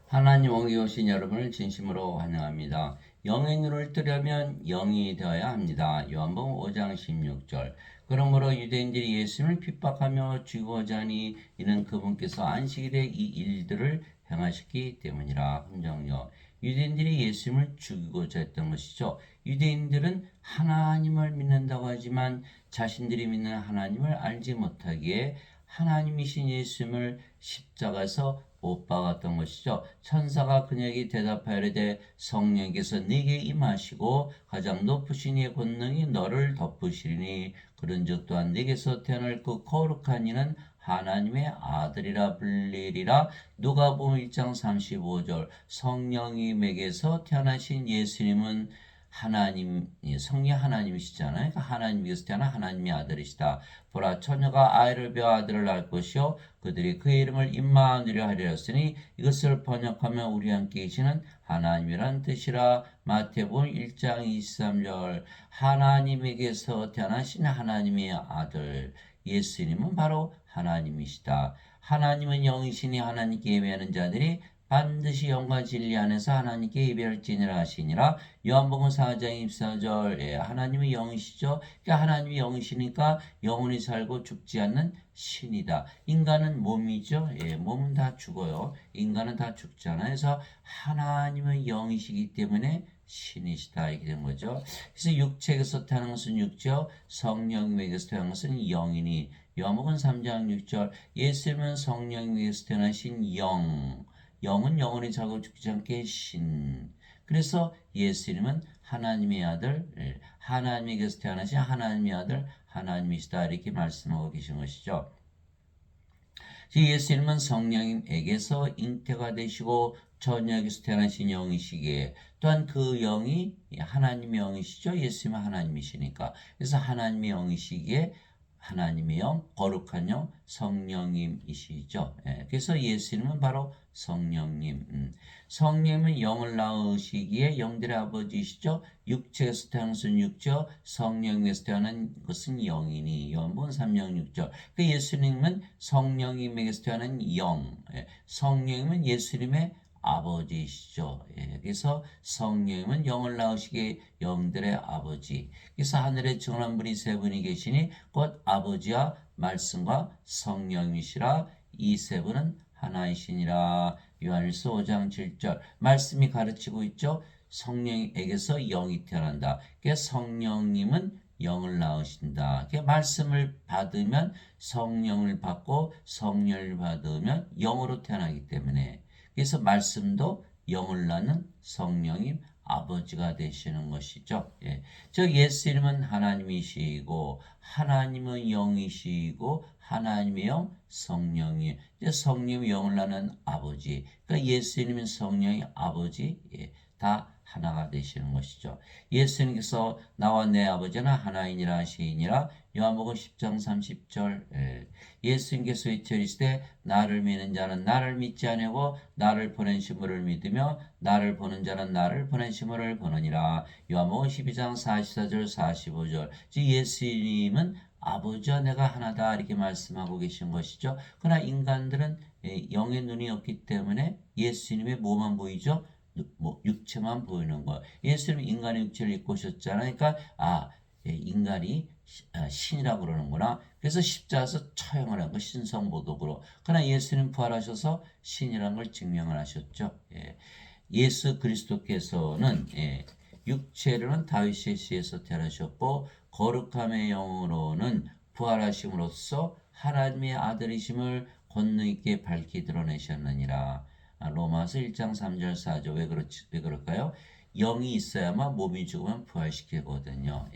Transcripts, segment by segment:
하나님 옹에 오신 여러분을 진심으로 환영합니다. 영의 눈을 뜨려면 영이 되어야 합니다. 요한복음 5장 16절. 그러므로 유대인들이 예수님을 핍박하며 죽이고자 하니 이는 그분께서 안식일에 이 일들을 행하셨기 때문이라. 함정요. 유대인들이 예수님을 죽이고자 했던 것이죠. 유대인들은 하나님을 믿는다고 하지만 자신들이 믿는 하나님을 알지 못하기에 하나님이신 예수님을 십자가에서 못 박았던 것이죠. 천사가 그에게 대답하여되 성령께서 네게 임하시고 가장 높으신 이의 권능이 너를 덮으시리니 그런즉 또한 네게서 태어날 그 거룩한 이는 하나님의 아들이라 불리리라. 누가복음 1장 35절. 성령님에게서 태어나신 예수님은 하나님, 성령 하나님이시잖아요. 그러니까 하나님께서 태어난 하나님의 아들이시다. 보라, 처녀가 아이를 베어 아들을 낳을 것이요 그들이 그의 이름을 임마누엘이라 하리라 했으니 이것을 번역하면 우리 함께 계시는 하나님이란 뜻이라. 마태복음 1장 23절. 하나님에게서 태어나신 하나님의 아들 예수님은 바로 하나님이시다. 하나님은 영이시니 하나님께 예배하는 자들이 반드시 영과 진리 안에서 하나님께 예배할지니라 하시니라. 요한복음 4장 24절. 하나님은 영이시죠. 그러니까 하나님이 영이시니까 영원히 살고 죽지 않는 신이다. 인간은 몸이죠. 몸은 다 죽어요. 인간은 다 죽잖아요. 그래서 하나님은 영이시기 때문에 신이시다 이렇게 된 거죠. 그래서 육체에서 태어난 것은 육체요, 성령에게서 태어난 것은 영이니. 요한복음 3장 6절. 예수님은 성령에게서 태어나신 영. 영은 영원히 살고 죽지 않게 신. 그래서 예수님은 하나님의 아들, 하나님에게서 태어나신 하나님의 아들, 하나님이시다 이렇게 말씀하고 계신 것이죠. 예수님은 성령님에게서 잉태가 되시고 처녀에게서 태어나신 영이시기에 또한 그 영이 하나님의 영이시죠. 예수님은 하나님이시니까. 그래서 하나님의 영이시기에 하나님의 영, 거룩한 영, 성령님이시죠. 그래서 예수님은 바로 성령님. 성령님은 영을 낳으시기에 영들의 아버지이시죠. 육체에서 태어난 것은 육체요, 성령에서 태어난 것은 영이니. 요한복음 3장 6절. 그 예수님은 성령님에게서 태어난 영. 성령님은 예수님의 아버지이시죠. 그래서 성령님은 영을 낳으시기에 영들의 아버지. 그래서 하늘에 증언한 분이 세 분이 계시니 곧 아버지와 말씀과 성령이시라. 이 세 분은 하나이시니라. 요한일서 5장 7절. 말씀이 가르치고 있죠. 성령에게서 영이 태어난다. 그러니까 성령님은 영을 낳으신다. 그러니까 말씀을 받으면 성령을 받고 성령을 받으면 영으로 태어나기 때문에 그래서 말씀도 영을 낳는 성령님 아버지가 되시는 것이죠. 즉 예수님은 하나님이시고 하나님은 영이시고 하나님의 영 성령이 성령이 영을 낳는 아버지. 그러니까 예수님은 성령의 아버지 다 하나가 되시는 것이죠. 예수님께서 나와 내 아버지는 하나이니라 하시니라. 요한복음 10장 30절. 예수님께서 외쳐이르시되 나를 믿는 자는 나를 믿지 아니하고 나를 보내신 분을 믿으며 나를 보는 자는 나를 보내신 분을 보느니라. 요한복음 12장 44절 45절. 즉 예수님은 아버지와 내가 하나다 이렇게 말씀하고 계신 것이죠. 그러나 인간들은 영의 눈이 없기 때문에 예수님의 뭐만 보이죠? 육체만 보이는 거. 예수님은 인간의 육체를 입고 오셨잖아요. 그러니까 인간이 신이라고 그러는구나. 그래서 십자가에서 처형을 한 거 신성모독으로. 그러나 예수님 부활하셔서 신이라는 걸 증명을 하셨죠. 예수 그리스도께서는 육체로는 다윗의 씨에서 태어나셨고 거룩함의 영으로는 부활하심으로써 하나님의 아들이심을 권능 있게 밝히 드러내셨느니라. 로마서 1장 3절 4절. 왜 그럴까요? 영이 있어야만 몸이 죽으면 부활시키거든요.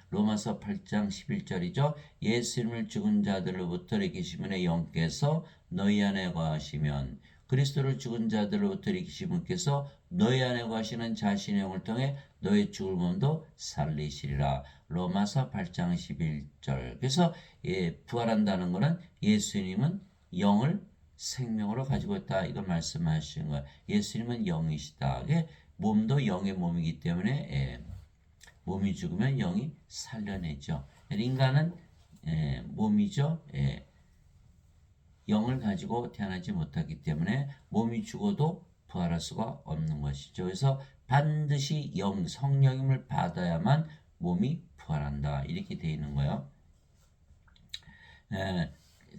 로마서 8장 11절이죠. 예수님을 죽은 자들로부터 일으키시면 영께서 너희 안에 거하시면 그리스도를 죽은 자들로부터 일으키신 분께서 너희 안에 거하시는 자신의 영을 통해 너희 죽을 몸도 살리시리라. 로마서 8장 11절. 그래서 부활한다는 것은 예수님은 영을 생명으로 가지고 있다. 이걸 말씀하시는 거예요. 예수님은 영이시다. 몸도 영의 몸이기 때문에 몸이 죽으면 영이 살려내죠. 인간은 몸이죠. 영을 가지고 태어나지 못하기 때문에 몸이 죽어도 부활할 수가 없는 것이죠. 그래서 반드시 성령님을 받아야만 몸이 부활한다. 이렇게 되어 있는 거예요.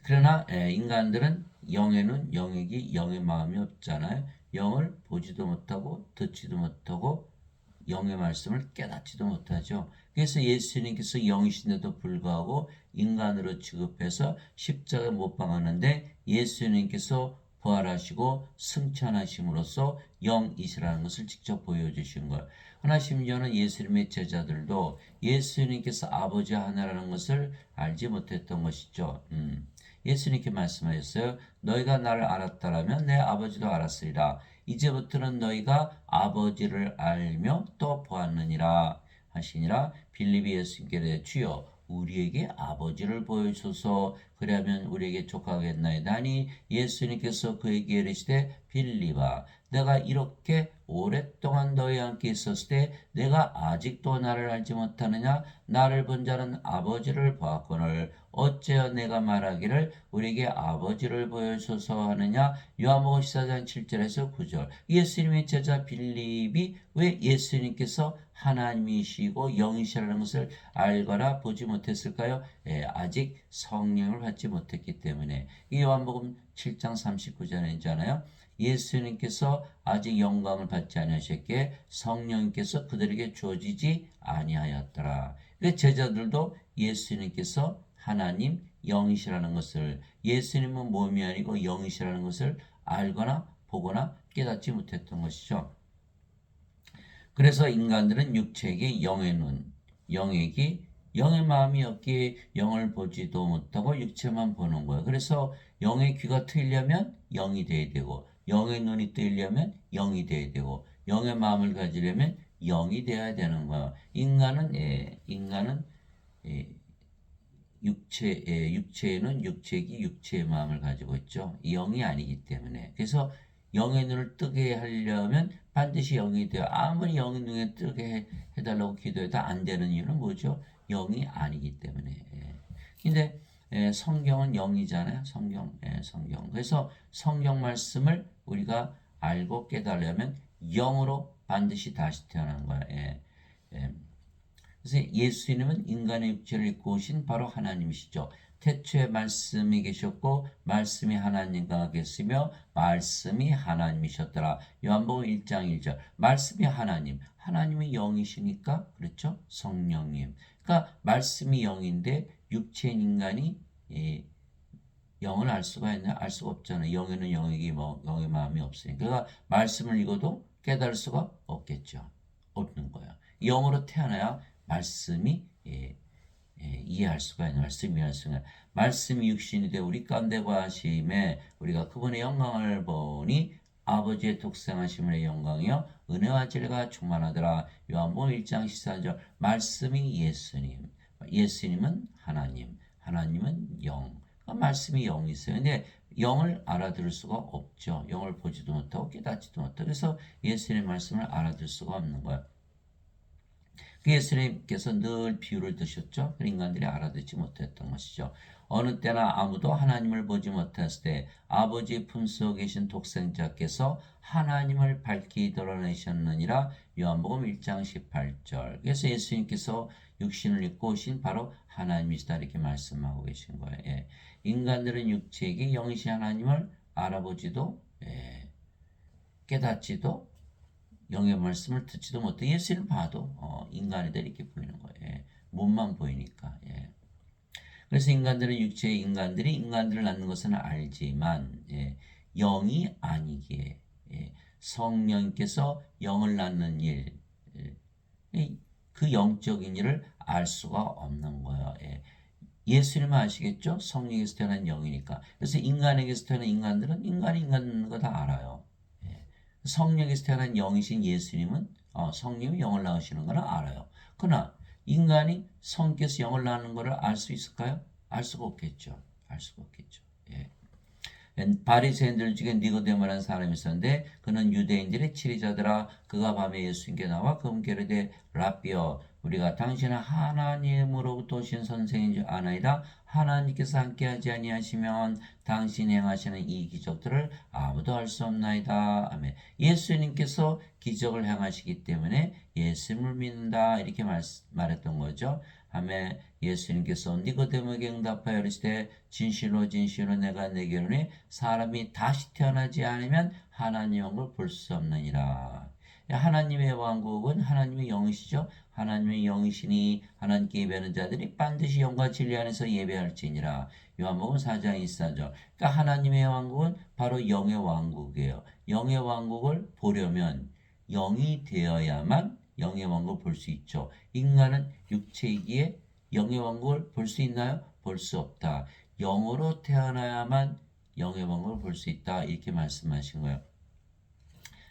그러나 인간들은 영의 눈, 영의 귀, 영의 마음이 없잖아요. 영을 보지도 못하고 듣지도 못하고 영의 말씀을 깨닫지도 못하죠. 그래서 예수님께서 영이신데도 불구하고 인간으로 취급해서 십자가에 못 박았는데 예수님께서 부활하시고 승천하심으로써 영이시라는 것을 직접 보여주신 거예요. 그러나 심지어는 예수님의 제자들도 예수님께서 아버지 하나라는 것을 알지 못했던 것이죠. 예수님께 말씀하셨어요. 너희가 나를 알았다라면 내 아버지도 알았으리라. 이제부터는 너희가 아버지를 알며 또 보았느니라 하시니라. 빌립이 예수님께 이르되 주여 우리에게 아버지를 보여주소서 그리하면 우리에게 족하겠나이다 하니 예수님께서 그에게 이르시되 빌립아 내가 이렇게 오랫동안 너희와 함께 있었을 때 내가 아직도 나를 알지 못하느냐 나를 본 자는 아버지를 보았거늘 어째여 내가 말하기를 우리에게 아버지를 보여주소서 하느냐. 요한복음 14장 7절에서 9절. 예수님의 제자 빌립이 왜 예수님께서 하나님이시고 영이시라는 것을 알거나 보지 못했을까요? 아직 성령을 받지 못했기 때문에. 이 요한복음 7장 39절에 있잖아요. 예수님께서 아직 영광을 받지 아니하셨기에 성령님께서 그들에게 주어지지 아니하였더라. 그 제자들도 예수님께서 하나님 영이시라는 것을 예수님은 몸이 아니고 영이시라는 것을 알거나 보거나 깨닫지 못했던 것이죠. 그래서 인간들은 육체에게 영의 눈, 영의 귀, 영의 마음이 없기에 영을 보지도 못하고 육체만 보는 거예요. 그래서 영의 귀가 트이려면 영이 돼야 되고 영의 눈이 뜨이려면 영이 돼야 되고 영의 마음을 가지려면 영이 돼야 되는 거예요. 인간은 육체에는 육체기 육체의 마음을 가지고 있죠. 영이 아니기 때문에. 그래서 영의 눈을 뜨게 하려면 반드시 영이 돼요. 아무리 영의 눈에 뜨게 해달라고 기도해도 안 되는 이유는 뭐죠? 영이 아니기 때문에. 근데 성경은 영이잖아요. 성경. 그래서 성경 말씀을 우리가 알고 깨달으려면 영으로 반드시 다시 태어난 거예요. 그래서 예수님은 인간의 육체를 입고 오신 바로 하나님이시죠. 태초에 말씀이 계셨고 말씀이 하나님과 계시며 말씀이 하나님이셨더라. 요한복음 1장 1절. 말씀이 하나님이 영이시니까 그렇죠? 성령님. 그러니까 말씀이 영인데 육체인 인간이 영을 알 수가 있나? 알 수가 없잖아요. 영에는 영의 마음이 없으니까. 그러니까 말씀을 읽어도 깨달을 수가 없겠죠. 없는 거예요. 영으로 태어나야 말씀이 이해할 수가 있는 말씀이 육신이 되어 우리 가운데 거하심에 우리가 그분의 영광을 보니 아버지의 독생하심의 영광이요 은혜와 진리가 충만하더라. 요한복음 1장 14절. 말씀이 예수님은 하나님은 영. 그러니까 말씀이 영이 있어요. 근데 영을 알아들을 수가 없죠. 영을 보지도 못하고 깨닫지도 못하고 그래서 예수님의 말씀을 알아들을 수가 없는 거예요. 예수님께서 늘 비유를 드셨죠. 인간들이 알아듣지 못했던 것이죠. 어느 때나 아무도 하나님을 보지 못했을 때 아버지 품속에 계신 독생자께서 하나님을 밝히 드러내셨느니라. 요한복음 1장 18절. 그래서 예수님께서 육신을 입고 오신 바로 하나님이시다 이렇게 말씀하고 계신 거예요. 인간들은 육체에게 영이신 하나님을 알아보지도 깨닫지도 영의 말씀을 듣지도 못해 예수를 봐도 인간이다 이렇게 보이는 거예요. 몸만 보이니까. 그래서 육체의 인간들이 인간들을 낳는 것은 알지만 영이 아니기에 성령께서 영을 낳는 일, 그 영적인 일을 알 수가 없는 거예요. 예수님은 아시겠죠? 성령에서 태어난 영이니까. 그래서 인간에게서 태어난 인간들은 인간이 거 다 알아요. 성령에서 태어난 영이신 예수님은 성령이 영을 낳으시는 걸 알아요. 그러나 인간이 성령께서 영을 낳는 것을 알 수 있을까요? 알 수가 없겠죠. 바리새인들 중에 니고데모라는 사람이 있었는데 그는 유대인들의 지리자더라. 그가 밤에 예수님께 나와 금께 이르되 라삐여 우리가 당신은 하나님으로부터 오신 선생인 줄 아나이다. 하나님께서 함께하지 아니하시면 당신이 행하시는 이 기적들을 아무도 할 수 없나이다. 아멘. 예수님께서 기적을 행하시기 때문에 예수님을 믿는다. 이렇게 말했던 거죠. 아멘. 예수님께서 니고데모에게 응답하여 이르시되 진실로 진실로 내가 내게 이르노니 사람이 다시 태어나지 않으면 하나님의 영을 볼 수 없느니라. 하나님의 왕국은 하나님의 영이시죠. 하나님의 영이시니 하나님께 예배하는 자들이 반드시 영과 진리 안에서 예배할지니라. 요한복음 4장 24절. 그러니까 하나님의 왕국은 바로 영의 왕국이에요. 영의 왕국을 보려면 영이 되어야만 영의 왕국을 볼 수 있죠. 인간은 육체이기에 영의 왕국을 볼 수 있나요? 볼 수 없다. 영으로 태어나야만 영의 왕국을 볼 수 있다. 이렇게 말씀하신 거예요.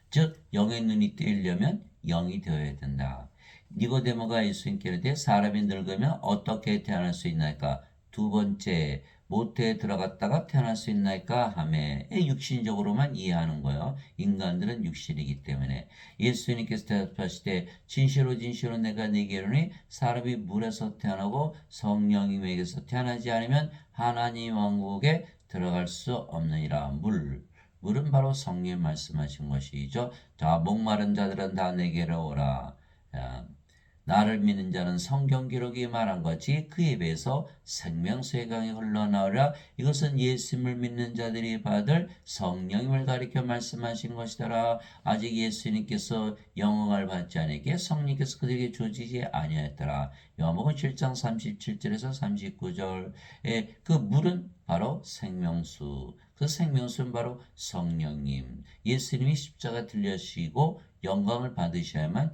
즉 영의 눈이 뜨이려면 영이 되어야 된다. 니고데모가 예수님께 이르되 사람이 늙으면 어떻게 태어날 수 있나이까? 두 번째, 모태에 들어갔다가 태어날 수 있나이까? 하매 육신적으로만 이해하는 거예요. 인간들은 육신이기 때문에. 예수님께서 대답하시되 진실로 진실로 내가 네게 이르노니 사람이 물에서 태어나고 성령님에게서 태어나지 않으면 하나님 왕국에 들어갈 수 없느니라. 물은 바로 성령 말씀하신 것이죠. 자, 목마른 자들은 다 내게로 오라. 나를 믿는 자는 성경 기록이 말한 것이 그 입에서 생명수의 강이 흘러나오라. 이것은 예수님을 믿는 자들이 받을 성령님을 가리켜 말씀하신 것이더라. 아직 예수님께서 영광을 받지 않게 성령께서 그들에게 주어지지 아니하였더라. 요한복음 7장 37절에서 39절. 그 물은 바로 생명수. 그 생명수는 바로 성령님. 예수님이 십자가 들려시고 영광을 받으셔야만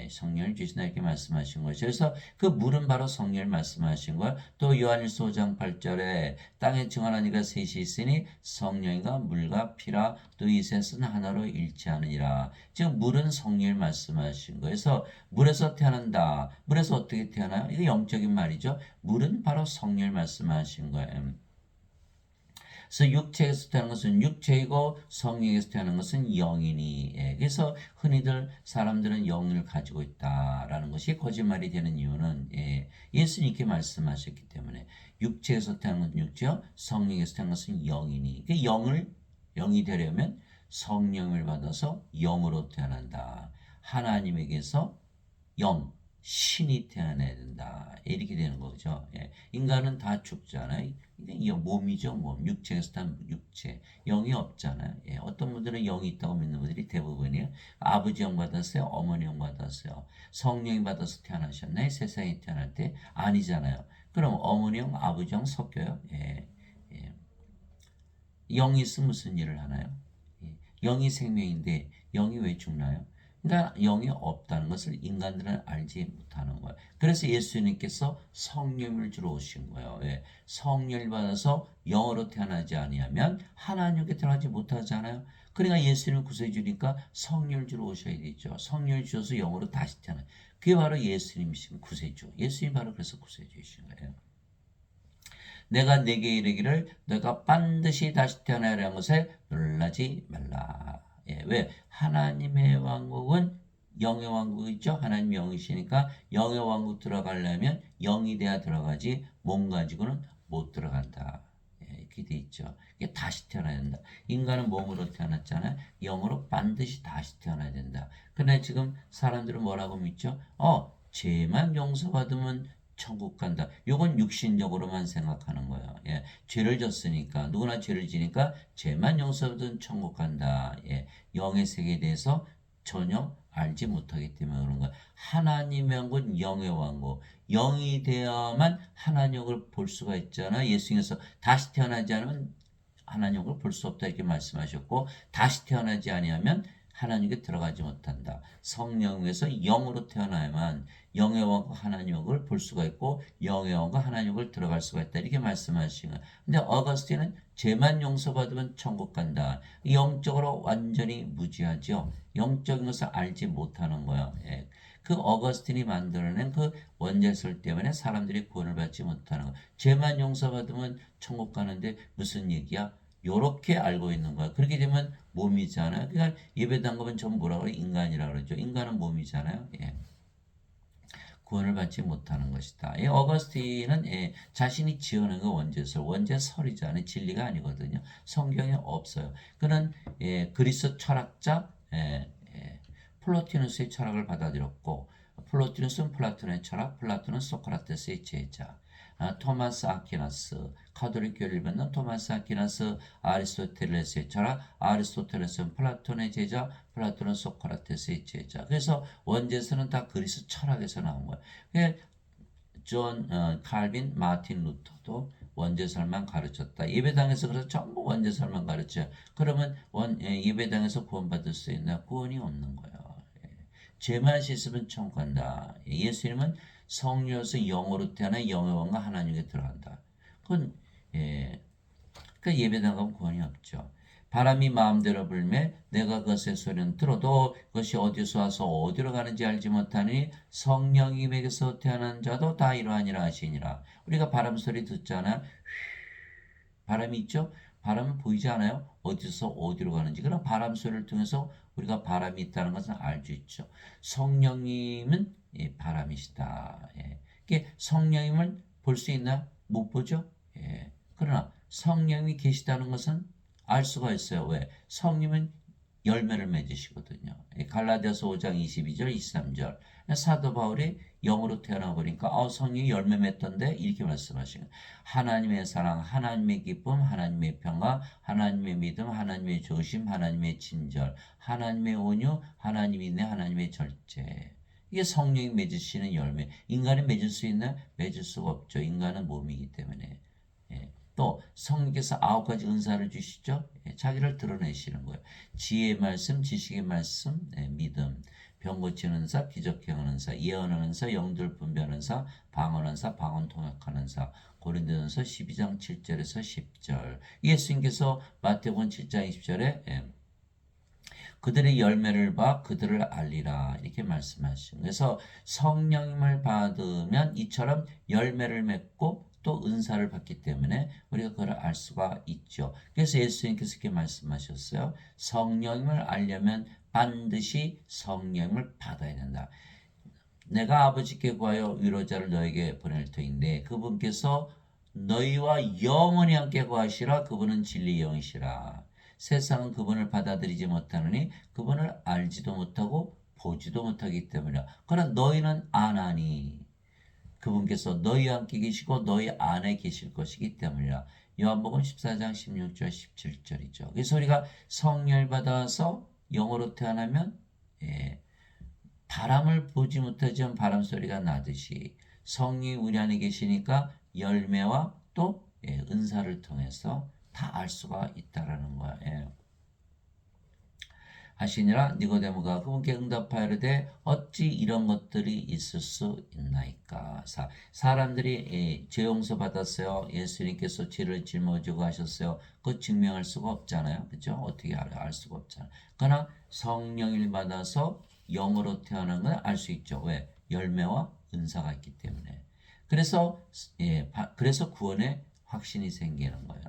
성령을 주신다 이렇게 말씀하신 거죠. 그래서 그 물은 바로 성령을 말씀하신 거예요. 또 요한일서 5장 8절에 땅에 증언한 이가 셋이 있으니 성령과 물과 피라 또 이 셋은 하나로 일치하느니라. 즉 물은 성령을 말씀하신 거예요. 그래서 물에서 태어난다. 물에서 어떻게 태어나요? 이거 영적인 말이죠. 물은 바로 성령을 말씀하신 거예요. 그래서 육체에서 태어난 것은 육체이고 성령에서 태어난 것은 영이니. 그래서 흔히들 사람들은 영을 가지고 있다라는 것이 거짓말이 되는 이유는 예수님께 말씀하셨기 때문에 육체에서 태어난 것은 육체요, 성령에서 태어난 것은 영이니. 그 영이 되려면 성령을 받아서 영으로 태어난다. 하나님에게서 영, 신이 태어나야 된다. 이렇게 되는 거죠. 인간은 다 죽잖아요. 이게 몸이죠, 몸. 육체에서 탄 육체. 영이 없잖아요. 어떤 분들은 영이 있다고 믿는 분들이 대부분이에요. 아버지 영 받았어요? 어머니 영 받았어요? 성령이 받아서 태어나셨나요? 세상에 태어날 때? 아니잖아요. 그럼 어머니 영, 아버지 영 섞여요? 영이 있으면 무슨 일을 하나요? 영이 생명인데 영이 왜 죽나요? 그러니까 영이 없다는 것을 인간들은 알지 못하는 거예요. 그래서 예수님께서 성령을 주러 오신 거예요. 성령을 받아서 영으로 태어나지 아니하면 하나님께 태어나지 못하잖아요. 그러니까 예수님을 구세주니까 성령을 주러 오셔야 되죠. 성령을 주셔서 영으로 다시 태어나요. 그게 바로 예수님이신 구세주. 예수님이 바로 그래서 구세주이신 거예요. 내가 네게 이르기를 너가 반드시 다시 태어나라는 것에 놀라지 말라. 왜? 하나님의 왕국은 영의 왕국이죠. 하나님 영이시니까 영의 왕국 들어가려면 영이 돼야 들어가지 몸 가지고는 못 들어간다. 이렇게 돼 있죠. 이게 다시 태어나야 된다. 인간은 몸으로 태어났잖아요. 영으로 반드시 다시 태어나야 된다. 그런데 지금 사람들은 뭐라고 믿죠? 죄만 용서받으면 천국 간다. 요건 육신적으로만 생각하는 거예요. 죄를 졌으니까 누구나 죄를 지니까 죄만 용서받으면 천국 간다. 영의 세계에 대해서 전혀 알지 못하기 때문에 그런 거예요. 하나님의 왕국은 영의 왕국. 영이 되어야만 하나님을 볼 수가 있잖아요. 예수님께서 다시 태어나지 않으면 하나님을 볼 수 없다 이렇게 말씀하셨고 다시 태어나지 아니하면 하나님께 들어가지 못한다. 성령에서 영으로 태어나야만 영의 왕과 하나님을 볼 수가 있고 영의 왕과 하나님을 들어갈 수가 있다. 이렇게 말씀하시는 거예요. 근데 어거스틴은 죄만 용서받으면 천국 간다. 영적으로 완전히 무지하죠. 영적인 것을 알지 못하는 거예요. 그 어거스틴이 만들어낸 그 원죄설 때문에 사람들이 구원을 받지 못하는 거예요. 죄만 용서받으면 천국 가는데 무슨 얘기야? 요렇게 알고 있는 거야. 그렇게 되면 몸이잖아요. 그러니까 예배당급은 전부 뭐라고 그래? 인간이라고 그러죠. 인간은 몸이잖아요. 구원을 받지 못하는 것이다. 이 어거스틴은 자신이 지어낸 그 원죄설, 원죄설이잖아요. 진리가 아니거든요. 성경에 없어요. 그는 그리스 철학자 플로티누스의 철학을 받아들였고, 플로티누스는 플라톤의 철학, 플라톤은 소크라테스의 제자. 토마스 아퀴나스, 카톨릭 교리를 받는 토마스 아퀴나스, 아리스토텔레스의 철학, 아리스토텔레스는 플라톤의 제자, 플라톤은 소크라테스의 제자. 그래서 원죄설은 다 그리스 철학에서 나온 거예요. 존 칼빈, 마틴 루터도 원죄설만 가르쳤다. 예배당에서 그래서 전부 원죄설만 가르쳐. 그러면 예배당에서 구원받을 수 있나? 구원이 없는 거예요. 죄만 씻으면 천국 간다. 예수님은 성령에서 영으로 태어나 영의 왕과 하나님께 들어간다. 그건 그 예배당 가면 구원이 없죠. 바람이 마음대로 불매 내가 그것의 소리는 들어도 그것이 어디서 와서 어디로 가는지 알지 못하니 성령님에게서 태어난 자도 다 이러하니라 하시니라. 우리가 바람 소리 듣잖아. 바람이 있죠? 바람은 보이지 않아요? 어디서 어디로 가는지. 그럼 바람 소리를 통해서 우리가 바람이 있다는 것은 알 수 있죠. 성령님은 바람이시다. 성령님을 볼 수 있나? 못 보죠? 그러나 성령이 계시다는 것은 알 수가 있어요. 왜? 성령은 열매를 맺으시거든요. 갈라디아서 5장 22절 23절 사도 바울이 영으로 태어나 보니까 성령이 열매 맺던데 이렇게 말씀하시는 거예요. 하나님의 사랑, 하나님의 기쁨, 하나님의 평화, 하나님의 믿음, 하나님의 조심, 하나님의 친절, 하나님의 온유, 하나님의 인내, 하나님의 절제. 이게 성령이 맺으시는 열매. 인간이 맺을 수 있나? 맺을 수가 없죠. 인간은 몸이기 때문에. 또 성령께서 9가지 은사를 주시죠. 자기를 드러내시는 거예요. 지혜의 말씀, 지식의 말씀, 믿음, 병 고치는 은사, 기적 행하는 은사, 예언하는 은사, 영들 분별하는 은사, 방언하는 은사, 방언 통역하는 은사. 고린도전서 12장 7절에서 10절. 예수님께서 마태복음 7장 20절에 그들의 열매를 봐 그들을 알리라 이렇게 말씀하시죠. 그래서 성령님을 받으면 이처럼 열매를 맺고 또 은사를 받기 때문에 우리가 그걸 알 수가 있죠. 그래서 예수님께서 이렇게 말씀하셨어요. 성령님을 알려면 반드시 성령님을 받아야 된다. 내가 아버지께 구하여 위로자를 너에게 보낼 터인데 그분께서 너희와 영원히 함께 구하시라. 그분은 진리의 영이시라. 세상은 그분을 받아들이지 못하느니 그분을 알지도 못하고 보지도 못하기 때문이라. 그러나 너희는 아나니 그분께서 너희와 함께 계시고 너희 안에 계실 것이기 때문이라. 요한복음 14장 16절 17절이죠. 그래서 우리가 성령을 받아서 영으로 태어나면 바람을 보지 못하지만 바람 소리가 나듯이 성령이 우리 안에 계시니까 열매와 또 은사를 통해서 다 알 수가 있다라는 거예요. 하시니라. 니고데모가 그분께 응답하여되 어찌 이런 것들이 있을 수 있나이까. 사람들이 죄 용서 받았어요. 예수님께서 죄를 짊어지고 하셨어요. 그거 증명할 수가 없잖아요. 그죠? 어떻게 알 수가 없잖아요. 그러나 성령을 받아서 영으로 태어난 건 알 수 있죠. 왜? 열매와 은사가 있기 때문에. 그래서 구원의 확신이 생기는 거예요.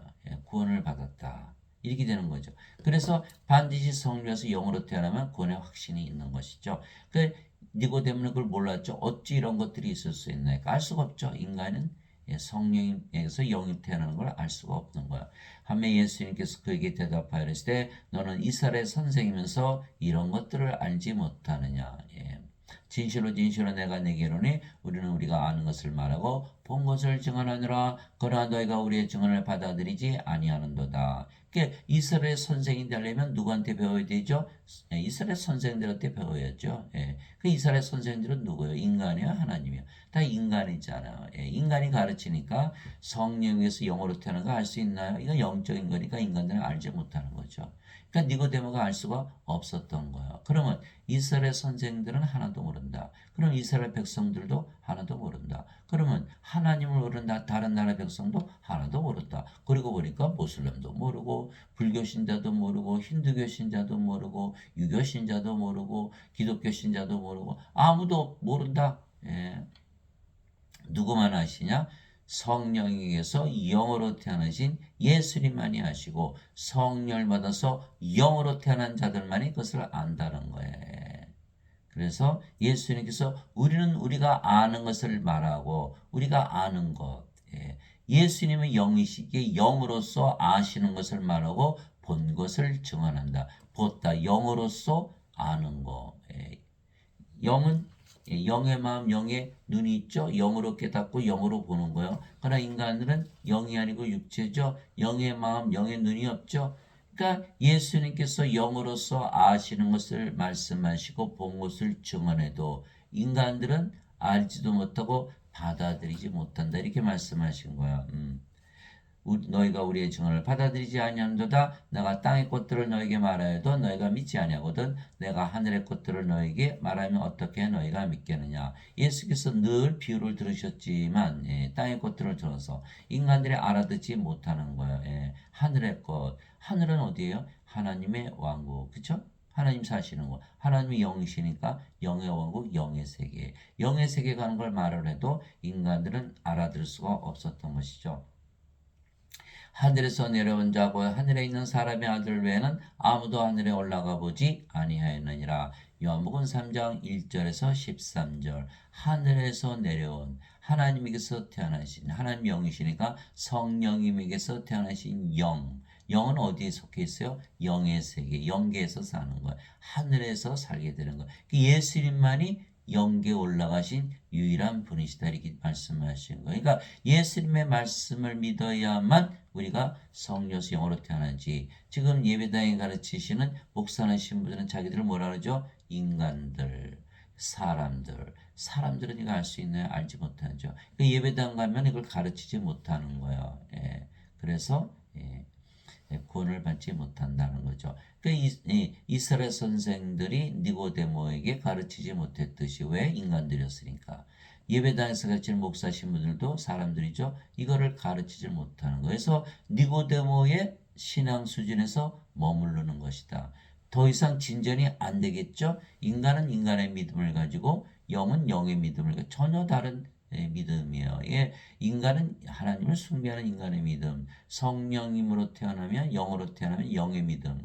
구원을 받았다. 이렇게 되는 거죠. 그래서 반드시 성령에서 영으로 태어나면 구원의 확신이 있는 것이죠. 그 니고데모는 그걸 몰랐죠. 어찌 이런 것들이 있을 수 있나요? 알 수가 없죠. 인간은 성령에서 영이 태어나는 걸 알 수가 없는 거야. 하며 예수님께서 그에게 대답하여 이르시되 너는 이스라엘 선생이면서 이런 것들을 알지 못하느냐. 진실로 진실로 내가 내게 이르노니 우리는 우리가 아는 것을 말하고 본 것을 증언하느라 그러나 너희가 우리의 증언을 받아들이지 아니하는도다. 그러니까 이스라엘 선생이 되려면 누구한테 배워야 되죠? 이스라엘 선생들한테 배워야죠. 그 이스라엘 선생들은 누구예요? 인간이요? 하나님이요? 다 인간이잖아요. 인간이 가르치니까 성령에서 영으로 태어난 거 알 수 있나요? 이건 영적인 거니까 인간들은 알지 못하는 거죠. 그러니까 니고데모가 알 수가 없었던 거예요. 그러면 이스라엘 선생들은 하나도 모른다. 그럼 이스라엘 백성들도 하나도 모른다. 그러면 하나님을 모른다. 다른 나라 백성도 하나도 모른다. 그리고 보니까 모슬렘도 모르고 불교 신자도 모르고 힌두교 신자도 모르고 유교 신자도 모르고 기독교 신자도 모르고 아무도 모른다. 누구만 아시냐? 성령에게서 영으로 태어나신 예수님만이 아시고 성령을 받아서 영으로 태어난 자들만이 그것을 안다는 거예요. 그래서 예수님께서 우리는 우리가 아는 것을 말하고 우리가 아는 것. 예. 예수님은 영이시기에 영으로서 아시는 것을 말하고 본 것을 증언한다. 보다 영으로서 아는 거. 예. 영은 영의 마음, 영의 눈이 있죠. 영으로 깨닫고 영으로 보는 거예요. 그러나 인간들은 영이 아니고 육체죠. 영의 마음, 영의 눈이 없죠. 그러니까 예수님께서 영으로서 아시는 것을 말씀하시고 본 것을 증언해도 인간들은 알지도 못하고 받아들이지 못한다. 이렇게 말씀하신 거야. 너희가 우리의 증언을 받아들이지 아니하는도다. 내가 땅의 것들을 너에게 말하여도 너희가 믿지 아니하거든 내가 하늘의 것들을 너에게 말하면 어떻게 너희가 믿겠느냐. 예수께서 늘 비유를 들으셨지만 땅의 것들을 들어서 인간들이 알아듣지 못하는 거예요. 하늘의 것. 하늘은 어디예요? 하나님의 왕국. 그렇죠? 하나님 사시는 거. 하나님이 영이시니까 영의 왕국, 영의 세계. 영의 세계 가는 걸 말을 해도 인간들은 알아들을 수가 없었던 것이죠. 하늘에서 내려온 자고 하늘에 있는 사람의 아들 외에는 아무도 하늘에 올라가 보지 아니하였느니라. 요한복음 3장 1절에서 13절. 하늘에서 내려온 하나님에게서 태어나신 하나님 영이시니까 성령님에게서 태어나신 영. 영은 어디에 속해 있어요? 영의 세계, 영계에서 사는 거예요. 하늘에서 살게 되는 거예요. 예수님만이 영계에 올라가신 유일한 분이시다 이렇게 말씀하신 거예요. 그러니까 예수님의 말씀을 믿어야만 우리가 성령에서 영으로 태어나지. 지금 예배당에 가르치시는 목사나 신부들은 자기들을 뭐라 그러죠? 인간들, 사람들은 이거 알 수 있나요? 알지 못하죠. 그 예배당 가면 이걸 가르치지 못하는 거예요. 그래서 구원을 받지 못한다는 거죠. 그 이스라엘 선생들이 니고데모에게 가르치지 못했듯이 왜 인간들이었으니까 예배당에서 가르치는 목사 신부들도 사람들이죠. 이거를 가르치지 못하는 거예요. 그래서 니고데모의 신앙 수준에서 머무르는 것이다. 더 이상 진전이 안 되겠죠. 인간은 인간의 믿음을 가지고 영은 영의 믿음을 가지고 전혀 다른 믿음이에요. 인간은 하나님을 숭배하는 인간의 믿음, 성령님으로 태어나면 영으로 태어나면 영의 믿음.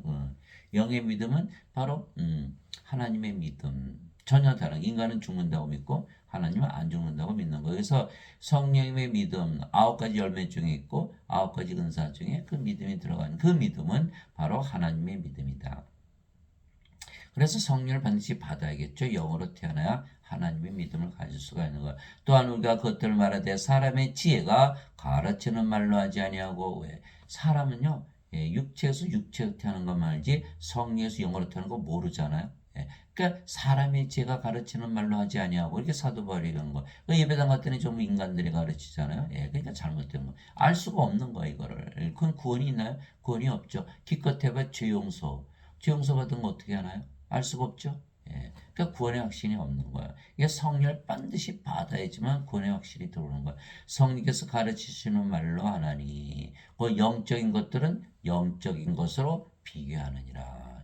영의 믿음은 바로 하나님의 믿음. 전혀 다른 인간은 죽는다고 믿고 하나님은 안 죽는다고 믿는 거예요. 그래서 성령님의 믿음 9가지 열매 중에 있고 9가지 은사 중에 그 믿음이 들어가는 그 믿음은 바로 하나님의 믿음이다. 그래서 성령을 반드시 받아야겠죠. 영으로 태어나야 하나님의 믿음을 가질 수가 있는 거예요. 또한 우리가 그것들을 말하되 사람의 지혜가 가르치는 말로 하지 아니하고 왜 사람은요 육체에서 육체로 태어난 것만 알지 성령에서 영으로 태어난 거 모르잖아요. 그러니까 사람의 지혜가 가르치는 말로 하지 아니하고 이렇게 사도 바울이 이런 거. 그 예배당 갔더니 전부 인간들이 가르치잖아요. 그러니까 잘못된 거. 알 수가 없는 거야 이거를. 그건 구원이 있나요? 구원이 없죠. 기껏 해봐 죄 용서 받은 거 어떻게 하나요? 알 수가 없죠. 그러니까 구원의 확신이 없는 거예요. 이게 성령을 반드시 받아야지만 구원의 확신이 들어오는 거예요. 성령께서 가르치시는 말로 하나니 그 영적인 것들은 영적인 것으로 비교하느니라.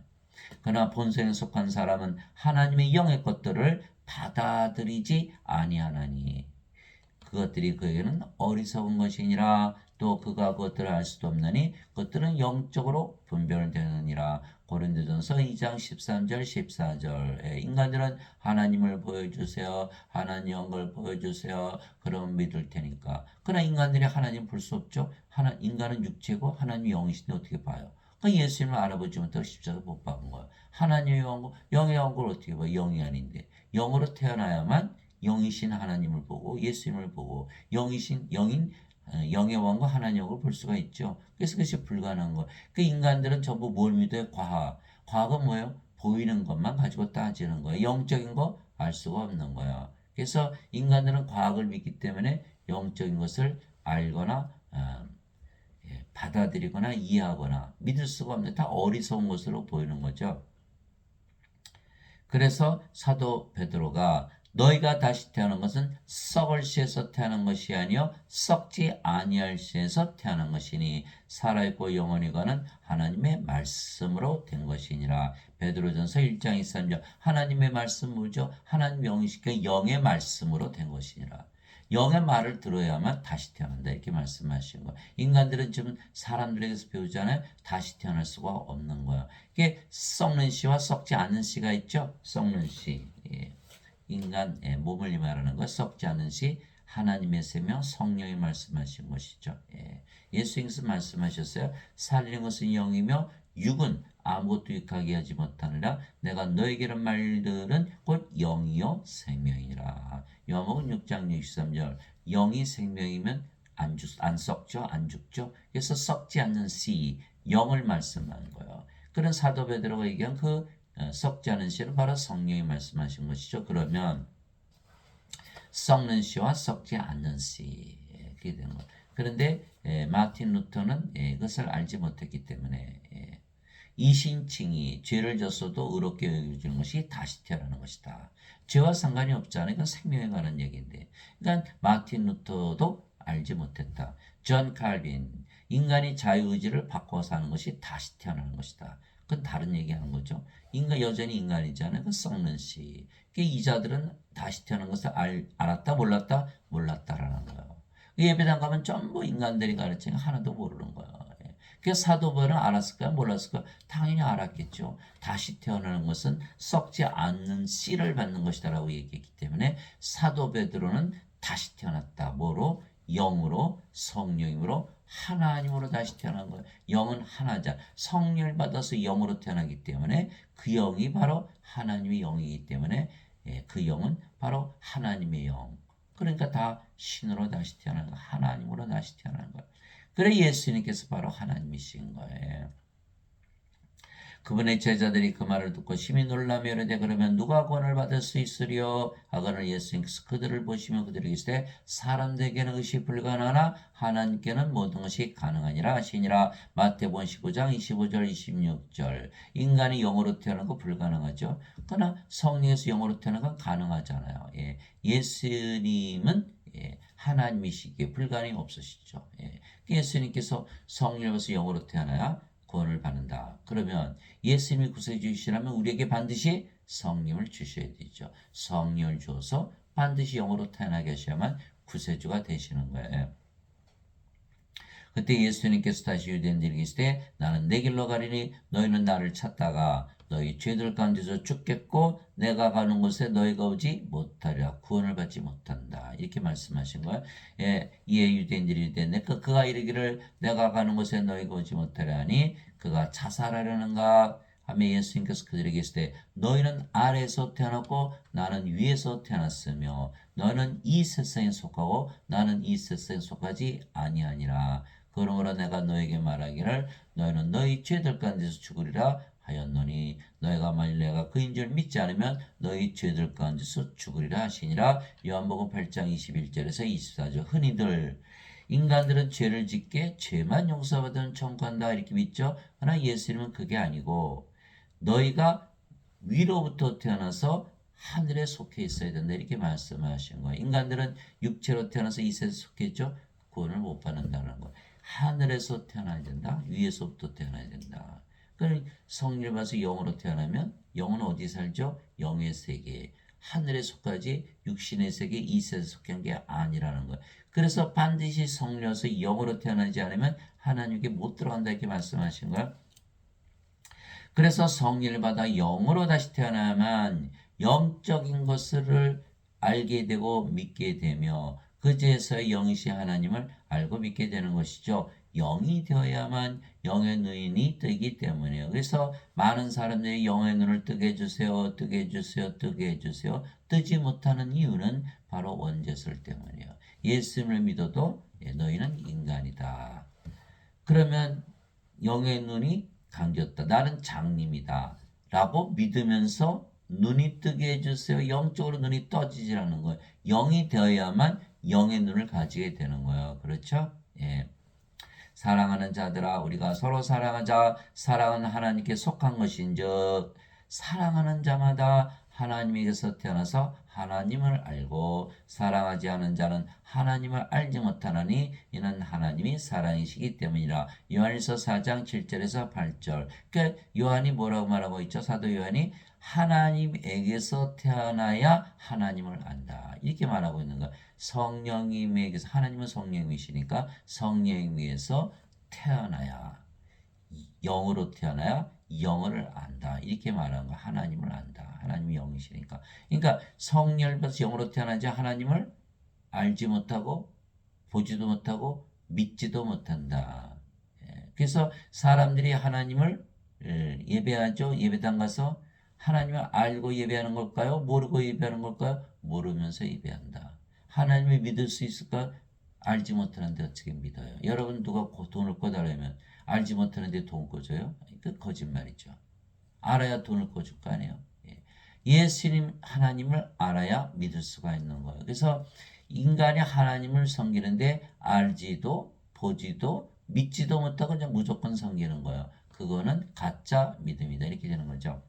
그러나 본성에 속한 사람은 하나님의 영의 것들을 받아들이지 아니하나니 그것들이 그에게는 어리석은 것이니라. 또 그가 그것들을 알 수도 없나니 그것들은 영적으로 분별되느니라. 고린도전서 2장 13절 14절. 인간들은 하나님을 보여주세요. 하나님 영을 보여주세요. 그럼 믿을 테니까. 그러나 인간들이 하나님 볼 수 없죠. 인간은 육체고 하나님 영이신데 어떻게 봐요? 예수님을 알아보지 못하고 십자가 못 박은 거예요. 하나님의 영의 왕국을 어떻게 봐요? 영이 아닌데. 영으로 태어나야만 영이신 하나님을 보고 예수님을 보고 영의 왕과 하나님을 볼 수가 있죠. 그래서 그것이 불가능한 거예요. 그 인간들은 전부 뭘 믿어요? 과학은 뭐예요? 보이는 것만 가지고 따지는 거예요. 영적인 거 알 수가 없는 거예요. 그래서 인간들은 과학을 믿기 때문에 영적인 것을 알거나 받아들이거나 이해하거나 믿을 수가 없는 다 어리석은 것으로 보이는 거죠. 그래서 사도 베드로가 너희가 다시 태어난 것은 썩을 씨에서 태어난 것이 아니요 썩지 아니할 씨에서 태어난 것이니 살아있고 영원히 가는 하나님의 말씀으로 된 것이니라. 베드로전서 1장 23절. 하나님의 말씀 뭐죠? 하나님 영이시켜 영의 말씀으로 된 것이니라. 영의 말을 들어야만 다시 태어난다 이렇게 말씀하신 거예요. 인간들은 지금 사람들에게서 배우잖아요. 다시 태어날 수가 없는 거예요. 이게 썩는 씨와 썩지 않는 씨가 있죠. 썩는 씨, 예. 인간 몸을 말하는 거 썩지 않는 씨 하나님의 생명 성령이 말씀하신 것이죠. 예. 예수님께서 말씀하셨어요. 살리는 것은 영이며 육은 아무것도 유익하게 하지 못하느라 내가 너에게는 말들은 곧 영이요 생명이라. 요한복음 6장 63절 영이 생명이면 안 썩죠, 안 죽죠. 그래서 썩지 않는 씨 영을 말씀하는 거예요. 그런 사도 베드로가 얘기한 그 썩지 않은 씨는 바로 성령이 말씀하신 것이죠. 그러면 썩는 씨와 썩지 않는 씨 그게 되는 거예요. 그런데 마틴 루터는 그것을 알지 못했기 때문에 이신칭이 죄를 졌어도 의롭게 여겨주는 것이 다시 태어나는 것이다. 죄와 상관이 없잖아요. 이건 생명에 관한 얘기인데. 그러니까 마틴 루터도 알지 못했다. 존 칼빈 인간이 자유의지를 바꿔 사는 것이 다시 태어나는 것이다. 그건 다른 얘기하는 거죠. 인간 여전히 인간이잖아요. 그 썩는 씨. 이자들은 다시 태어난 것을 알았다 몰랐다 몰랐다라는 거예요. 예배당 가면 전부 인간들이 가르치는 하나도 모르는 거예요. 그 사도 바울은 알았을까요? 몰랐을까요? 당연히 알았겠죠. 다시 태어나는 것은 썩지 않는 씨를 받는 것이다라고 얘기했기 때문에 사도 베드로는 다시 태어났다. 뭐로? 영으로, 성령으로, 하나님으로 다시 태어난 거예요. 영은 하나자. 성령을 받아서 영으로 태어나기 때문에 그 영이 바로 하나님의 영이기 때문에 그 영은 바로 하나님의 영. 그러니까 다 신으로 다시 태어나는 거예요. 하나님으로 다시 태어나는 거예요. 그래 예수님께서 바로 하나님이신 거예요. 그분의 제자들이 그 말을 듣고 심히 놀라며 이르되 그러면 누가 구원을 받을 수 있으리요? 하거늘 예수님께서 그들을 보시며 그들에게 이르시되 사람들에게는 의식 불가능하나 하나님께는 모든 것이 가능하니라 하시니라. 마태복음 15장 25절 26절 인간이 영으로 태어난 거 불가능하죠. 그러나 성령에서 영으로 태어난 건 가능하잖아요. 예수님은 하나님이시기에 불가능이 없으시죠. 예수님께서 성령을 받아서 영으로 태어나야 구원을 받는다. 그러면 예수님이 구세주이시라면 우리에게 반드시 성령을 주셔야 되죠. 성령을 줘서 반드시 영으로 태어나게 하셔야만 구세주가 되시는 거예요. 그때 예수님께서 다시 유대인들에게 이르시되 나는 내 길로 가리니 너희는 나를 찾다가 너희 죄들 가운데서 죽겠고 내가 가는 곳에 너희가 오지 못하리라. 구원을 받지 못한다. 이렇게 말씀하신 거예요. 이에 유대인들이 이르되 그가 이르기를 내가 가는 곳에 너희가 오지 못하리라 하니 그가 자살하려는가 하며 예수님께서 그들에게 이르시되 너희는 아래에서 태어났고 나는 위에서 태어났으며 너는 이 세상에 속하고 나는 이 세상에 속하지 아니하니라. 그러므로 내가 너에게 말하기를 너희는 너희 죄들 가운데서 죽으리라 하였노니 너희가 만일 내가 그인 줄 믿지 않으면 너희 죄들 가운데서 죽으리라 하시니라. 요한복음 8장 21절에서 24절 흔히들 인간들은 죄를 짓게 죄만 용서받으면 천국 간다 이렇게 믿죠. 그러나 예수님은 그게 아니고 너희가 위로부터 태어나서 하늘에 속해 있어야 된다 이렇게 말씀하신 거예요. 인간들은 육체로 태어나서 이 세상에 속했죠. 구원을 못 받는다는 거예요. 하늘에서 태어나야 된다. 위에서부터 태어나야 된다. 그럼 성령을 받아서 영으로 태어나면 영은 어디 살죠? 영의 세계. 하늘에 속하지 육신의 세계 이 세상에 속한 게 아니라는 거예요. 그래서 반드시 성령에서 영으로 태어나지 않으면 하나님께 못 들어간다 이렇게 말씀하신 거예요. 그래서 성령을 받아 영으로 다시 태어나야만 영적인 것을 알게 되고 믿게 되며 그제서야 영이신 하나님을 알고 믿게 되는 것이죠. 영이 되어야만 영의 눈이 뜨기 때문이에요. 그래서 많은 사람들이 영의 눈을 뜨게 해주세요. 뜨게 해주세요. 뜨게 해주세요. 뜨지 못하는 이유는 바로 원죄설 때문이에요. 예수님을 믿어도 너희는 인간이다. 그러면 영의 눈이 감겼다. 나는 장님이다. 라고 믿으면서 눈이 뜨게 해주세요. 영적으로 눈이 떠지질 않는 거예요. 영이 되어야만 영의 눈을 가지게 되는 거예요. 그렇죠? 사랑하는 자들아 우리가 서로 사랑하자. 사랑은 하나님께 속한 것인즉 사랑하는 자마다 하나님에게서 태어나서 하나님을 알고 사랑하지 않은 자는 하나님을 알지 못하나니 이는 하나님이 사랑이시기 때문이라. 요한일서 4장 7절에서 8절. 그러니까 요한이 뭐라고 말하고 있죠? 사도 요한이 하나님에게서 태어나야 하나님을 안다. 이렇게 말하고 있는 거야. 성령님에게서, 하나님은 성령이시니까 성령에게서 태어나야, 영으로 태어나야 영을 안다. 이렇게 말하는 거. 하나님을 안다. 하나님이 영이시니까. 그러니까 성령에서 영으로 태어나지 하나님을 알지 못하고 보지도 못하고 믿지도 못한다. 그래서 사람들이 하나님을 예배하죠. 예배당 가서 하나님을 알고 예배하는 걸까요? 모르고 예배하는 걸까요? 모르면서 예배한다. 하나님을 믿을 수 있을까? 알지 못하는데 어떻게 믿어요? 여러분 누가 돈을 꿔달라면 알지 못하는데 돈 꿔줘요? 그 거짓말이죠. 알아야 돈을 꿔줄 거 아니에요. 예수님 하나님을 알아야 믿을 수가 있는 거예요. 그래서 인간이 하나님을 섬기는데 알지도 보지도 믿지도 못하고 그냥 무조건 섬기는 거예요. 그거는 가짜 믿음이다. 이렇게 되는 거죠.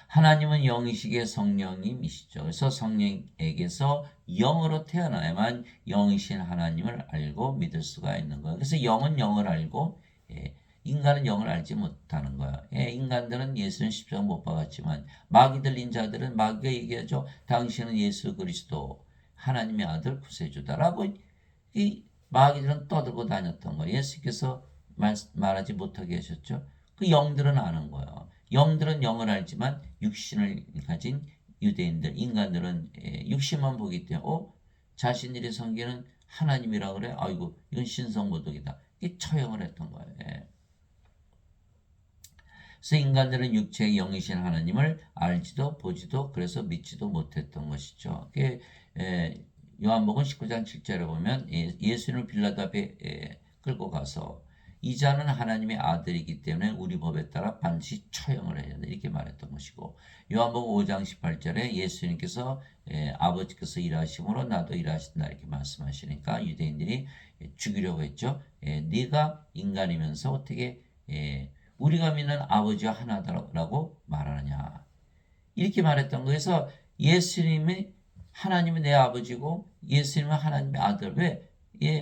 하나님은 영이시기에 성령님이시죠. 그래서 성령에게서 영으로 태어나야만 영이신 하나님을 알고 믿을 수가 있는 거예요. 그래서 영은 영을 알고 인간은 영을 알지 못하는 거야. 인간들은 예수는 십자가 못 박았지만 마귀 들린 자들은 마귀가 얘기하죠. 당신은 예수 그리스도 하나님의 아들 구세주다라고 이 마귀들은 떠들고 다녔던 거예요. 예수께서 말하지 못하게 하셨죠. 그 영들은 아는 거예요. 영들은 영을 알지만 육신을 가진 유대인들, 인간들은 육신만 보기 때문에 자신들이 섬기는 하나님이라 그래? 아이고 이건 신성모독이다. 이게 처형을 했던 거예요. 그래서 인간들은 육체의 영이신 하나님을 알지도 보지도 그래서 믿지도 못했던 것이죠. 요한복음 19장 7절에 보면 예수님을 빌라도 앞에 끌고 가서 이 자는 하나님의 아들이기 때문에 우리 법에 따라 반드시 처형을 해야 된다. 이렇게 말했던 것이고 요한복음 5장 18절에 예수님께서 아버지께서 일하심으로 나도 일하신다 이렇게 말씀하시니까 유대인들이 죽이려고 했죠. 네가 인간이면서 어떻게 우리가 믿는 아버지와 하나다라고 말하느냐. 이렇게 말했던 거에서 예수님이 하나님은 내 아버지고 예수님은 하나님의 아들. 왜?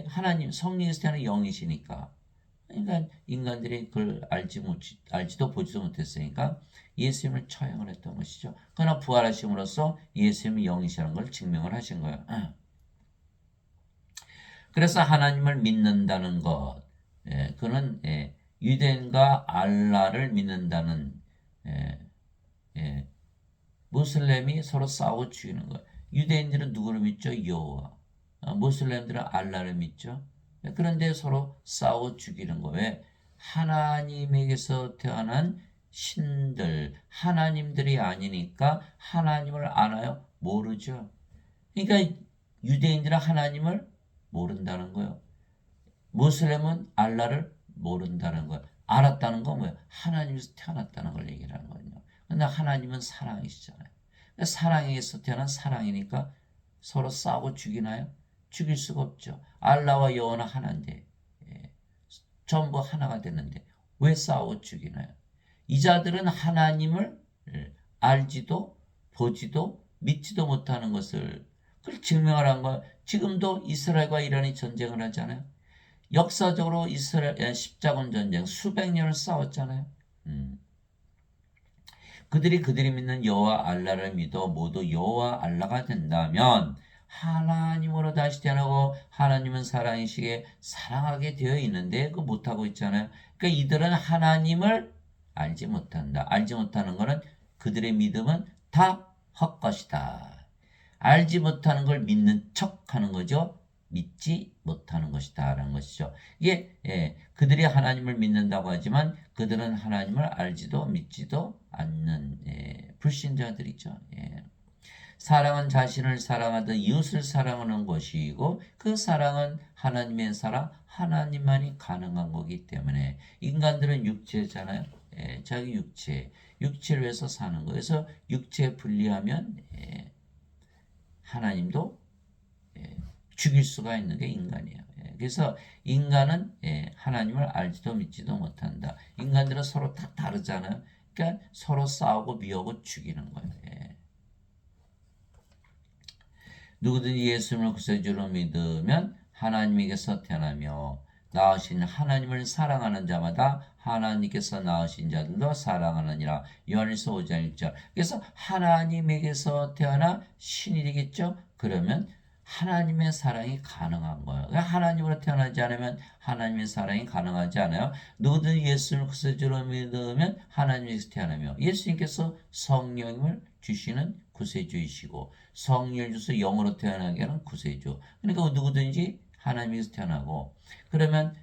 하나님 성령에서 태어난 영이시니까. 그러니까 인간들이 그걸 알지도 보지도 못했으니까 예수님을 처형을 했던 것이죠. 그러나 부활하심으로써 예수님이 영이시라는 걸 증명을 하신 거예요. 그래서 하나님을 믿는다는 것, 그는 유대인과 알라를 믿는다는 무슬림이 서로 싸우고 죽이는 거예요. 유대인들은 누구를 믿죠? 여호와. 무슬림들은 알라를 믿죠. 그런데 서로 싸워 죽이는 거예요. 왜? 하나님에게서 태어난 신들, 하나님들이 아니니까 하나님을 아나요? 모르죠. 그러니까 유대인들은 하나님을 모른다는 거예요. 무슬림은 알라를 모른다는 거예요. 알았다는 건 뭐예요? 하나님에서 태어났다는 걸 얘기를 하는 거예요. 근데 하나님은 사랑이시잖아요. 사랑에서 태어난 사랑이니까 서로 싸우고 죽이나요? 죽일 수가 없죠. 알라와 여호와는 하나인데 전부 하나가 됐는데 왜 싸우고 죽이나요? 이 자들은 하나님을 알지도 보지도 믿지도 못하는 것을 그걸 증명하라는 거예요. 지금도 이스라엘과 이란이 전쟁을 하잖아요. 역사적으로 이스라엘 십자군 전쟁 수백 년을 싸웠잖아요. 그들이 믿는 여호와 알라를 믿어 모두 여호와 알라가 된다면 하나님으로 다시 태어나고 하나님은 사랑이시기에 사랑하게 되어 있는데 그거 못하고 있잖아요. 그러니까 이들은 하나님을 알지 못한다. 알지 못하는 것은 그들의 믿음은 다 헛것이다. 알지 못하는 걸 믿는 척하는 거죠. 믿지 못하는 것이다 라는 것이죠. 이게 그들이 하나님을 믿는다고 하지만 그들은 하나님을 알지도 믿지도 않는 불신자들이죠. 사랑은 자신을 사랑하듯 이웃을 사랑하는 것이고 그 사랑은 하나님의 사랑, 하나님만이 가능한 거기 때문에 인간들은 육체잖아요. 자기 육체를 위해서 사는 거예요. 그래서 육체 분리하면 하나님도 죽일 수가 있는 게 인간이에요. 그래서 인간은 하나님을 알지도 믿지도 못한다. 인간들은 서로 다 다르잖아요. 그러니까 서로 싸우고 미워하고 죽이는 거예요. 예. 누구든지 예수님을 구세주로 믿으면 하나님에게서 태어나며 낳으신 하나님을 사랑하는 자마다 하나님께서 낳으신 자들도 사랑하느니라. 요한일서 5장 1절. 그래서 하나님에게서 태어나 신이 되겠죠. 그러면 하나님의 사랑이 가능한 거예요. 하나님으로 태어나지 않으면 하나님의 사랑이 가능하지 않아요. 누구든지 예수님을 구세주로 믿으면 하나님에게서 태어나며 예수님께서 성령을 주시는 구세주이시고 성령을 주셔서 영으로 태어나게 하는 구세주. 그러니까 누구든지 하나님에게서 태어나고 그러면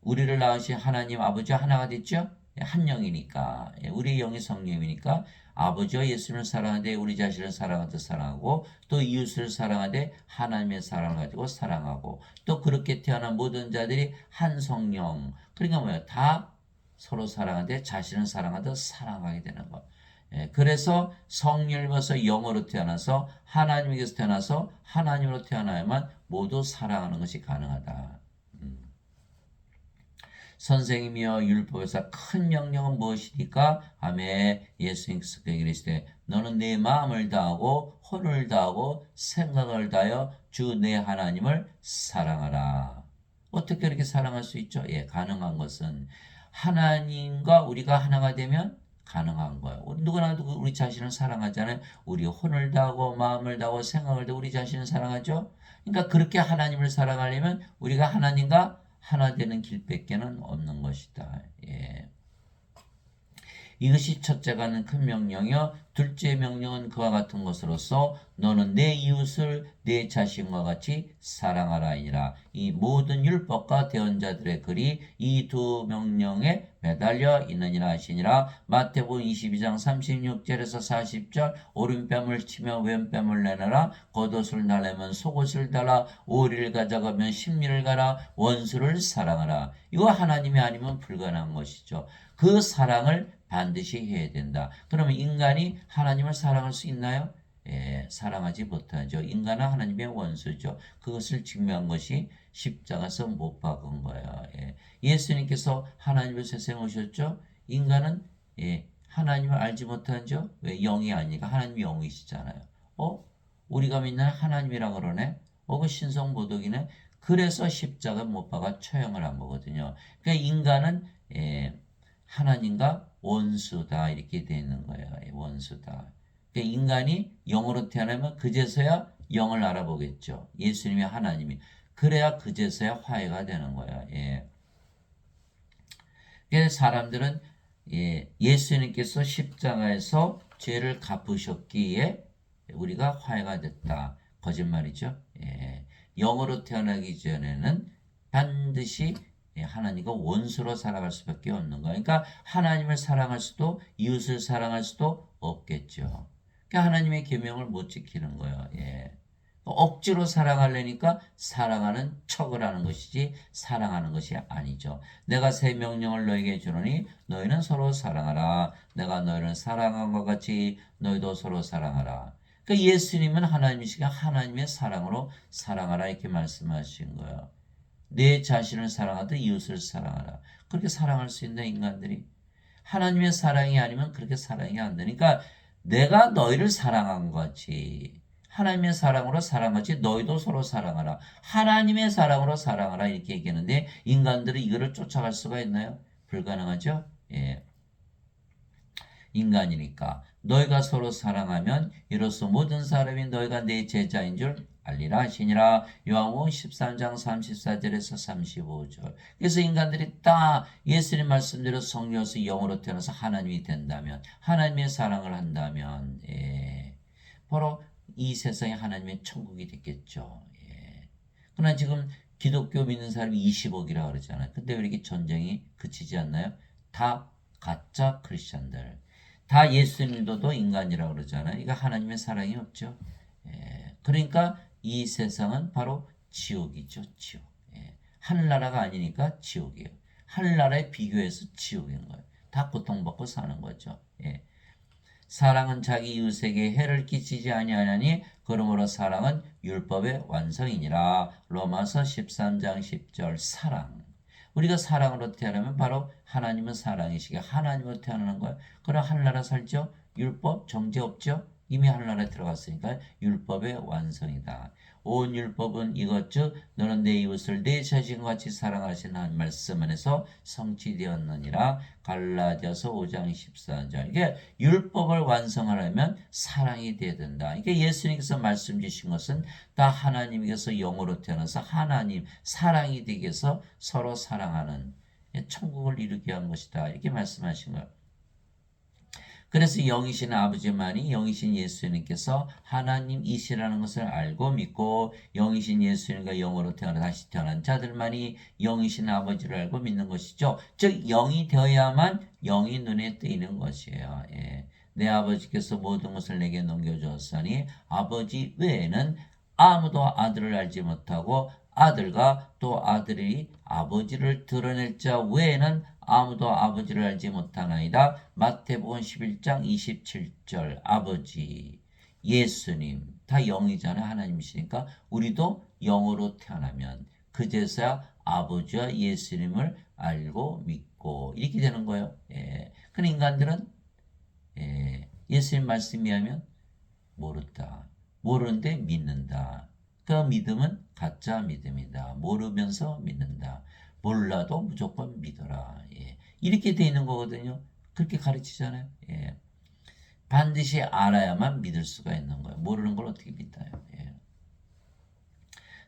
우리를 낳으신 하나님 아버지 하나가 됐죠? 한 영이니까 우리 영이 성령이니까 아버지와 예수님을 사랑하되 우리 자신을 사랑하듯 사랑하고 또 이웃을 사랑하되 하나님의 사랑을 가지고 사랑하고 또 그렇게 태어난 모든 자들이 한 성령 그러니까 뭐예요? 다 서로 사랑하되 자신을 사랑하듯 사랑하게 되는 거. 그래서 성령을 받아서 영으로 태어나서 하나님에게서 태어나서 하나님으로 태어나야만 모두 사랑하는 것이 가능하다. 선생님이여 율법에서 큰 명령은 무엇이니까? 하매 예수님께서 그에게 이르시되 너는 내 마음을 다하고 혼을 다하고 생각을 다하여 주 내 하나님을 사랑하라. 어떻게 그렇게 사랑할 수 있죠? 예, 가능한 것은 하나님과 우리가 하나가 되면 가능한 거예요. 누구나 우리 자신을 사랑하잖아요. 우리 혼을 다하고 마음을 다하고 생각을 다하고 우리 자신을 사랑하죠. 그러니까 그렇게 하나님을 사랑하려면 우리가 하나님과 하나 되는 길밖에는 없는 것이다. 예. 이것이 첫째가 하는 큰 명령이요. 둘째 명령은 그와 같은 것으로서 너는 내 이웃을 내 자신과 같이 사랑하라이니라. 이 모든 율법과 대언자들의 글이 이 두 명령에 매달려 있느니라 하시니라. 마태복음 22장 36절에서 40절 오른뺨을 치며 왼뺨을 내놔라. 겉옷을 달라면 속옷을 달라. 오리를 가져가면 십리를 가라. 원수를 사랑하라. 이거 하나님이 아니면 불가능한 것이죠. 그 사랑을 반드시 해야 된다. 그러면 인간이 하나님을 사랑할 수 있나요? 예, 사랑하지 못하죠. 인간은 하나님의 원수죠. 그것을 증명한 것이 십자가에서 못 박은 거예요. 예. 예수님께서 하나님을 세상에 오셨죠. 인간은 하나님을 알지 못하죠. 왜? 영이 아니니까. 하나님이 영이시잖아요. 우리가 믿는 하나님이라 그러네. 그 신성모독이네. 그래서 십자가 못 박아 처형을 한 거거든요. 그러니까 인간은 하나님과 원수다 이렇게 되어 있는 거예요. 원수다. 그러니까 인간이 영으로 태어나면 그제서야 영을 알아보겠죠. 예수님이 하나님이. 그래야 그제서야 화해가 되는 거야. 예. 그래서 사람들은 예수님께서 십자가에서 죄를 갚으셨기에 우리가 화해가 됐다. 거짓말이죠. 예. 영으로 태어나기 전에는 반드시 하나님과 원수로 살아갈 수밖에 없는 거예요. 그러니까 하나님을 사랑할 수도 이웃을 사랑할 수도 없겠죠. 그러니까 하나님의 계명을 못 지키는 거예요. 예. 억지로 사랑하려니까 사랑하는 척을 하는 것이지 사랑하는 것이 아니죠. 내가 새 명령을 너에게 주노니 너희는 서로 사랑하라. 내가 너희를 사랑한 것 같이 너희도 서로 사랑하라. 그러니까 예수님은 하나님이시니까 하나님의 사랑으로 사랑하라 이렇게 말씀하신 거예요. 내 자신을 사랑하듯 이웃을 사랑하라. 그렇게 사랑할 수 있는 인간들이 하나님의 사랑이 아니면 그렇게 사랑이 안 되니까 내가 너희를 사랑한 것 같이 하나님의 사랑으로 사랑하지 너희도 서로 사랑하라. 하나님의 사랑으로 사랑하라 이렇게 얘기하는데 인간들은 이거를 쫓아갈 수가 있나요? 불가능하죠. 예. 인간이니까 너희가 서로 사랑하면 이로써 모든 사람이 너희가 내 제자인 줄 알리라 하시니라. 요한복음 13장 34절에서 35절. 그래서 인간들이 딱 예수님 말씀대로 성령에서 영으로 태어나서 하나님이 된다면 하나님의 사랑을 한다면 바로 이 세상에 하나님의 천국이 됐겠죠. 그러나 지금 기독교 믿는 사람이 20억이라 그러잖아요. 근데 왜 이렇게 전쟁이 그치지 않나요? 다 가짜 크리스천들. 다 예수님도 인간이라고 그러잖아요. 이거 하나님의 사랑이 없죠. 그러니까 이 세상은 바로 지옥이죠. 지옥. 하늘나라가 아니니까 지옥이에요. 하늘나라에 비교해서 지옥인 거예요. 다 고통받고 사는 거죠. 사랑은 자기 이웃에게 해를 끼치지 아니하나니 그러므로 사랑은 율법의 완성이니라. 로마서 13장 10절 사랑. 우리가 사랑으로 태어나면 바로 하나님은 사랑이시기에 하나님으로 태어나는 거예요. 그럼 하늘나라 살죠? 율법 정죄 없죠? 이미 하늘나라에 들어갔으니까 율법의 완성이다. 온 율법은 이것 즉 너는 내 이웃을 내 자신과 같이 사랑하신 한 말씀 안에서 성취되었느니라. 갈라디아서 5장 14절. 이게 율법을 완성하려면 사랑이 돼야 된다. 이게 예수님께서 말씀 주신 것은 다 하나님께서 영으로 태어나서 하나님 사랑이 되기 위해서 서로 사랑하는 천국을 이루게 한 것이다. 이렇게 말씀하신 거예요. 그래서 영이신 아버지만이 영이신 예수님께서 하나님이시라는 것을 알고 믿고 영이신 예수님과 영으로 태어나 다시 태어난 자들만이 영이신 아버지를 알고 믿는 것이죠. 즉 영이 되어야만 영이 눈에 띄는 것이에요. 예. 내 아버지께서 모든 것을 내게 넘겨주었으니 아버지 외에는 아무도 아들을 알지 못하고 아들과 또 아들이 아버지를 드러낼 자 외에는 아무도 아버지를 알지 못하나이다. 마태복음 11장 27절. 아버지, 예수님 다 영이잖아요. 하나님이시니까 우리도 영으로 태어나면 그제서야 아버지와 예수님을 알고 믿고 이렇게 되는 거예요. 예. 근데 인간들은 예수님 말씀이 하면 모른다. 모르는데 믿는다. 그 믿음은 가짜 믿음이다. 모르면서 믿는다. 몰라도 무조건 믿어라. 예. 이렇게 돼 있는 거거든요. 그렇게 가르치잖아요. 예. 반드시 알아야만 믿을 수가 있는 거예요. 모르는 걸 어떻게 믿어요. 예.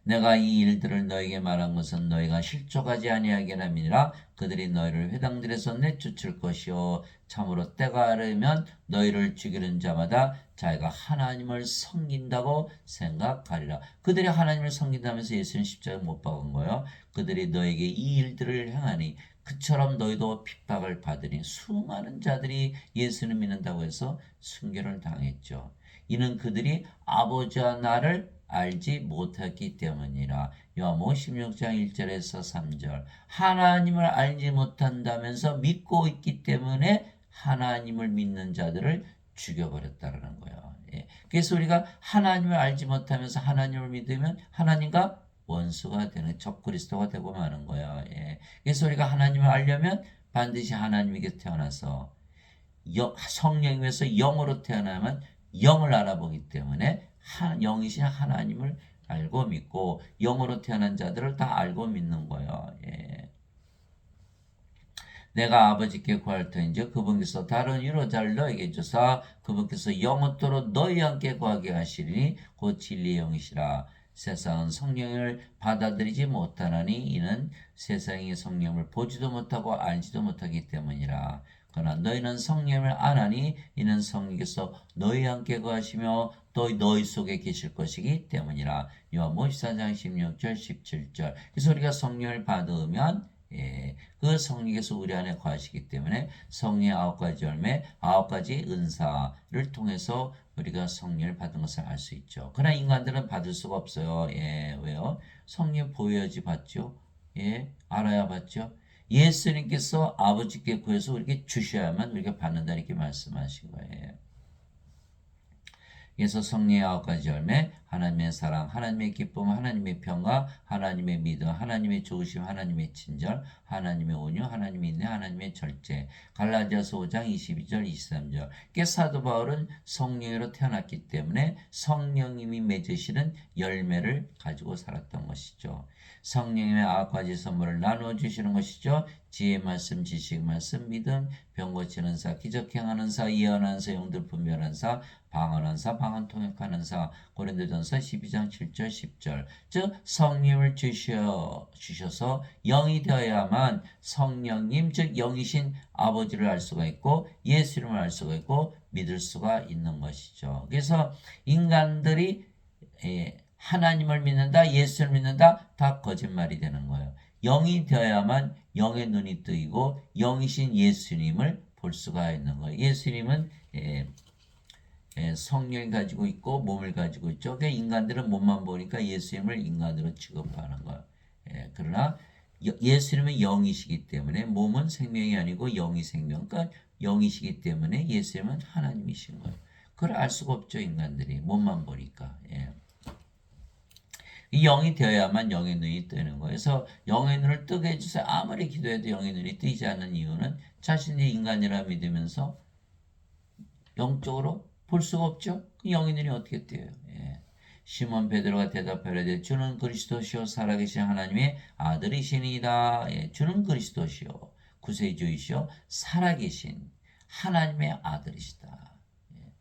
내가 이 일들을 너에게 말한 것은 너희가 실족하지 아니하게 함이니라. 그들이 너희를 회당들에서 내쫓을 것이요 참으로 때가 이르면 너희를 죽이는 자마다 자기가 하나님을 섬긴다고 생각하리라. 그들이 하나님을 섬긴다면서 예수님 십자가에 못 박은 거예요. 그들이 너에게 이 일들을 행하니 그처럼 너희도 핍박을 받으니 수많은 자들이 예수를 믿는다고 해서 순교를 당했죠. 이는 그들이 아버지와 나를 알지 못했기 때문이라. 요한복음 16장 1절에서 3절. 하나님을 알지 못한다면서 믿고 있기 때문에 하나님을 믿는 자들을 죽여버렸다는 거예요. 예. 그래서 우리가 하나님을 알지 못하면서 하나님을 믿으면 하나님과 원수가 되는 적그리스도가 되고 마는 거예요. 예. 그래서 우리가 하나님을 알려면 반드시 하나님에게 태어나서 성령에서 영으로 태어나면 영을 알아보기 때문에 영이신 하나님을 알고 믿고 영으로 태어난 자들을 다 알고 믿는 거예요. 예. 내가 아버지께 구할 터인지 그분께서 다른 위로자를 너에게 주사 그분께서 영원토록 너희와 함께 구하게 하시리니 곧 진리의 영이시라. 세상은 성령을 받아들이지 못하나니 이는 세상이 성령을 보지도 못하고 알지도 못하기 때문이라. 그러나 너희는 성령을 아나니 이는 성령께서 너희와 함께 거하시며 또 너희 속에 계실 것이기 때문이라. 요한복음 14장 16절 17절. 그래서 우리가 성령을 받으면 그 성령께서 우리 안에 거하시기 때문에 성령의 9가지 열매, 9가지 은사를 통해서 우리가 성령을 받은 것을 알 수 있죠. 그러나 인간들은 받을 수가 없어요. 왜요? 성령 보여야지 받죠. 알아야 받죠. 예수님께서 아버지께 구해서 우리에게 주셔야만 우리가 받는다 이렇게 말씀하신 거예요. 그래서 성령의 9가지 열매, 하나님의 사랑, 하나님의 기쁨, 하나님의 평화, 하나님의 믿음, 하나님의 좋으심, 하나님의 친절, 하나님의 온유, 하나님의 인내, 하나님의 절제. 갈라디아서 5장 22절 23절. 사도 바울은 성령으로 태어났기 때문에 성령님이 맺으시는 열매를 가지고 살았던 것이죠. 성령님의 9가지 선물을 나누어 주시는 것이죠. 지혜 말씀, 지식 말씀, 믿음, 병 고치는 사, 기적 행하는 사, 예언하는 사, 영들 분별하는 사, 방언하는 사, 방언 통역하는 사. 고린도전서 12장 7절 10절. 즉 성령을 주셔서 영이 되어야만 성령님 즉 영이신 아버지를 알 수가 있고 예수님을 알 수가 있고 믿을 수가 있는 것이죠. 그래서 인간들이 하나님을 믿는다, 예수를 믿는다, 다 거짓말이 되는 거예요. 영이 되어야만 영의 눈이 뜨이고 영이신 예수님을 볼 수가 있는 거예요. 예수님은 성령을 가지고 있고 몸을 가지고 있죠. 그러니까 인간들은 몸만 보니까 예수님을 인간으로 취급하는 거예요. 그러나 예수님은 영이시기 때문에 몸은 생명이 아니고 영이 생명, 그러니까 영이시기 때문에 예수님은 하나님이신 거예요. 그걸 알 수가 없죠. 인간들이 몸만 보니까. 이 영이 되어야만 영의 눈이 뜨는 거예요. 그래서 영의 눈을 뜨게 해주세요. 아무리 기도해도 영의 눈이 뜨지 않는 이유는 자신이 인간이라 믿으면서 영적으로 볼 수가 없죠. 그 영의 눈이 어떻게 뜨요? 예. 시몬 베드로가 대답하되 주는 그리스도시요 살아계신 하나님의 아들이시니이다. 예. 주는 그리스도시요 구세주이시요 살아계신 하나님의 아들이시다. 예.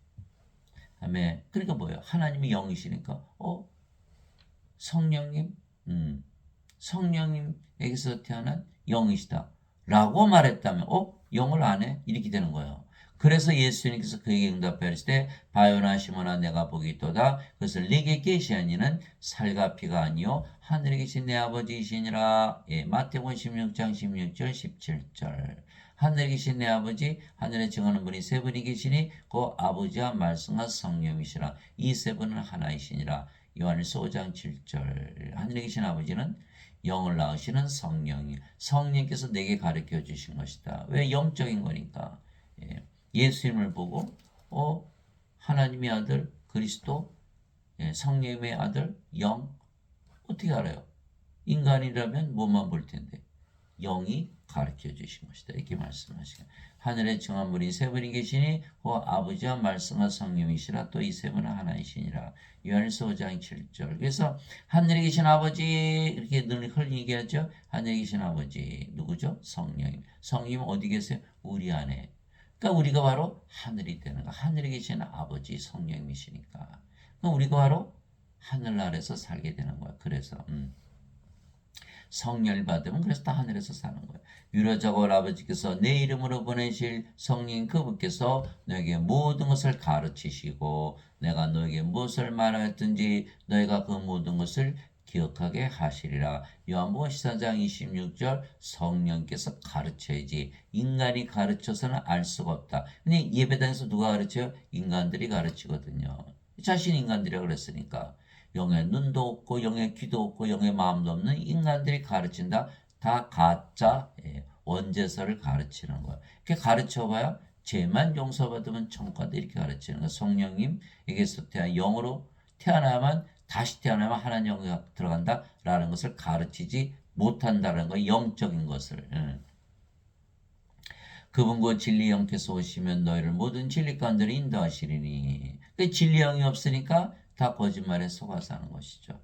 아멘. 그러니까 뭐예요? 하나님이 영이시니까 성령님, 성령님에게서 태어난 영이시다. 라고 말했다면, 영을 안 해? 이렇게 되는 거예요. 그래서 예수님께서 그에게 응답하실 때, 바요나 시몬아 내가 복이 있도다. 그것을 네게 계시한 이는 살과 피가 아니요 하늘에 계신 내 아버지이시니라. 예, 마태복음 16장 16절 17절. 하늘에 계신 내 아버지, 하늘에 정하는 분이 세 분이 계시니 그 아버지와 말씀과 성령이시라. 이 세 분은 하나이시니라. 요한일서 5장 7절. 하늘에 계신 아버지는 영을 낳으시는 성령께서 내게 가르쳐 주신 것이다. 왜? 영적인 거니까. 예. 예수님을 보고 하나님의 아들 그리스도, 예, 성령의 아들 영 어떻게 알아요? 인간이라면 뭐만 볼 텐데 영이 가르쳐 주신 것이다. 이렇게 말씀하시고 하늘에 정한 분이 세 분이 계시니 그 아버지와 말씀과 성령이시라. 또 이 세 분은 하나이시니라. 요한일서 5장 7절. 그래서 하늘에 계신 아버지 이렇게 늘 흘리게 하죠. 하늘에 계신 아버지 누구죠? 성령님. 성령님 어디 계세요? 우리 안에. 그러니까 우리가 바로 하늘이 되는 거. 하늘에 계신 아버지 성령님이시니까. 그러니까 우리가 바로 하늘 아래서 살게 되는 거야. 그래서 성령을 받으면 그래서 다 하늘에서 사는 거예요. 유로자고 아버지께서 내 이름으로 보내실 성령 그분께서 너에게 모든 것을 가르치시고 내가 너에게 무엇을 말하였든지 너희가 그 모든 것을 기억하게 하시리라. 요한복음 14장 26절 성령께서 가르쳐야지 인간이 가르쳐서는 알 수가 없다. 근데 예배당에서 누가 가르쳐요? 인간들이 가르치거든요. 자신 인간들이라고 그랬으니까. 영의 눈도 없고 영의 귀도 없고 영의 마음도 없는 인간들이 가르친다. 다 가짜 원죄서를 가르치는 거야. 이렇게 가르쳐봐야 죄만 용서받으면 천국 가다 이렇게 가르치는 거야. 성령님에게서 태어난 영으로 태어나면 다시 태어나면 하나님 영이 들어간다라는 것을 가르치지 못한다는 거야. 영적인 것을. 그분 곧 진리 영께서 오시면 너희를 모든 진리 가운데로 인도하시리니. 그 진리 영이 없으니까 다 거짓말에 속아서 하는 것이죠.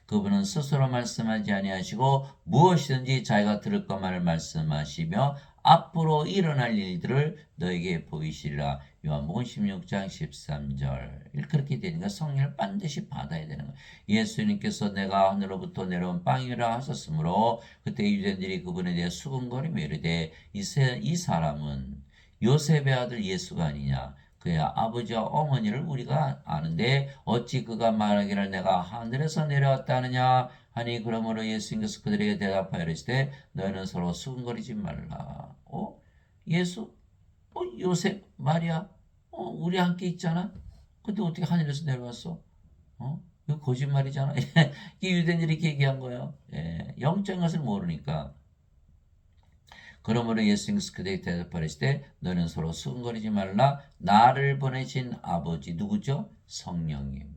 그분은 스스로 말씀하지 아니하시고 무엇이든지 자기가 들을 것만을 말씀하시며 앞으로 일어날 일들을 너에게 보이시리라. 요한복음 16장 13절. 그렇게 되니까 성령을 반드시 받아야 되는 거예요. 예수님께서 내가 하늘로부터 내려온 빵이라 하셨으므로 그때 유대인들이 그분에 대해 수군거리며 이르되 이 사람은 요셉의 아들 예수가 아니냐. 그의 아버지와 어머니를 우리가 아는데 어찌 그가 말하기를 내가 하늘에서 내려왔다 하느냐 하니 그러므로 예수님께서 그들에게 대답하여 이르시되 너희는 서로 수군거리지 말라. 예수? 요셉? 마리아? 우리 함께 있잖아? 근데 어떻게 하늘에서 내려왔어? 이거 거짓말이잖아. 이 유대인들이 이렇게 얘기한 거예요. 예, 영적인 것을 모르니까. 그러므로 예수님께서 그들에게 대답하시되 너는 서로 수군거리지 말라. 나를 보내신 아버지 누구죠? 성령님.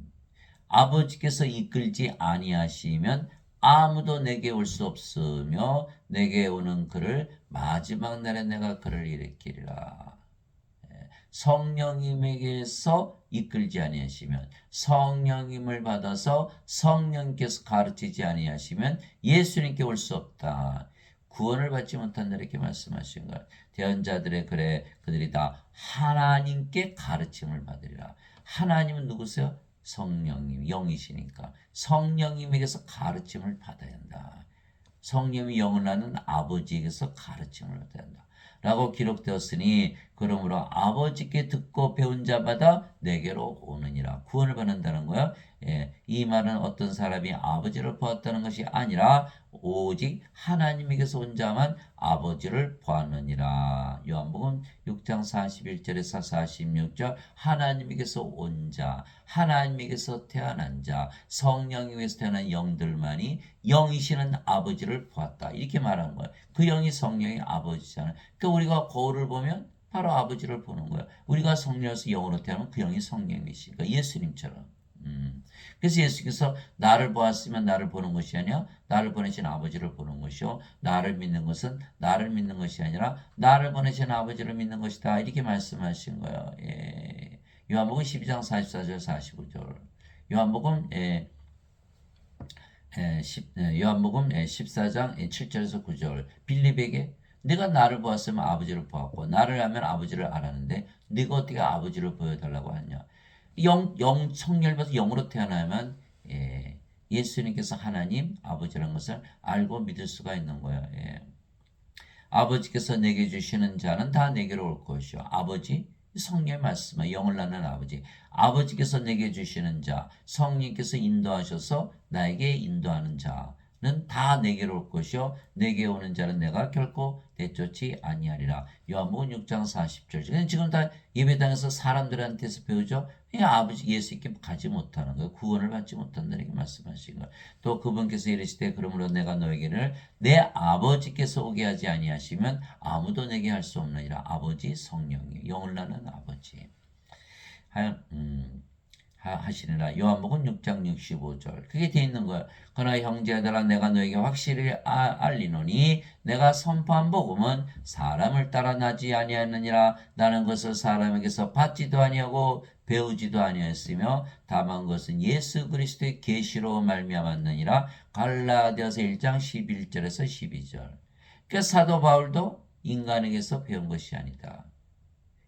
아버지께서 이끌지 아니하시면 아무도 내게 올 수 없으며 내게 오는 그를 마지막 날에 내가 그를 일으키리라. 성령님에게서 이끌지 아니하시면 성령님을 받아서 성령께서 가르치지 아니하시면 예수님께 올 수 없다. 구원을 받지 못한다 이렇게 말씀하신 거예요. 대언자들의 글에 그들이 다 하나님께 가르침을 받으리라. 하나님은 누구세요? 성령님, 영이시니까 성령님에게서 가르침을 받아야 한다. 성령이 영을 낳는 아버지에게서 가르침을 받아야 한다. 라고 기록되었으니 그러므로 아버지께 듣고 배운 자마다 내게로 오느니라. 구원을 받는다는 거야. 예, 이 말은 어떤 사람이 아버지를 보았다는 것이 아니라 오직 하나님에게서 온 자만 아버지를 보았느니라. 요한복음 6장 41절에서 46절 하나님에게서 온 자, 하나님에게서 태어난 자, 성령에게서 태어난 영들만이 영이시는 아버지를 보았다. 이렇게 말하는 거예요. 그 영이 성령의 아버지잖아요. 그러니까 우리가 거울을 보면 바로 아버지를 보는 거예요. 우리가 성령에서 영으로 태어나면 그 영이 성령이시니까 예수님처럼. 그래서 예수께서 나를 보았으면 나를 보는 것이 아니라 나를 보내신 아버지를 보는 것이요. 나를 믿는 것은 나를 믿는 것이 아니라 나를 보내신 아버지를 믿는 것이다. 이렇게 말씀하신 거예요. 예. 요한복음 12장 44절 45절. 요한복음 요한복음 14장 7절에서 9절. 빌립에게 네가 나를 보았으면 아버지를 보았고 나를 알면 아버지를 알았는데 네가 어떻게 아버지를 보여달라고 하냐. 성령을 영으로 태어나면 예수님께서 하나님 아버지라는 것을 알고 믿을 수가 있는 거예요. 예. 아버지께서 내게 주시는 자는 다 내게로 올 것이요. 아버지 성령의 말씀은 영을 낳는 아버지. 아버지께서 내게 주시는 자, 성령께서 인도하셔서 나에게 인도하는 자는 다 내게로 올 것이요. 내게 오는 자는 내가 결코 내쫓지 아니하리라. 요한복음 6장 40절. 지금 다 예배당에서 사람들한테서 배우죠. 아버지 예수께 가지 못하는 거예요. 구원을 받지 못한다는 게 말씀하신 거예요. 또 그분께서 이르시되 그러므로 내가 너에게는 내 아버지께서 오게 하지 아니하시면 아무도 내게 할 수 없느니라. 아버지 성령이 영을 낳는 아버지 하시니라. 요한복음 6장 65절. 그게 돼 있는 거예요. 그러나 형제들아 내가 너에게 확실히 알리노니 내가 선포한 복음은 사람을 따라 나지 아니하느니라. 나는 것을 사람에게서 받지도 아니하고 배우지도 아니하였으며 다만 것은 예수 그리스도의 계시로 말미암았느니라. 갈라디아서 1장 11절에서 12절. 그러니까 사도 바울도 인간에게서 배운 것이 아니다.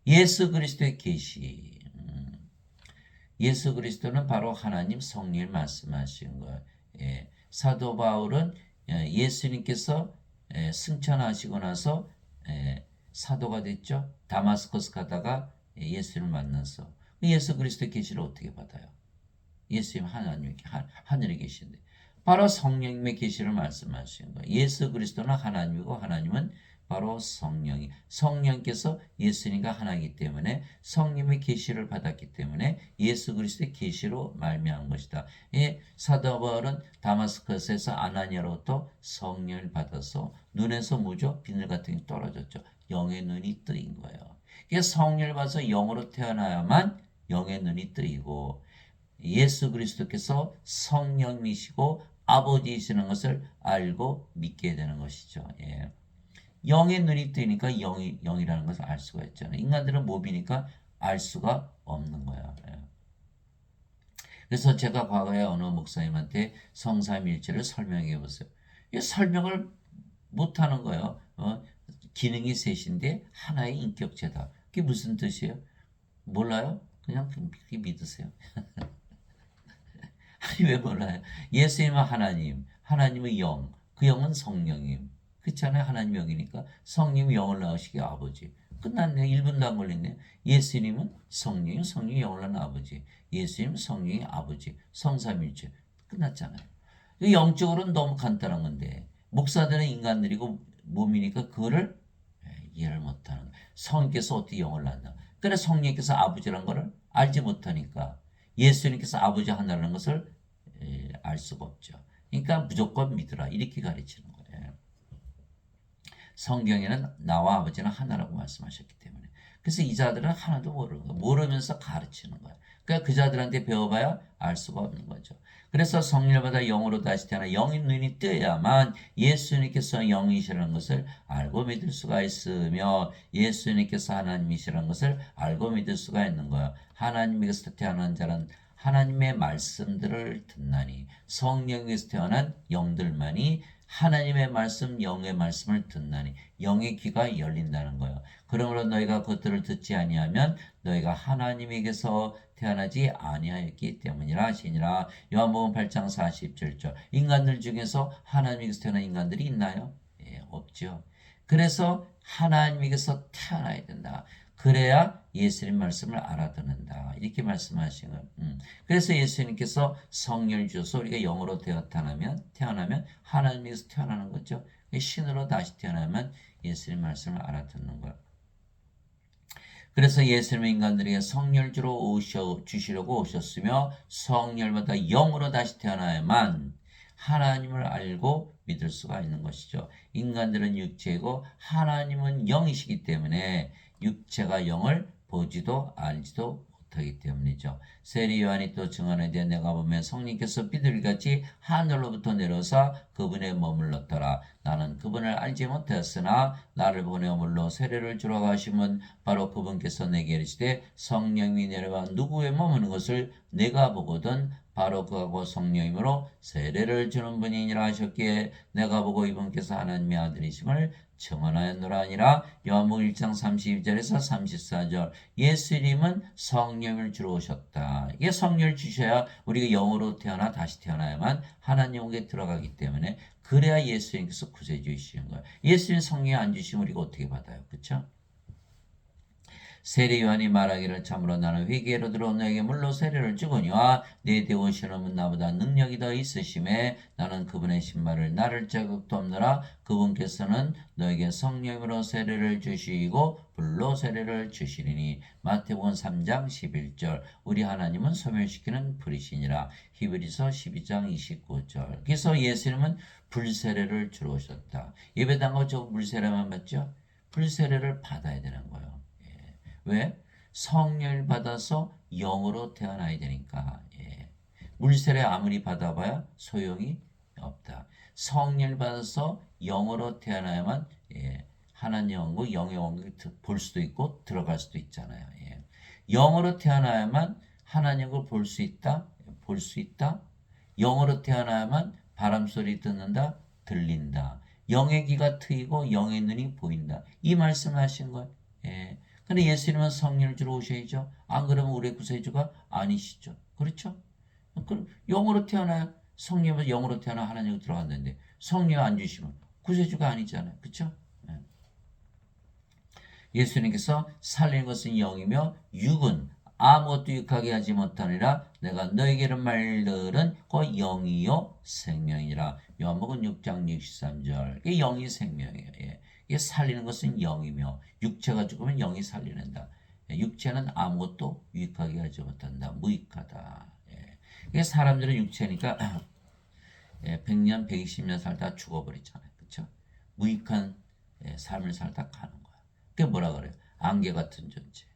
예수 그리스도의 계시. 예수 그리스도는 바로 하나님 성령을 말씀하신 거예요. 예. 사도 바울은 예수님께서 승천하시고 나서 사도가 됐죠. 다마스커스 가다가 예수를 만나서 예수 그리스도의 계시를 어떻게 받아요? 예수님 하나님 하늘에 계신데 바로 성령님의 계시를 말씀하신 거예요. 예수 그리스도는 하나님이고 하나님은 바로 성령께서 예수님과 하나이기 때문에 성령의 계시를 받았기 때문에 예수 그리스도의 계시로 말미암은 것이다. 사도 바울은 다마스커스에서 아나니아로부터 성령을 받아서 눈에서 무죠 비늘 같은 게 떨어졌죠. 영의 눈이 뜨인 거예요. 성령을 받아서 영으로 태어나야만 영의 눈이 뜨이고 예수 그리스도께서 성령이시고 아버지이시는 것을 알고 믿게 되는 것이죠. 예. 영의 눈이 뜨니까 영이라는 것을 알 수가 있잖아요. 인간들은 몸이니까 알 수가 없는 거야. 예. 그래서 제가 과거에 어느 목사님한테 성삼일체를 설명해 보세요. 설명을 못하는 거예요. 기능이 셋인데 하나의 인격체다. 그게 무슨 뜻이에요? 몰라요? 그냥 그렇게 믿으세요. 아니 왜 몰라요? 예수님은 하나님, 하나님은 영, 그 영은 성령님. 그렇잖아요. 하나님 영이니까 성령이 영을 낳으시기 아버지. 끝났네. 1분도 안 걸렸네. 예수님은 성령이 영을 낳는 아버지. 예수님 성령이 아버지. 성삼일체. 끝났잖아요. 영적으로는 너무 간단한 건데 목사들은 인간들이고 몸이니까 그거를 이해를 못하는 거예요. 성령께서 어떻게 영을 낳나. 그래 성령께서 아버지라는 것을 알지 못하니까 예수님께서 아버지 하나라는 것을 알 수가 없죠. 그러니까 무조건 믿으라 이렇게 가르치는 거예요. 성경에는 나와 아버지는 하나라고 말씀하셨기 때문에. 그래서 이 자들은 하나도 모르는 거예요. 모르면서 가르치는 거예요. 그러니까 그 자들한테 배워봐야 알 수가 없는 거죠. 그래서 성령을 받아 영으로 다시 태어나 영의 눈이 뜨야만 예수님께서 영이시라는 것을 알고 믿을 수가 있으며 예수님께서 하나님이시라는 것을 알고 믿을 수가 있는 거예요. 하나님께서 태어난 자는 하나님의 말씀들을 듣나니 성령에서 태어난 영들만이 하나님의 말씀, 영의 말씀을 듣나니 영의 귀가 열린다는 거예요. 그러므로 너희가 그것들을 듣지 아니하면 너희가 하나님에게서 태어나지 아니하였기 때문이라 하시니라. 요한복음 8장 47절. 인간들 중에서 하나님에게서 태어난 인간들이 있나요? 없죠. 그래서 하나님에게서 태어나야 된다. 그래야 예수님 말씀을 알아듣는다. 이렇게 말씀하신 거예요. 그래서 예수님께서 성령을 주셔서 우리가 영으로 태어나면 하나님에게서 태어나는 거죠. 신으로 다시 태어나면 예수님 말씀을 알아듣는 거예요. 그래서 예수님은 인간들에게 성령을 주시려고 오셨으며 성령마다 영으로 다시 태어나야만 하나님을 알고 믿을 수가 있는 것이죠. 인간들은 육체이고 하나님은 영이시기 때문에 육체가 영을 보지도 알지도 못하기 때문이죠. 세리 요한이 또 증언하되 내가 보면 성령께서 비둘기같이 하늘로부터 내려서 그분에 머물렀더라. 나는 그분을 알지 못하였으나 나를 보내어 물로 세례를 주러 가심은 바로 그분께서 내게 이르시되 성령이 내려와 누구에 머무는 것을 내가 보거든 바로 그하고 성령이므로 세례를 주는 분이니라 하셨기에 내가 보고 이분께서 하나님의 아들이심을 증언하였노라 하니라. 요한복음 1장 32절에서 34절 예수님은 성령을 주러 오셨다. 이게 성령을 주셔야 우리가 영으로 태어나 다시 태어나야만 하나님에게 들어가기 때문에 그래야 예수님께서 구세주에 주시는 거예요. 예수님 성령 안 주시면 우리가 어떻게 받아요? 그렇죠? 세례 요한이 말하기를 참으로 나는 회개로 들어 너에게 물로 세례를 주거니와 내 대원신은 나보다 능력이 더 있으심에 나는 그분의 신발을 나를 자격도 없느라 그분께서는 너에게 성령으로 세례를 주시고 불로 세례를 주시리니. 마태복음 3장 11절 우리 하나님은 소멸시키는 불이시니라. 히브리서 12장 29절 그래서 예수님은 불세례를 주러 오셨다. 예배당과 저 불세례만 받죠? 불세례를 받아야 되는 거예요. 왜? 성령을 받아서 영으로 태어나야 되니까. 물세례 아무리 받아봐야 소용이 없다. 성령을 받아서 영으로 태어나야만 하나님 영과 영의 영을 볼 수도 있고 들어갈 수도 있잖아요. 영으로 태어나야만 하나님을 볼 수 있다. 볼 수 있다. 영으로 태어나야만 바람소리 듣는다. 들린다. 영의 귀가 트이고 영의 눈이 보인다. 이 말씀을 하신 거예요. 근데 예수님은 성령을 주러 오셔야죠. 안 그러면 우리의 구세주가 아니시죠. 그렇죠? 그럼 영으로 태어나야 성령은 영으로 태어나 하나님으로 들어갔는데 성령 안 주시면 구세주가 아니잖아요. 그렇죠? 예수님께서 살리는 것은 영이며 육은 아무것도 육하게 하지 못하니라. 내가 너에게 이른 말들은 그 영이요 생명이라. 요한복음 6장 63절 이게 영이 생명이에요. 이게 살리는 것은 영이며 육체가 죽으면 영이 살리는다. 육체는 아무것도 유익하게 하지 못한다. 무익하다. 이게 사람들은 육체니까 100년, 120년 살다 죽어버리잖아요. 그렇죠? 무익한 삶을 살다 가는 거야. 그게 뭐라 그래요? 안개 같은 존재,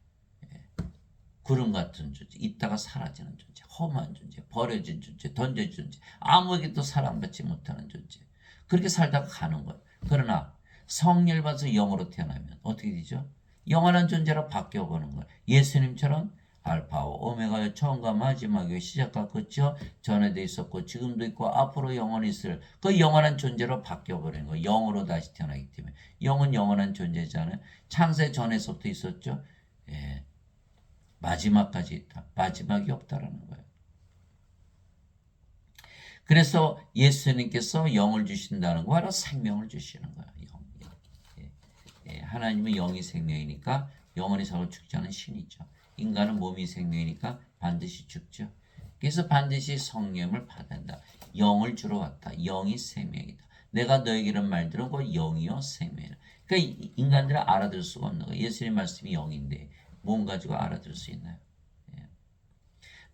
구름 같은 존재, 있다가 사라지는 존재, 험한 존재, 버려진 존재, 던져진 존재, 아무에게도 사랑받지 못하는 존재. 그렇게 살다가 가는 거예요. 그러나 성령을 받아서 영으로 태어나면 어떻게 되죠? 영원한 존재로 바뀌어보는 거예요. 예수님처럼 알파와 오메가의 처음과 마지막의 시작과 끝이요 전에도 있었고 지금도 있고 앞으로 영원히 있을 그 영원한 존재로 바뀌어버리는 거예요. 영으로 다시 태어나기 때문에. 영은 영원한 존재잖아요. 창세 전에서부터 있었죠. 마지막까지 있다. 마지막이 없다라는 거예요. 그래서 예수님께서 영을 주신다는 거 바로 생명을 주시는 거예요. 하나님은 영이 생명이니까 영원히 서로 죽지 않은 신이죠. 인간은 몸이 생명이니까 반드시 죽죠. 그래서 반드시 성령을 받는다. 영을 주러 왔다. 영이 생명이다. 내가 너에게 이런 말들은 그 영이요 생명이다. 그러니까 인간들은 알아들을 수가 없는 거예요. 예수님 말씀이 영인데 몸 가지고 알아들을 수 있나요?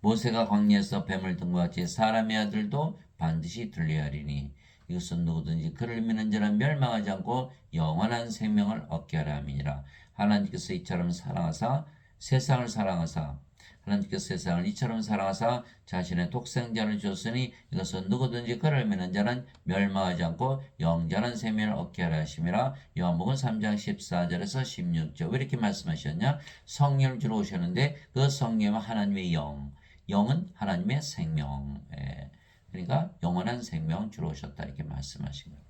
모세가 광야에서 뱀을 든 것 같이 사람의 아들도 반드시 들려야 하리니 이것은 누구든지 그를 믿는 자는 멸망하지 않고 영원한 생명을 얻게 하려 함이니라. 하나님께서 이처럼 사랑하사 세상을 사랑하사 하나님께서 세상을 이처럼 사랑하사 자신의 독생자를 주었으니 이것은 누구든지 그를 믿는 자는 멸망하지 않고 영원한 생명을 얻게 하려 하심이라. 요한복음 3장 14절에서 16절 왜 이렇게 말씀하셨냐? 성령을 주러 오셨는데 그 성령은 하나님의 영은 하나님의 생명. 그러니까 영원한 생명 주러 오셨다 이렇게 말씀하신 거예요.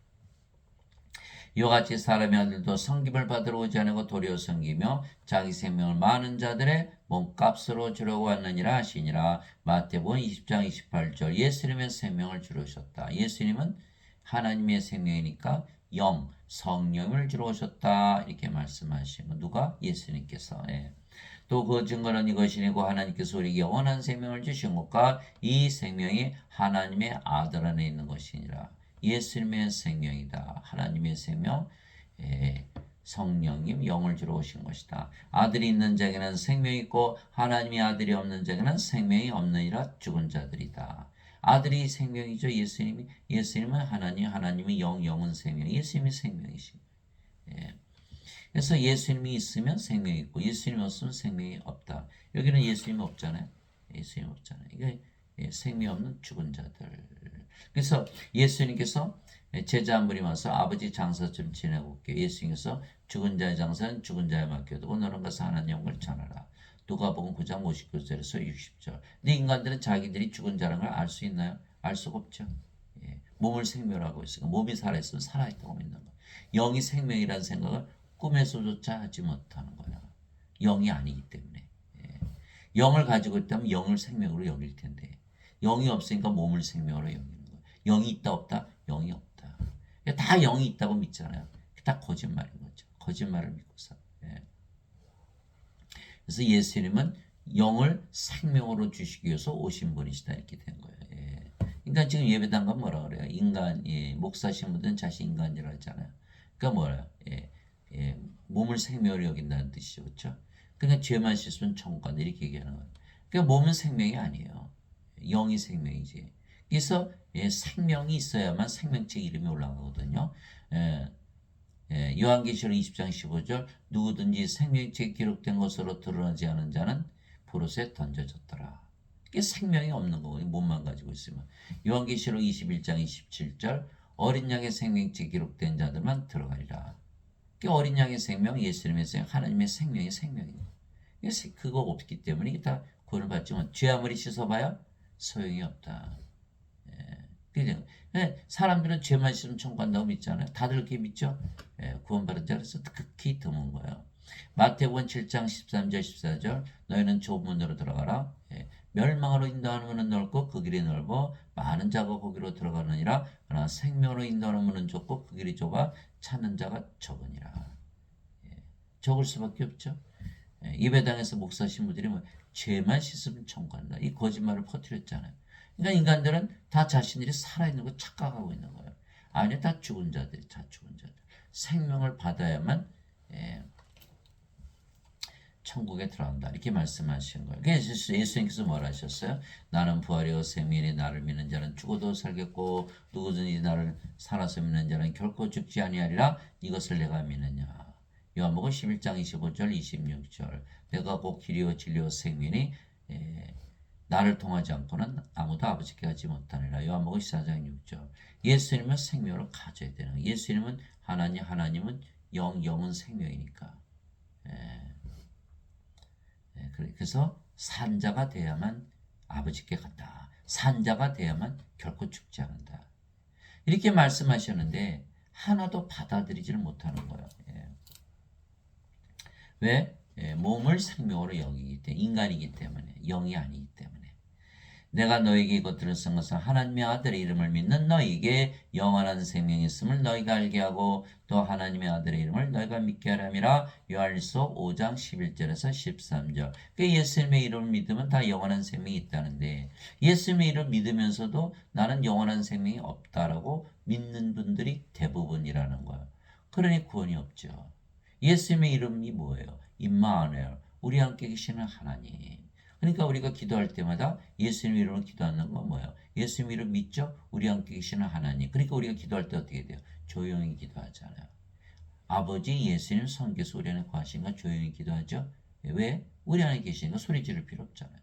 이와 같이 사람의 아들도 섬김을 받으러 오지 않고 도리어 섬기며 자기 생명을 많은 자들의 몸값으로 주려고 왔느니라 하시니라. 마태복음 20장 28절 예수님의 생명을 주러 오셨다. 예수님은 하나님의 생명이니까 성령을 주러 오셨다 이렇게 말씀하신 거. 누가? 예수님께서. 또 그 증거는 이것이니고 하나님께서 우리에게 영원한 생명을 주신 것과 이 생명이 하나님의 아들 안에 있는 것이니라. 예수님의 생명이다. 하나님의 생명, 성령님 영을 주러 오신 것이다. 아들이 있는 자에게는 생명이 있고 하나님의 아들이 없는 자에게는 생명이 없느니라. 죽은 자들이다. 아들이 생명이죠. 예수님은 하나님이 영은 생명. 예수님이 생명이십니다. 그래서 예수님이 있으면 생명이 있고 예수님이 없으면 생명이 없다. 여기는 예수님이 없잖아요. 예수님이 없잖아요. 이게 생명 없는 죽은 자들. 그래서 예수님께서 제자 한 분이 와서 아버지 장사 좀 지내고 올게요. 예수님께서 죽은 자의 장사는 죽은 자에 맡겨두고 너는 가서 하나님 영광을 전하라. 누가복음 9장 59절에서 60절. 근데 인간들은 자기들이 죽은 자라는 걸 알 수 있나요? 알 수가 없죠. 몸을 생명으로 하고 있으니까 몸이 살아있으면 살아있다고 믿는 거예요. 영이 생명이라는 생각을 꿈에서조차 하지 못하는 거예요. 영이 아니기 때문에. 영을 가지고 있다면 영을 생명으로 여길 텐데 영이 없으니까 몸을 생명으로 여기는 거예요. 영이 있다 없다? 영이 없다. 다 영이 있다고 믿잖아요. 다 거짓말인 거죠. 거짓말을 믿고 살아요. 그래서 예수님은 영을 생명으로 주시기 위해서 오신 분이시다 이렇게 된 거예요. 그러니까 지금 예배당 가면 뭐라 그래요? 인간, 목사신 분들은 자신 인간이라 하잖아요. 그러니까 뭐래요? 몸을 생명으로 여긴다는 뜻이죠. 그렇죠? 그러니까 죄만 씻으면 천국 간다 이렇게 얘기하는 거예요. 그러니까 몸은 생명이 아니에요. 영이 생명이지. 그래서 생명이 있어야만 생명책 이름이 올라가거든요. 요한계시록 20장 15절 누구든지 생명책에 기록된 것으로 드러나지 않은 자는 불옷에 던져졌더라. 이게 생명이 없는 거거든요. 몸만 가지고 있으면. 요한계시록 21장 27절 어린 양의 생명책에 기록된 자들만 들어가리라. 어린 양의 생명, 예수님의 생명, 하나님의 생명이 생명이에요. 그거 없기 때문에 이게 다 구원을 받지만 죄 아무리 씻어봐야 소용이 없다. 사람들은 죄만 씻으면 천국 간다고 믿잖아요. 다들 그렇게 믿죠? 구원받은 자로서 극히 드문 거예요. 마태복음 7장 13절 14절 너희는 좁은 문으로 들어가라. 멸망으로 인도하는 문은 넓고 그 길이 넓어 많은 자가 거기로 들어가느니라. 그러나 생명으로 인도하는 문은 좁고 그 길이 좁아 찾는 자가 적으니라. 적을 수밖에 없죠. 예배당에서 목사 신부들이 뭐 죄만 씻으면 천국 간다. 이 거짓말을 퍼뜨렸잖아요. 그러니까 인간들은 다 자신들이 살아있는 거 착각하고 있는 거예요. 아니 다 죽은 자들이 다 죽은 자들. 생명을 받아야만 천국에 들어간다. 이렇게 말씀하신 거예요. 그래서 예수님께서 뭐라 하셨어요? 나는 부활이요 생명이니 나를 믿는 자는 죽어도 살겠고 누구든지 나를 살아서 믿는 자는 결코 죽지 아니하리라. 이것을 내가 믿느냐. 요한복음 11장 25절 26절 내가 곧 길이요 진리요 생명이니 나를 통하지 않고는 아무도 아버지께 가지 못하니라. 요한복음 14장 6절 예수님은 생명을 가져야 되는 거예요. 예수님은 하나님은 영은 생명이니까. 그래서 산자가 돼야만 아버지께 간다. 산자가 돼야만 결코 죽지 않는다. 이렇게 말씀하셨는데 하나도 받아들이지를 못하는 거예요. 왜? 몸을 생명으로 여기기 때문에 인간이기 때문에 영이 아니기 때문에 내가 너에게 이것들을 쓴 것은 하나님의 아들의 이름을 믿는 너에게 영원한 생명이 있음을 너희가 알게 하고 또 하나님의 아들의 이름을 너희가 믿게 하려니라. 요한일서 5장 11절에서 13절. 그 예수님의 이름을 믿으면 다 영원한 생명이 있다는데 예수님의 이름을 믿으면서도 나는 영원한 생명이 없다라고 믿는 분들이 대부분이라는 거예요. 그러니 구원이 없죠. 예수님의 이름이 뭐예요? 임마누엘, 우리 함께 계시는 하나님. 그러니까 우리가 기도할 때마다 예수님 이름으로 기도하는 건 뭐예요? 예수님 이름 믿죠? 우리 함께 계시는 하나님. 그러니까 우리가 기도할 때 어떻게 돼요? 조용히 기도하잖아요. 아버지 예수님 성께서 우리 안에 거하시니까 조용히 기도하죠. 왜? 우리 안에 계시니까 소리 지를 필요 없잖아요.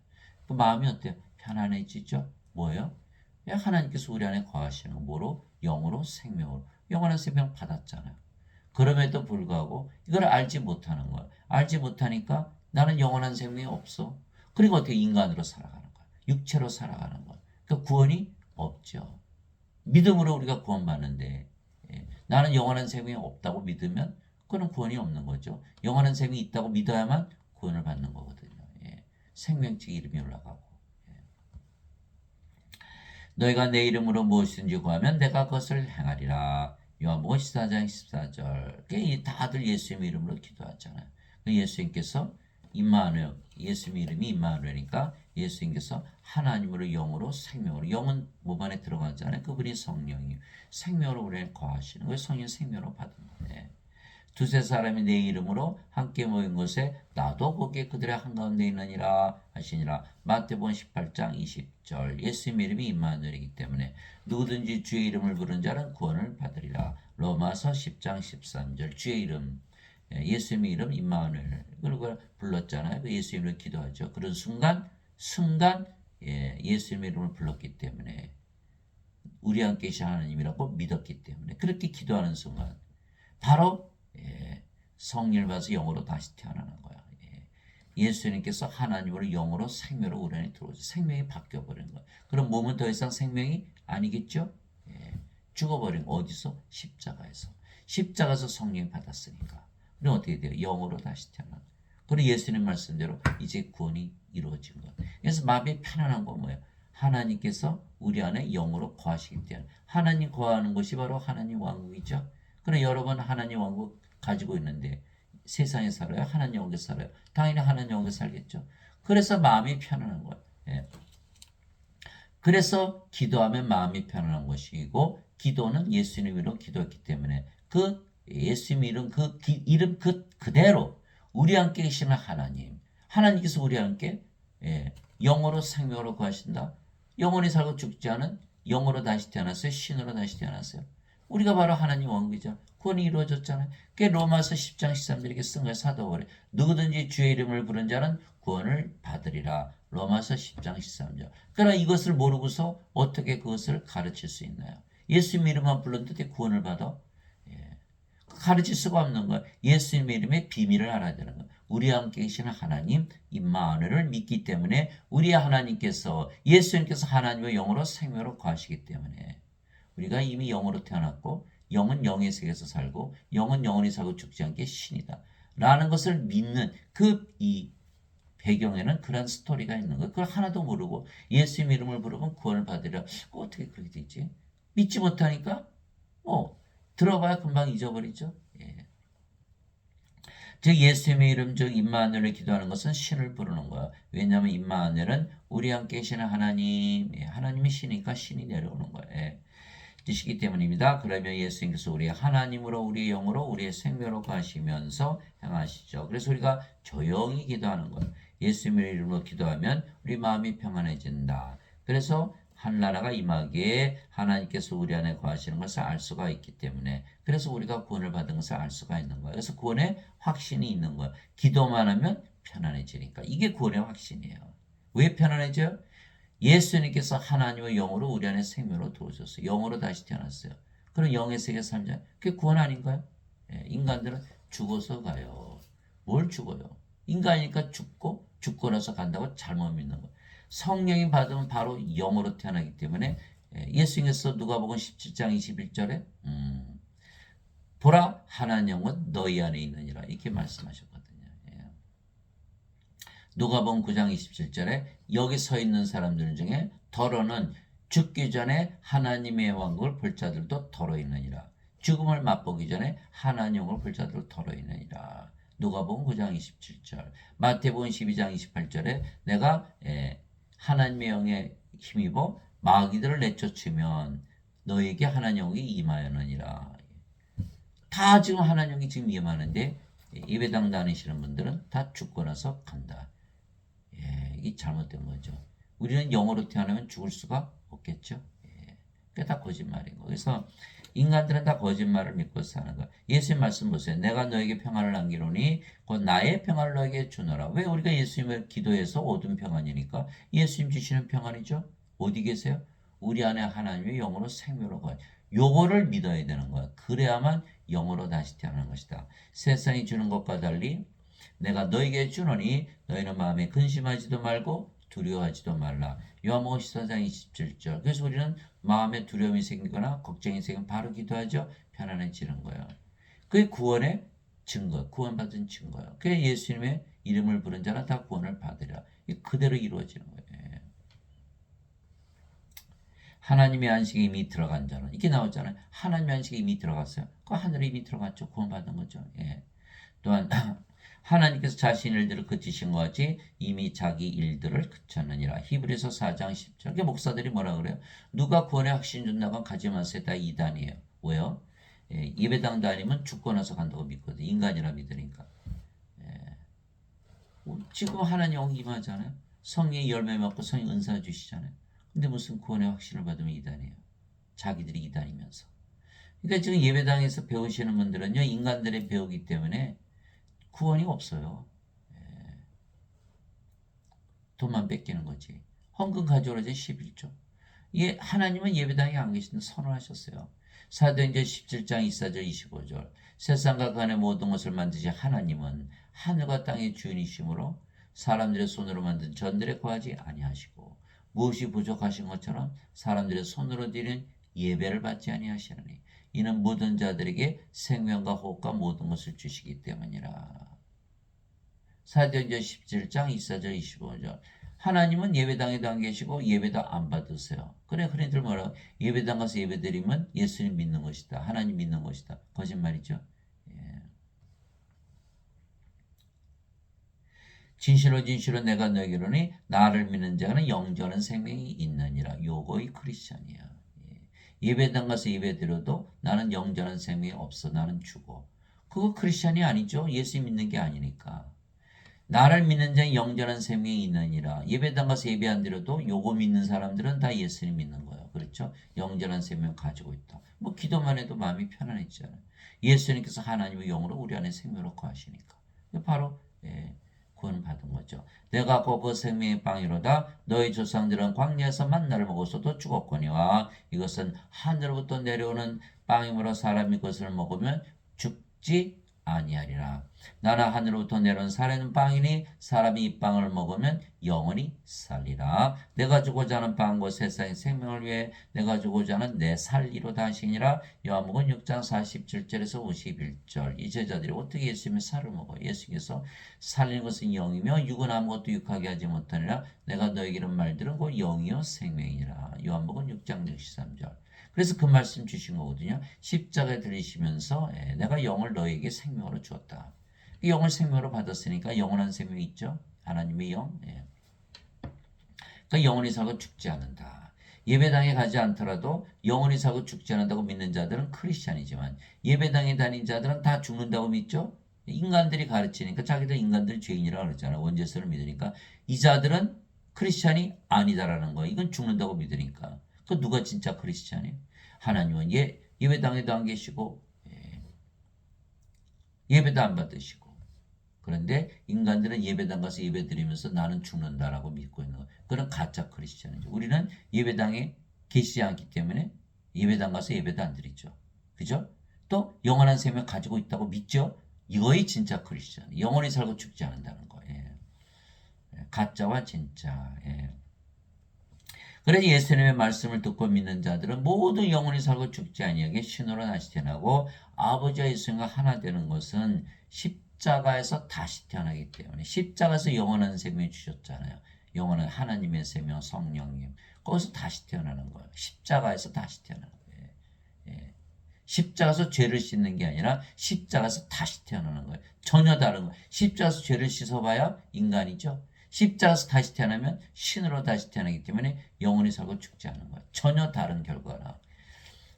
그 마음이 어때요? 편안해지죠? 뭐예요? 하나님께서 우리 안에 거하시는 거 뭐로? 영으로 생명으로. 영원한 생명 받았잖아요. 그럼에도 불구하고 이걸 알지 못하는 거야. 알지 못하니까 나는 영원한 생명이 없어. 그리고 어떻게 인간으로 살아가는 거야. 육체로 살아가는 거야. 그러니까 구원이 없죠. 믿음으로 우리가 구원받는데 나는 영원한 생명이 없다고 믿으면 그건 구원이 없는 거죠. 영원한 생명이 있다고 믿어야만 구원을 받는 거거든요. 생명책 이름이 올라가고 너희가 내 이름으로 무엇이든지 구하면 내가 그것을 행하리라. 요한복음 14장 14절. 다들 예수님 이름으로 기도하잖아요. 예수님께서 임마누엘, 예수님 이름이 임마누엘이니까 예수님께서 하나님으로 영으로 생명으로 영은 몸 안에 들어가잖아요. 그분이 성령이에요. 생명으로 우리에 거하시는 거예요. 성령 생명으로 받은 거예요. 두세 사람이 내 이름으로 함께 모인 곳에 나도 거기에 그들의 한가운데 있느니라 하시니라. 마태복음 18장 20절. 예수님 이름이 임마누엘이기 때문에 누구든지 주의 이름을 부른 자는 구원을 받으리라. 로마서 10장 13절. 주의 이름. 예수님의 이름 임마누엘 그리고 불렀잖아요. 그 예수 이름으로 기도하죠. 그런 순간 예수님의 이름을 불렀기 때문에 우리 함께 계신 하나님이라고 믿었기 때문에 그렇게 기도하는 순간 바로 성령을 받아서 영으로 다시 태어나는 거야. 예수님께서 하나님으로 영으로 생명으로 우리 안에 들어오죠. 생명이 바뀌어버리는 거야. 그럼 몸은 더 이상 생명이 아니겠죠? 죽어버린 거 어디서? 십자가에서. 십자가에서 성령이 받았으니까. 그럼 어떻게 돼요? 영으로 다시 태어나. 그리고 예수님 말씀대로 이제 구원이 이루어진 거예요. 그래서 마음이 편안한 건 뭐예요? 하나님께서 우리 안에 영으로 거하시기 때문에 하나님 거하는 것이 바로 하나님 왕국이죠. 그럼 여러분 하나님 왕국 가지고 있는데 세상에 살아요? 하나님 왕국에 살아요? 당연히 하나님 왕국에 살겠죠. 그래서 마음이 편안한 거예요. 그래서 기도하면 마음이 편안한 것이고 기도는 예수님 이름으로 기도했기 때문에 그 예수님 이름 이름 그대로 우리 함께 계시는 하나님께서 우리 함께 영으로 생명으로 구하신다. 영원히 살고 죽지 않은 영으로 다시 태어났어요. 신으로 다시 태어났어요. 우리가 바로 하나님 왕국이죠. 구원이 이루어졌잖아요. 그게 로마서 10장 13절 이렇게 쓴 거예요. 사도벌에 누구든지 주의 이름을 부른 자는 구원을 받으리라. 로마서 10장 13절. 그러나 이것을 모르고서 어떻게 그것을 가르칠 수 있나요? 예수님 이름만 불렀는데 구원을 받아? 가르칠 수가 없는 거예요. 예수님의 이름의 비밀을 알아야 되는 거예요. 우리와 함께 계시는 하나님 임마누엘을 믿기 때문에 우리 하나님께서 예수님께서 하나님의 영으로 생명으로 거하시기 때문에 우리가 이미 영으로 태어났고 영은 영의 세계에서 살고 영은 영원히 살고 죽지 않게 신이다. 라는 것을 믿는 이 배경에는 그런 스토리가 있는 거예요. 그걸 하나도 모르고 예수님 이름을 부르면 구원을 받으리라. 어떻게 그렇게 되지? 믿지 못하니까 들어봐야 금방 잊어버리죠. 즉 예수님의 이름 즉 임마누엘을 기도하는 것은 신을 부르는 거야. 왜냐하면 임마누엘은 우리 함께 계시는 하나님이 신이니까 신이 내려오는 거예요. 뜻이기 때문입니다. 그러면 예수님께서 우리의 하나님으로 우리의 영으로 우리의 생명으로 가시면서 행하시죠. 그래서 우리가 조용히 기도하는 거예요. 예수님의 이름으로 기도하면 우리 마음이 평안해진다. 그래서 한나라가 임하기에 하나님께서 우리 안에 거하시는 것을 알 수가 있기 때문에 그래서 우리가 구원을 받은 것을 알 수가 있는 거예요. 그래서 구원에 확신이 있는 거예요. 기도만 하면 편안해지니까 이게 구원의 확신이에요. 왜 편안해져요? 예수님께서 하나님의 영으로 우리 안에 생명으로 들어오셨어요. 영으로 다시 태어났어요. 그럼 영의 세계 살자. 그게 구원 아닌가요? 인간들은 죽어서 가요. 뭘 죽어요? 인간이니까 죽고 나서 간다고 잘못 믿는 거예요. 성령이 받으면 바로 영으로 태어나기 때문에 예수님께서 누가복음 17장 21절에 보라 하나님 영은 너희 안에 있느니라 이렇게 말씀하셨거든요. 누가복음 9장 27절에 여기 서 있는 사람들 중에 더러는 죽기 전에 하나님의 왕국을 볼 자들도 더러 있느니라. 죽음을 맛보기 전에 하나님 영을 볼 자들도 더러 있느니라. 누가복음 9장 27절. 마태복음 12장 28절에 내가 하나님의 영에 힘입어 마귀들을 내쫓으면 너에게 하나님 영이 임하였느니라. 다 지금 하나님 영이 지금 임하는데 예배당 다니시는 분들은 다 죽고 나서 간다. 이게 잘못된 거죠. 우리는 영으로 태어나면 죽을 수가 없겠죠. 그게 다 거짓말인 거예요. 그래서 인간들은 다 거짓말을 믿고 사는 거예요. 예수님 말씀 보세요. 내가 너에게 평안을 남기노니 곧 나의 평안을 너에게 주노라. 왜 우리가 예수님을 기도해서 얻은 평안이니까 예수님 주시는 평안이죠. 어디 계세요? 우리 안에 하나님의 영으로 생명으로 거예요. 요거를 믿어야 되는 거야. 그래야만 영으로 다시 태어나는 것이다. 세상이 주는 것과 달리 내가 너에게 주노니 너희는 마음에 근심하지도 말고 두려워하지도 말라. 요한복음 14장 27절. 그래서 우리는 마음에 두려움이 생기거나 걱정이 생기면 바로 기도하죠. 편안해지는 거예요. 그게 구원의 증거, 구원받은 증거예요. 그게 예수님의 이름을 부른 자는 다 구원을 받으리라. 그대로 이루어지는 거예요. 하나님의 안식에 이미 들어간 자는 이렇게 나오잖아요. 하나님의 안식에 이미 들어갔어요. 그 하늘에 이미 들어갔죠. 구원받은 거죠. 또한 하나님께서 자신 일들을 그치신 것 같이 이미 자기 일들을 그쳤느니라. 히브리서 4장 10절. 그 목사들이 뭐라 그래요? 누가 구원의 확신 준다고 가지 마세요. 다 이단이에요. 왜요? 예배당 다니면 죽고 나서 간다고 믿거든. 인간이라 믿으니까. 지금 하나님 영이 임하잖아요. 성령의 열매 맺고 성령 은사 주시잖아요. 근데 무슨 구원의 확신을 받으면 이단이에요. 자기들이 이단이면서. 그러니까 지금 예배당에서 배우시는 분들은요. 인간들의 배우기 때문에 구원이 없어요. 돈만 뺏기는 거지. 헌금 가져오라지 11조. 예, 하나님은 예배당에 안 계신데 선언하셨어요. 사도행전 17장 24절 25절. 세상과 그 안의 모든 것을 만드신 하나님은 하늘과 땅의 주인이시므로 사람들의 손으로 만든 전들에 거하지 아니하시고 무엇이 부족하신 것처럼 사람들의 손으로 드린 예배를 받지 아니하시느니 이는 모든 자들에게 생명과 호흡과 모든 것을 주시기 때문이라. 사도행전 17장 24절 25절. 하나님은 예배당에도 안 계시고 예배도 안 받으세요. 그래 흔히들 뭐라고 예배당 가서 예배드리면 예수님 믿는 것이다. 하나님 믿는 것이다. 거짓말이죠. 예. 진실로 진실로 내가 너에게 이르노니 나를 믿는 자는 영원한 생명이 있느니라. 요거이 크리스천이야. 예배당 가서 예배드려도 나는 영원한 생명이 없어. 나는 죽어. 그거 크리스천이 아니죠. 예수 믿는 게 아니니까. 나를 믿는 자는 영원한 생명이 있느니라. 예배당 가서 예배 안 드려도 요거 믿는 사람들은 다 예수님 믿는 거예요. 그렇죠? 영원한 생명 가지고 있다. 뭐 기도만 해도 마음이 편안해지잖아요. 예수님께서 하나님의 영으로 우리 안에 생명을 거하시니까. 바로 구원을 받은 거죠. 내가 그 생명의 빵이로다. 너희 조상들은 광야에서 만나를 먹었어도 죽었거니와 이것은 하늘로부터 내려오는 빵이므로 사람이 그것을 먹으면 죽지 아니하리라. 나는 하늘로부터 내려온 살아있는 빵이니 사람이 이 빵을 먹으면 영원히 살리라. 내가 주고자 하는 빵과 세상의 생명을 위해 내가 주고자 하는 내 살리로다 하시니라. 요한복음 6장 47절에서 51절. 이 제자들이 어떻게 예수님의 살을 먹어요? 예수님께서 살리는 것은 영이며 육은 아무것도 육하게 하지 못하니라. 내가 너에게 이런 말들은 곧 영이요 생명이라. 요한복음 6장 63절. 그래서 그 말씀 주신 거거든요. 십자가에 들리시면서 내가 영을 너에게 생명으로 주었다. 영을 생명으로 받았으니까 영원한 생명이 있죠. 하나님의 영. 그러니까 영원히 살고 죽지 않는다. 예배당에 가지 않더라도 영원히 살고 죽지 않는다고 믿는 자들은 크리스찬이지만 예배당에 다닌 자들은 다 죽는다고 믿죠. 인간들이 가르치니까 자기들 인간들 죄인이라고 그러잖아. 원죄성을 믿으니까 이 자들은 크리스찬이 아니다라는 거야. 이건 죽는다고 믿으니까. 그 누가 진짜 크리스찬이에요? 하나님은 예배당에도 안 계시고 예배도 안 받으시고 그런데 인간들은 예배당 가서 예배 드리면서 나는 죽는다라고 믿고 있는 거예요. 그런 가짜 크리스찬이죠. 우리는 예배당에 계시지 않기 때문에 예배당 가서 예배도 안 드리죠. 그죠? 또 영원한 생명 가지고 있다고 믿죠? 이거이 진짜 크리스찬. 영원히 살고 죽지 않는다는 거예요. 가짜와 진짜. 그래서 예수님의 말씀을 듣고 믿는 자들은 모두 영원히 살고 죽지 아니하게 신으로 다시 태어나고 아버지와 예수님과 하나 되는 것은 십자가에서 다시 태어나기 때문에 십자가에서 영원한 생명을 주셨잖아요. 영원한 하나님의 생명 성령님 거기서 다시 태어나는 거예요. 십자가에서 다시 태어나는 거예요. 십자가에서 죄를 씻는 게 아니라 십자가에서 다시 태어나는 거예요. 전혀 다른 거예요. 십자가에서 죄를 씻어봐야 인간이죠. 십자가에서 다시 태어나면 신으로 다시 태어나기 때문에 영원히 살고 죽지 않는 거예요. 전혀 다른 결과나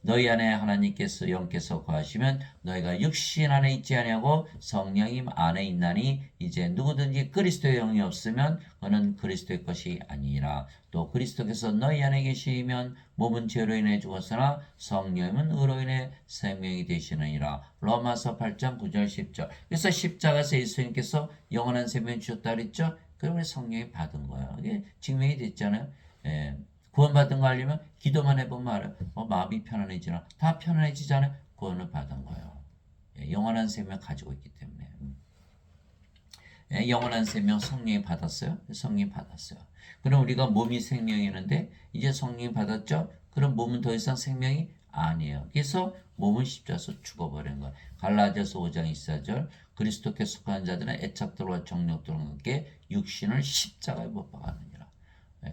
너희 안에 하나님께서 영께서 거하시면 너희가 육신 안에 있지 아니하고 성령님 안에 있나니 이제 누구든지 그리스도의 영이 없으면 그는 그리스도의 것이 아니라 또 그리스도께서 너희 안에 계시면 몸은 죄로 인해 죽었으나 성령님은 의로 인해 생명이 되시느니라. 로마서 8장 9절 10절. 그래서 십자가에서 예수님께서 영원한 생명을 주셨다 그랬죠. 그러면 성령이 받은 거예요. 이게 증명이 됐잖아요. 구원받은 거 알려면 기도만 해보면 알아요. 마음이 편안해지나? 다 편안해지잖아요. 구원을 받은 거예요. 영원한 생명 가지고 있기 때문에. 영원한 생명 성령이 받았어요? 성령이 받았어요. 그럼 우리가 몸이 생명이었는데 이제 성령이 받았죠? 그럼 몸은 더 이상 생명이 아니에요. 그래서 몸은 십자가에서 죽어버린 거예요. 갈라디아서 5장 24절 그리스도께 속한 자들은 애착들과 정력들과 함께 육신을 십자가에 못 박았느니라.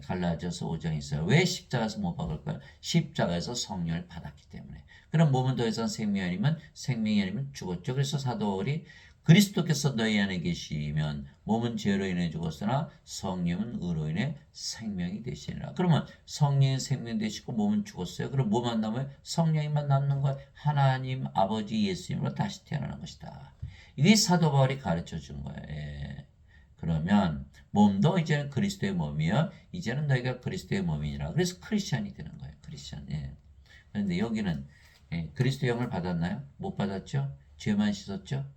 갈라디아서 5장 있어요. 왜 십자가에서 못 박을까요? 십자가에서 성령을 받았기 때문에. 그럼 몸은 더 이상 생명이 아니면 죽었죠. 그래서 사도 바울이 그리스도께서 너희 안에 계시면 몸은 죄로 인해 죽었으나 성령은 의로 인해 생명이 되시니라. 그러면 성령이 생명 되시고 몸은 죽었어요. 그럼 뭐만 남아요? 성령이만 남는 거예요. 하나님 아버지 예수님으로 다시 태어나는 것이다. 이게 사도 바울이 가르쳐 준 거예요. 그러면 몸도 이제는 그리스도의 몸이요. 이제는 너희가 그리스도의 몸이니라. 그래서 크리스찬이 되는 거예요. 크리스찬. 그런데 여기는 그리스도 영을 받았나요? 못 받았죠? 죄만 씻었죠?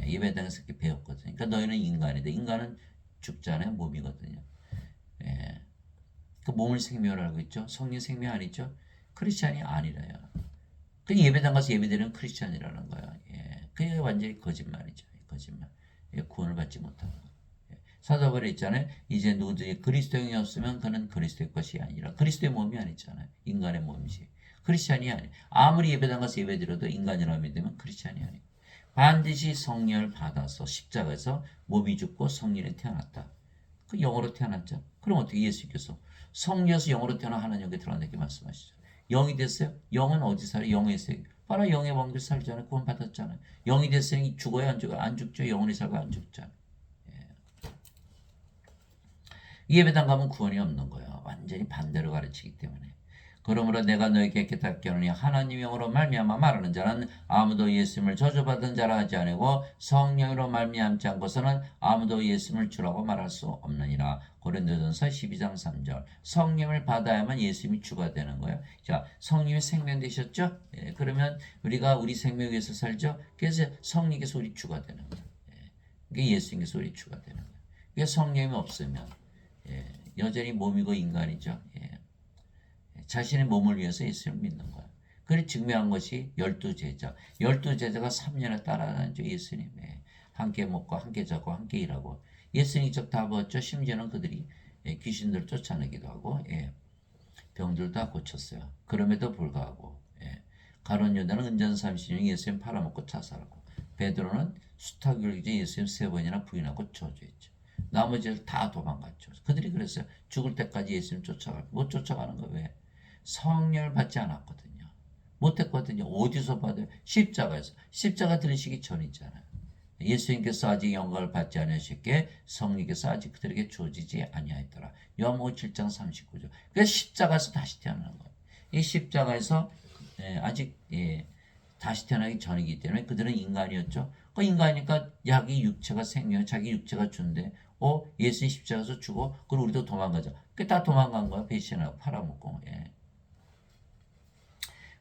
예배당에서 이렇게 배웠거든요. 그러니까 너희는 인간이다. 인간은 죽잖아요. 몸이거든요. 예. 그 몸을 생명으로 알고 있죠. 성령 생명 아니죠. 크리스찬이 아니라요. 그 예배당 가서 예배드리는 크리스찬이라는 거예요. 예. 그게 완전히 거짓말이죠. 거짓말. 예. 구원을 받지 못하는 거. 예. 사도 바울이 있잖아요. 이제 누구든지 그리스도인이 없으면 그는 그리스도의 것이 아니라 그리스도의 몸이 아니잖아요. 인간의 몸이지. 크리스찬이 아니. 아무리 예배당 가서 예배드려도 인간이라고 믿으면 크리스찬이 아니. 반드시 성령을 받아서 십자가에서 몸이 죽고 성령이 태어났다. 그 영으로 태어났죠. 그럼 어떻게 예수께서 성령에서 영으로 태어나 하나님께 들어간다 이렇게 말씀하시죠. 영이 됐어요? 영은 어디 살아요? 영에서 바로 영의 왕들 살잖아요. 구원 받았잖아요. 영이 됐으니 죽어야 안 죽어요? 안 죽죠. 영원히 살고 안 죽잖아요. 예배당 가면 구원이 없는 거예요. 완전히 반대로 가르치기 때문에. 그러므로 내가 너에게 깨닫게 하노니 하나님의 영으로 말미암아 말하는 자는 아무도 예수님을 저주받은 자라 하지 아니고 성령으로 말미암지 않고서는 아무도 예수님을 주라고 말할 수 없느니라. 고린도전서 12장 3절. 성령을 받아야만 예수님이 주가 되는 거예요. 자, 성령이 생명 되셨죠? 예, 그러면 우리가 우리 생명 위해서 살죠? 그래서 성령께서 우리 주가 되는 거예요. 예, 예수님께서 우리 주가 되는 거예요. 그게 성령이 없으면 예, 여전히 몸이고 인간이죠. 예. 자신의 몸을 위해서 예수를 믿는 거예요. 그래 증명한 것이 12제자. 12제자가 3년을 따라다녔죠. 예수님. 예. 함께 먹고 함께 자고 함께 일하고. 예수님 이쪽 다 보았죠. 심지어는 그들이 예, 귀신들 쫓아내기도 하고 예. 병들 다 고쳤어요. 그럼에도 불구하고 예. 가룟 유다는 은전 30년 예수님 팔아먹고 자살하고 베드로는 수탁을기지 예수님 3번이나 부인하고 저주했죠. 나머지를 다 도망갔죠. 그들이 그랬어요. 죽을 때까지 예수님 쫓아가고 못 쫓아가는 거 왜? 성령을 받지 않았거든요. 못했거든요. 어디서 받아요? 십자가에서. 십자가 들으시기 전이잖아요. 예수님께서 아직 영광을 받지 않으셨기에 성령께서 아직 그들에게 주어지지 아니하였더라. 요한복음 7장 39절. 그래서 십자가에서 다시 태어나는 거예요. 이 십자가에서 아직 다시 태어나기 전이기 때문에 그들은 인간이었죠. 그 인간이니까 자기 육체가 생명, 자기 육체가 준대. 예수님 십자가에서 죽어. 그리고 우리도 도망가자. 그 다 도망간 거야. 배신하고 팔아먹고. 예.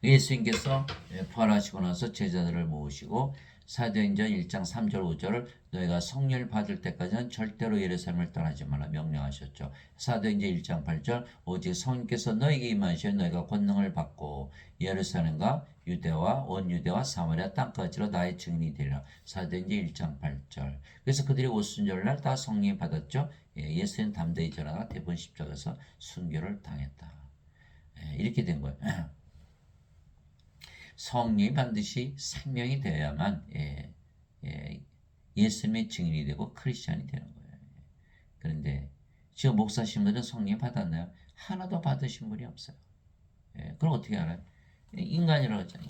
예수님께서 부활하시고 나서 제자들을 모으시고 사도행전 1장 3절 5절을 너희가 성령을 받을 때까지는 절대로 예루살렘을 떠나지 말라 명령하셨죠. 사도행전 1장 8절 오직 성령께서 너희에게 임하시어 너희가 권능을 받고 예루살렘과 유대와 온 유대와 사마리아 땅까지로 나의 증인이 되리라. 사도행전 1장 8절. 그래서 그들이 오순절날 다 성령을 받았죠. 예수님 담대히 전하다가 대본 십자가에서 순교를 당했다. 이렇게 된 거예요. 성령이 반드시 생명이 되어야만 예수님의 증인이 되고 크리스찬이 되는 거예요. 그런데 지금 목사님들은 성령 받았나요? 하나도 받으신 분이 없어요. 그럼 어떻게 알아요? 인간이라고 하잖아요.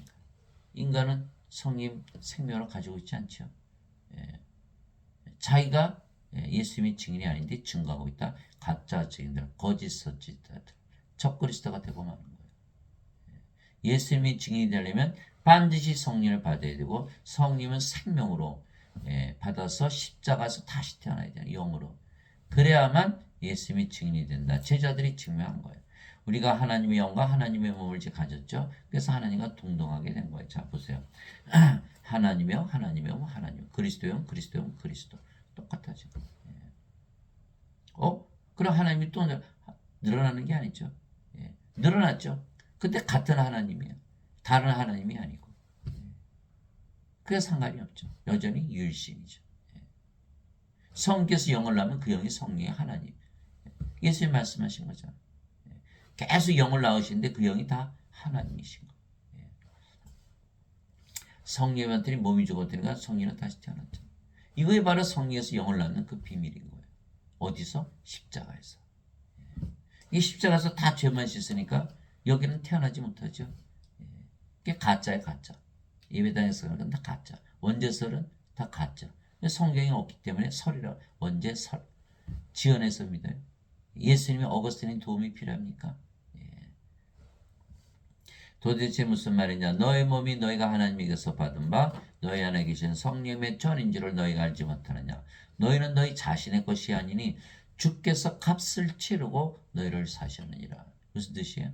인간은 성령 생명을 가지고 있지 않죠. 자기가 예수님의 증인이 아닌데 증거하고 있다. 가짜 증인들, 거짓 선지자들, 적그리스도가 되고 마는 거예요. 예수님이 증인이 되려면 반드시 성령을 받아야 되고 성령은 생명으로 받아서 십자가에서 다시 태어나야 돼요. 영으로. 그래야만 예수님이 증인이 된다. 제자들이 증명한 거예요. 우리가 하나님의 영과 하나님의 몸을 가졌죠. 그래서 하나님과 동등하게 된 거예요. 자 보세요. 하나님의 영, 하나님의 영, 하나님. 그리스도의 영, 그리스도의 영, 그리스도. 똑같아져. 그럼 하나님이 또 늘어나는 게 아니죠. 늘어났죠. 근데 같은 하나님이에요. 다른 하나님이 아니고. 그게 상관이 없죠. 여전히 유일신이죠. 성께서 영을 낳으면 그 영이 성령의 하나님. 예수님 말씀하신 거죠. 계속 영을 낳으시는데 그 영이 다 하나님이신 거예요. 성령한테 몸이 죽었으니까 성령은 다시 태어났죠. 이거에 바로 성령에서 영을 낳는 그 비밀인 거예요. 어디서? 십자가에서. 이 십자가에서 다 죄만 씻으니까 여기는 태어나지 못하죠. 그게 가짜예요, 가짜. 예배당에서는 다 가짜. 원죄설은 다 가짜. 성경이 없기 때문에 설이라 원죄설. 지어내서 믿어요. 예수님의 어거스틴의 도움이 필요합니까? 도대체 무슨 말이냐? 너의 몸이 너희가 하나님에게서 받은 바 너희 안에 계신 성령의 전인 줄을 너희가 알지 못하느냐? 너희는 너희 자신의 것이 아니니 주께서 값을 치르고 너희를 사셨느니라. 무슨 뜻이에요?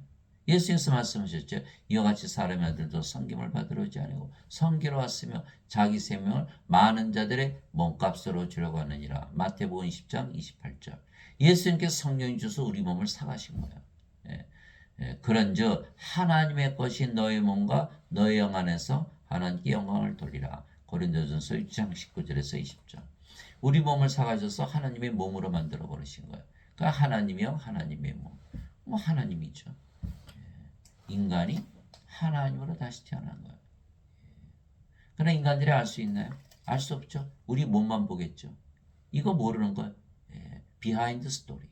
예수님께서 말씀하셨죠. 이와 같이 사람의 아들도 섬김을 받으러 오지 아니고 섬기러 왔으며 자기 생명을 많은 자들의 몸값으로 주려고 하느니라. 마태복음 20장 28절. 예수님께서 성령이 주셔서 우리 몸을 사가신 거예요. 예. 그런즉 하나님의 것이 너의 몸과 너의 영 안에서 하나님께 영광을 돌리라. 고린도전서 6장 19절에서 20절. 우리 몸을 사가셔서 하나님의 몸으로 만들어 버리신 거예요. 그러니까 하나님의 영, 하나님의 몸. 뭐 하나님이죠. 인간이 하나님으로 다시 태어난 거예요. 그러나 인간들이 알 수 있나요? 알 수 없죠. 우리 몸만 보겠죠. 이거 모르는 거예요. 비하인드 스토리.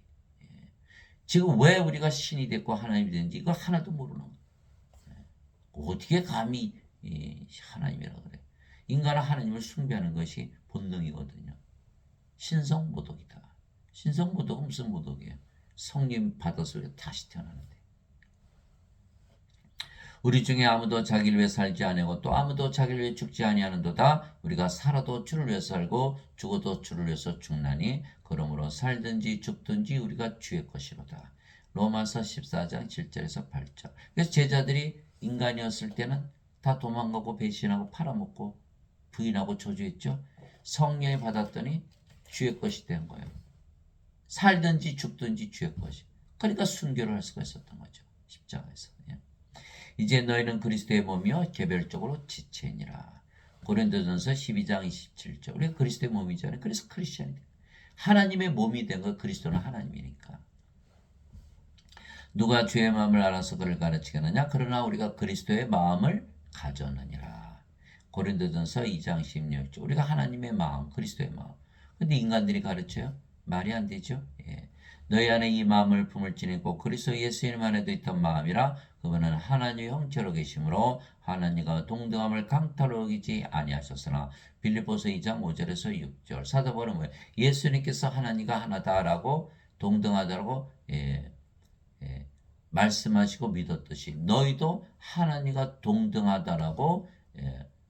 지금 왜 우리가 신이 됐고 하나님이 됐는지 이걸 하나도 모르는 거예요. 어떻게 감히 하나님이라고 그래. 인간은 하나님을 숭배하는 것이 본능이거든요. 신성모독이다. 신성모독은 무슨 모독이에요? 성령 받아서 다시 태어나는데. 우리 중에 아무도 자기를 위해 살지 아니하고 또 아무도 자기를 위해 죽지 아니하는도다. 우리가 살아도 주를 위해 살고 죽어도 주를 위해서 죽나니 그러므로 살든지 죽든지 우리가 주의 것이로다. 로마서 14장 7절에서 8절. 그래서 제자들이 인간이었을 때는 다 도망가고 배신하고 팔아먹고 부인하고 저주했죠. 성령이 받았더니 주의 것이 된 거예요. 살든지 죽든지 주의 것이. 그러니까 순교를 할 수가 있었던 거죠. 십자가에서. 이제 너희는 그리스도의 몸이요 개별적으로 지체니라. 고린도전서 12장 27절. 우리가 그리스도의 몸이잖아요. 그래서 크리스천이 돼. 하나님의 몸이 된 거 그리스도는 하나님이니까. 누가 주의 마음을 알아서 그를 가르치겠느냐? 그러나 우리가 그리스도의 마음을 가졌느니라. 고린도전서 2장 16절. 우리가 하나님의 마음, 그리스도의 마음. 근데 인간들이 가르쳐요? 말이 안 되죠. 예. 너희 안에 이 마음을 품을지니고 그리스도 예수님 안에도 있던 마음이라 그분은 하나님의 형체로 계시므로 하나님과 동등함을 강탈로 여기지 아니하셨으나 빌립보서 2장 5절에서 6절. 사도 바울은 뭐예요? 예수님께서 하나님과 하나다라고 동등하다라고 말씀하시고 믿었듯이 너희도 하나님과 동등하다라고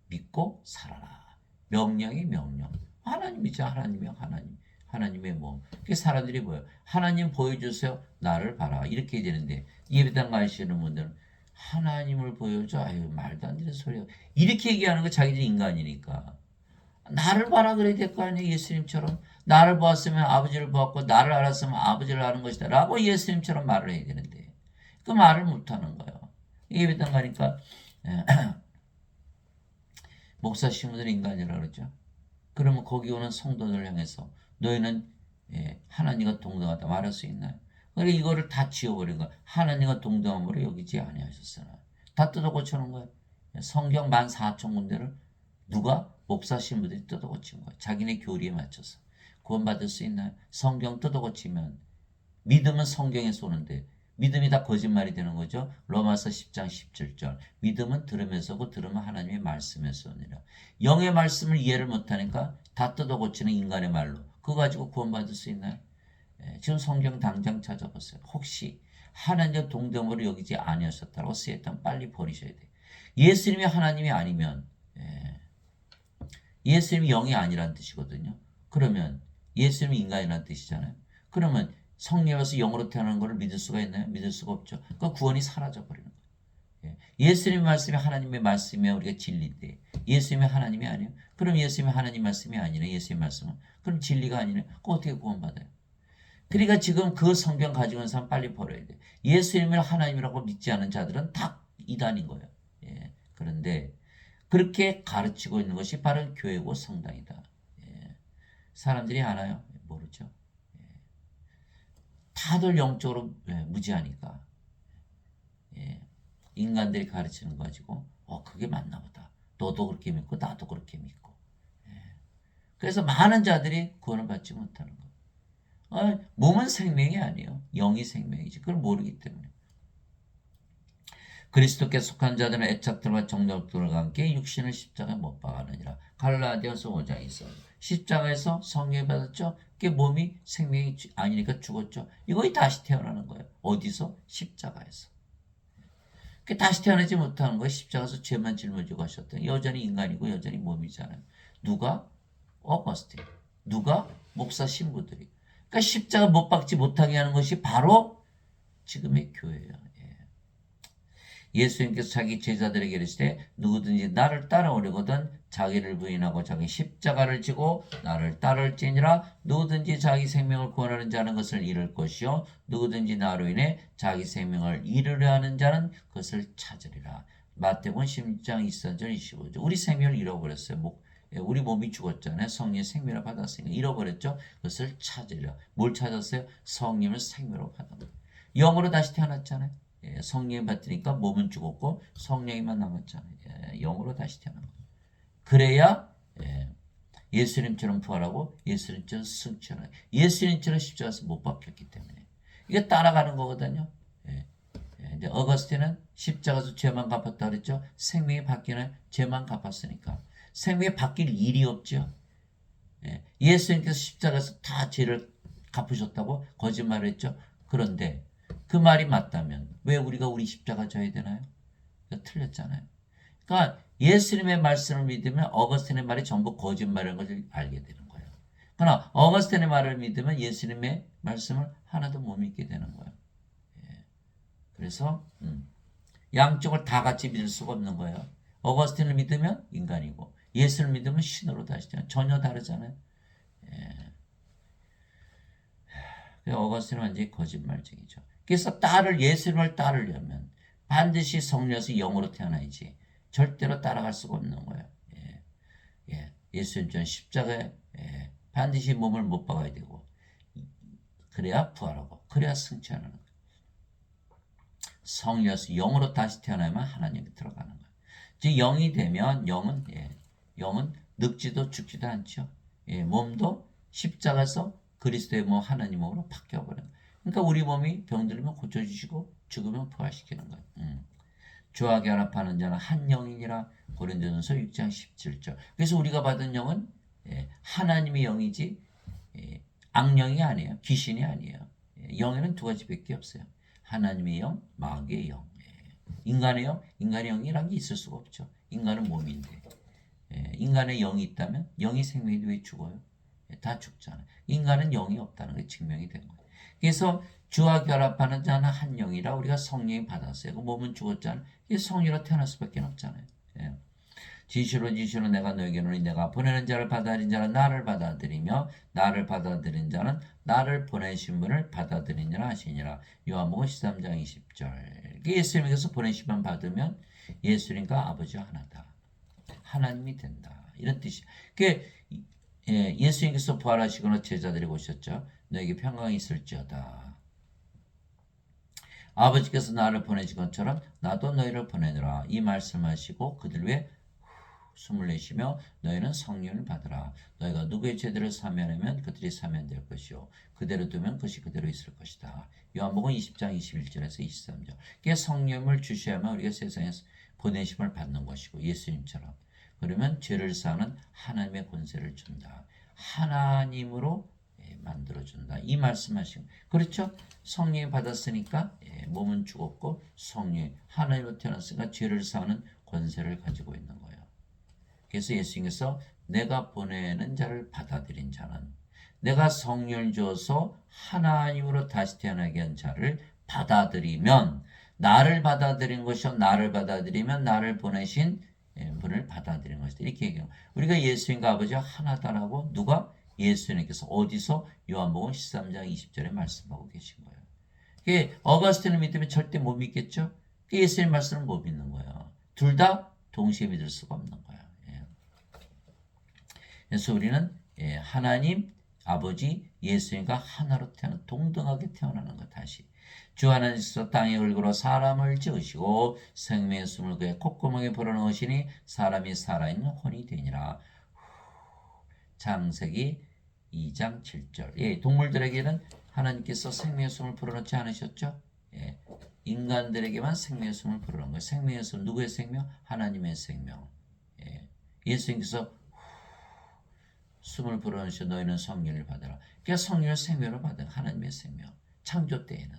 믿고 살아라. 명령이 명령. 하나님이죠. 하나님이요. 하나님의 몸. 그 사람들이 뭐예요? 하나님 보여주세요. 나를 봐라. 이렇게 되는데 예배당 가시는 분들은 하나님을 보여줘. 아유 말도 안 되는 소리야. 이렇게 얘기하는 거 자기들이 인간이니까. 나를 봐라 그래야 될 거 아니에요. 예수님처럼. 나를 보았으면 아버지를 보았고 나를 알았으면 아버지를 아는 것이다. 라고 예수님처럼 말을 해야 되는데 그 말을 못하는 거예요. 예배당 가니까 목사 신부들이 인간이라고 그러죠. 그러면 거기 오는 성도들 향해서 너희는 하나님과 동등하다 말할 수 있나요? 그러니까 이거를 다 지워버린 거야. 하나님과 동등함으로 여기지 아니하셨으나. 다 뜯어고치는 거예요. 성경 14,000군데를 누가? 목사 신부들이 뜯어고친 거예요. 자기네 교리에 맞춰서. 구원받을 수 있나요? 성경 뜯어고치면 믿음은 성경에서 오는데 믿음이 다 거짓말이 되는 거죠. 로마서 10장 17절. 믿음은 들으면서고 들으면 하나님의 말씀에서 오니라. 영의 말씀을 이해를 못하니까 다 뜯어고치는 인간의 말로. 그거 가지고 구원받을 수 있나요? 지금 성경 당장 찾아보세요. 혹시 하나님과 동등으로 여기지 아니하셨다고 쓰였다면 빨리 버리셔야 돼요. 예수님이 하나님이 아니면 예수님이 영이 아니란 뜻이거든요. 그러면 예수님이 인간이란 뜻이잖아요. 그러면 성령에서 영으로 태어나는 것을 믿을 수가 있나요? 믿을 수가 없죠. 그 구원이 사라져 버리는 거예요. 예수님의 말씀이 하나님의 말씀이야 우리가 진리인데 예수님이 하나님이 아니에요? 그럼 예수님이 하나님 말씀이 아니네. 예수님 말씀은. 그럼 진리가 아니네. 그럼 어떻게 구원받아요? 그러니까 지금 그 성경 가지고 있는 사람 빨리 버려야 돼. 예수님을 하나님이라고 믿지 않은 자들은 다 이단인 거예요. 그런데 그렇게 가르치고 있는 것이 바로 교회고 성당이다. 사람들이 아나요? 모르죠. 다들 영적으로 무지하니까 인간들이 가르치는 거 가지고 그게 맞나 보다. 너도 그렇게 믿고 나도 그렇게 믿고 그래서 많은 자들이 구원을 받지 못하는 거예요. 몸은 생명이 아니에요. 영이 생명이지. 그걸 모르기 때문에. 그리스도께 속한 자들은 애착들과 정력들과 함께 육신을 십자가에 못 박았느니라. 갈라디아서 5장에 있어요. 십자가에서 성령이 받았죠. 그게 몸이 생명이 아니니까 죽었죠. 이거 다시 태어나는 거예요. 어디서? 십자가에서. 그 다시 태어나지 못하는 거예요. 십자가에서 죄만 짊어지고 하셨던 여전히 인간이고 여전히 몸이잖아요. 누가? 어거스틴. 누가? 목사 신부들이. 그러니까 십자가 못 박지 못하게 하는 것이 바로 지금의 교회예요. 예수님께서 자기 제자들에게 이르시되 누구든지 나를 따라오려거든 자기를 부인하고 자기 십자가를 지고 나를 따를지니라. 누구든지 자기 생명을 구원하는 자는 그것을 잃을 것이요 누구든지 나로 인해 자기 생명을 잃으려 하는 자는 그것을 찾으리라. 마태복음 16장 24절 25절. 우리 생명을 잃어버렸어요. 우리 몸이 죽었잖아요. 성령의 생명을 받았으니까 잃어버렸죠. 그것을 찾으려. 뭘 찾았어요? 성령을 생명으로 받은 거예요. 영으로 다시 태어났잖아요. 성령이 받으니까 몸은 죽었고 성령이만 남았잖아요. 영으로 다시 태어난 거예요. 그래야 예수님처럼 부활하고 예수님처럼 승천하고 예수님처럼 십자가에서 못 박혔기 때문에 이게 따라가는 거거든요. 이제 어거스틴은 십자가에서 죄만 갚았다 그랬죠. 생명이 바뀌는 죄만 갚았으니까 생명이 바뀔 일이 없죠. 예수님께서 십자가에서 다 죄를 갚으셨다고 거짓말을 했죠. 그런데 그 말이 맞다면 왜 우리가 우리 십자가 져야 되나요? 틀렸잖아요. 그러니까 예수님의 말씀을 믿으면 어거스틴의 말이 전부 거짓말인 것을 알게 되는 거예요. 그러나 어거스틴의 말을 믿으면 예수님의 말씀을 하나도 못 믿게 되는 거예요. 그래서 양쪽을 다 같이 믿을 수가 없는 거예요. 어거스틴을 믿으면 인간이고 예수를 믿으면 신으로 다시 전혀 다르잖아요. 어거스틴은 완전히 거짓말쟁이죠. 그래서 예수님을 따르려면 반드시 성령에서 영으로 태어나야지 절대로 따라갈 수가 없는 거예요. 예수님처럼 십자가에 반드시 몸을 못 박아야 되고 그래야 부활하고 그래야 승천하는 거예요. 성령에서 영으로 다시 태어나면 하나님이 들어가는 거예요. 즉 영이 되면 영은 늙지도 죽지도 않죠. 몸도 십자가에서 그리스도의 몸 하나님 몸으로 바뀌어버려요. 그러니까 우리 몸이 병들면 고쳐주시고 죽으면 부활시키는 거예요. 주와 결합하는 자는 한 영이니라. 고린도전서 6장 17절. 그래서 우리가 받은 영은 하나님의 영이지 악령이 아니에요. 귀신이 아니에요. 영에는 두 가지밖에 없어요. 하나님의 영, 마귀의 영. 인간의 영, 인간의 영이란 게 있을 수가 없죠. 인간은 몸인데 인간의 영이 있다면 영이 생명이 왜 죽어요? 다 죽잖아요. 인간은 영이 없다는 게 증명이 된 거예요. 그래서 주와 결합하는 자는 한 영이라. 우리가 성령이 받았어요. 그 몸은 죽었잖아요. 이게 성령으로 태어날 수밖에 없잖아요. 지시로 내가 너에게는 내가 보내는 자를 받아들인 자는 나를 받아들이며 나를 받아들인 자는 나를 보내신 분을 받아들이니라 하시니라. 요한복음 13장 20절. 예수님께서 보내시면 받으면 예수님과 아버지와 하나다. 하나님이 된다. 이런 뜻이. 예수님께서 부활하시거나 제자들이 오셨죠. 너에게 평강이 있을지어다. 아버지께서 나를 보내신 것처럼 나도 너희를 보내느라. 이 말씀하시고 그들 위에 숨을 내쉬며 너희는 성령을 받으라. 너희가 누구의 죄들을 사면하면 그들이 사면될 것이요 그대로 두면 그것이 그대로 있을 것이다. 요한복음 20장 21절에서 23절. 그게 성령을 주셔야만 우리가 세상에서 보내심을 받는 것이고 예수님처럼. 그러면 죄를 사는 하나님의 권세를 준다. 하나님으로 만들어준다. 이 말씀하시고 그렇죠? 성령이 받았으니까 몸은 죽었고 성령이 하나님으로 태어났으니까 죄를 사는 권세를 가지고 있는 거예요. 그래서 예수님께서 내가 보내는 자를 받아들인 자는 내가 성령을 주어서 하나님으로 다시 태어나게 한 자를 받아들이면 나를 받아들인 것이요 나를 받아들이면 나를 보내신 분을 받아들이는 것이다. 이렇게 얘기해요. 우리가 예수님과 아버지와 하나다라고 누가? 예수님께서 어디서? 요한복음 13장 20절에 말씀하고 계신 거예요. 어거스틴을 믿으면 절대 못 믿겠죠? 예수님 말씀을 못 믿는 거예요. 둘 다 동시에 믿을 수가 없는 거예요. 그래서 우리는 하나님, 아버지, 예수님과 하나로 동등하게 태어나는 것 다시. 주 하나님께서 땅의 얼굴로 사람을 지으시고 생명의 숨을 그의 콧구멍에 불어넣으시니 사람이 살아있는 혼이 되니라. 창세기 2장 7절. 동물들에게는 하나님께서 생명의 숨을 불어넣지 않으셨죠? 인간들에게만 생명의 숨을 불어넣은 거예요. 생명의 숨, 누구의 생명? 하나님의 생명. 예수님께서 숨을 불어넣으셔 너희는 성령을 받으라. 그러니까 성령을 생명으로 받은 하나님의 생명. 창조 때에는.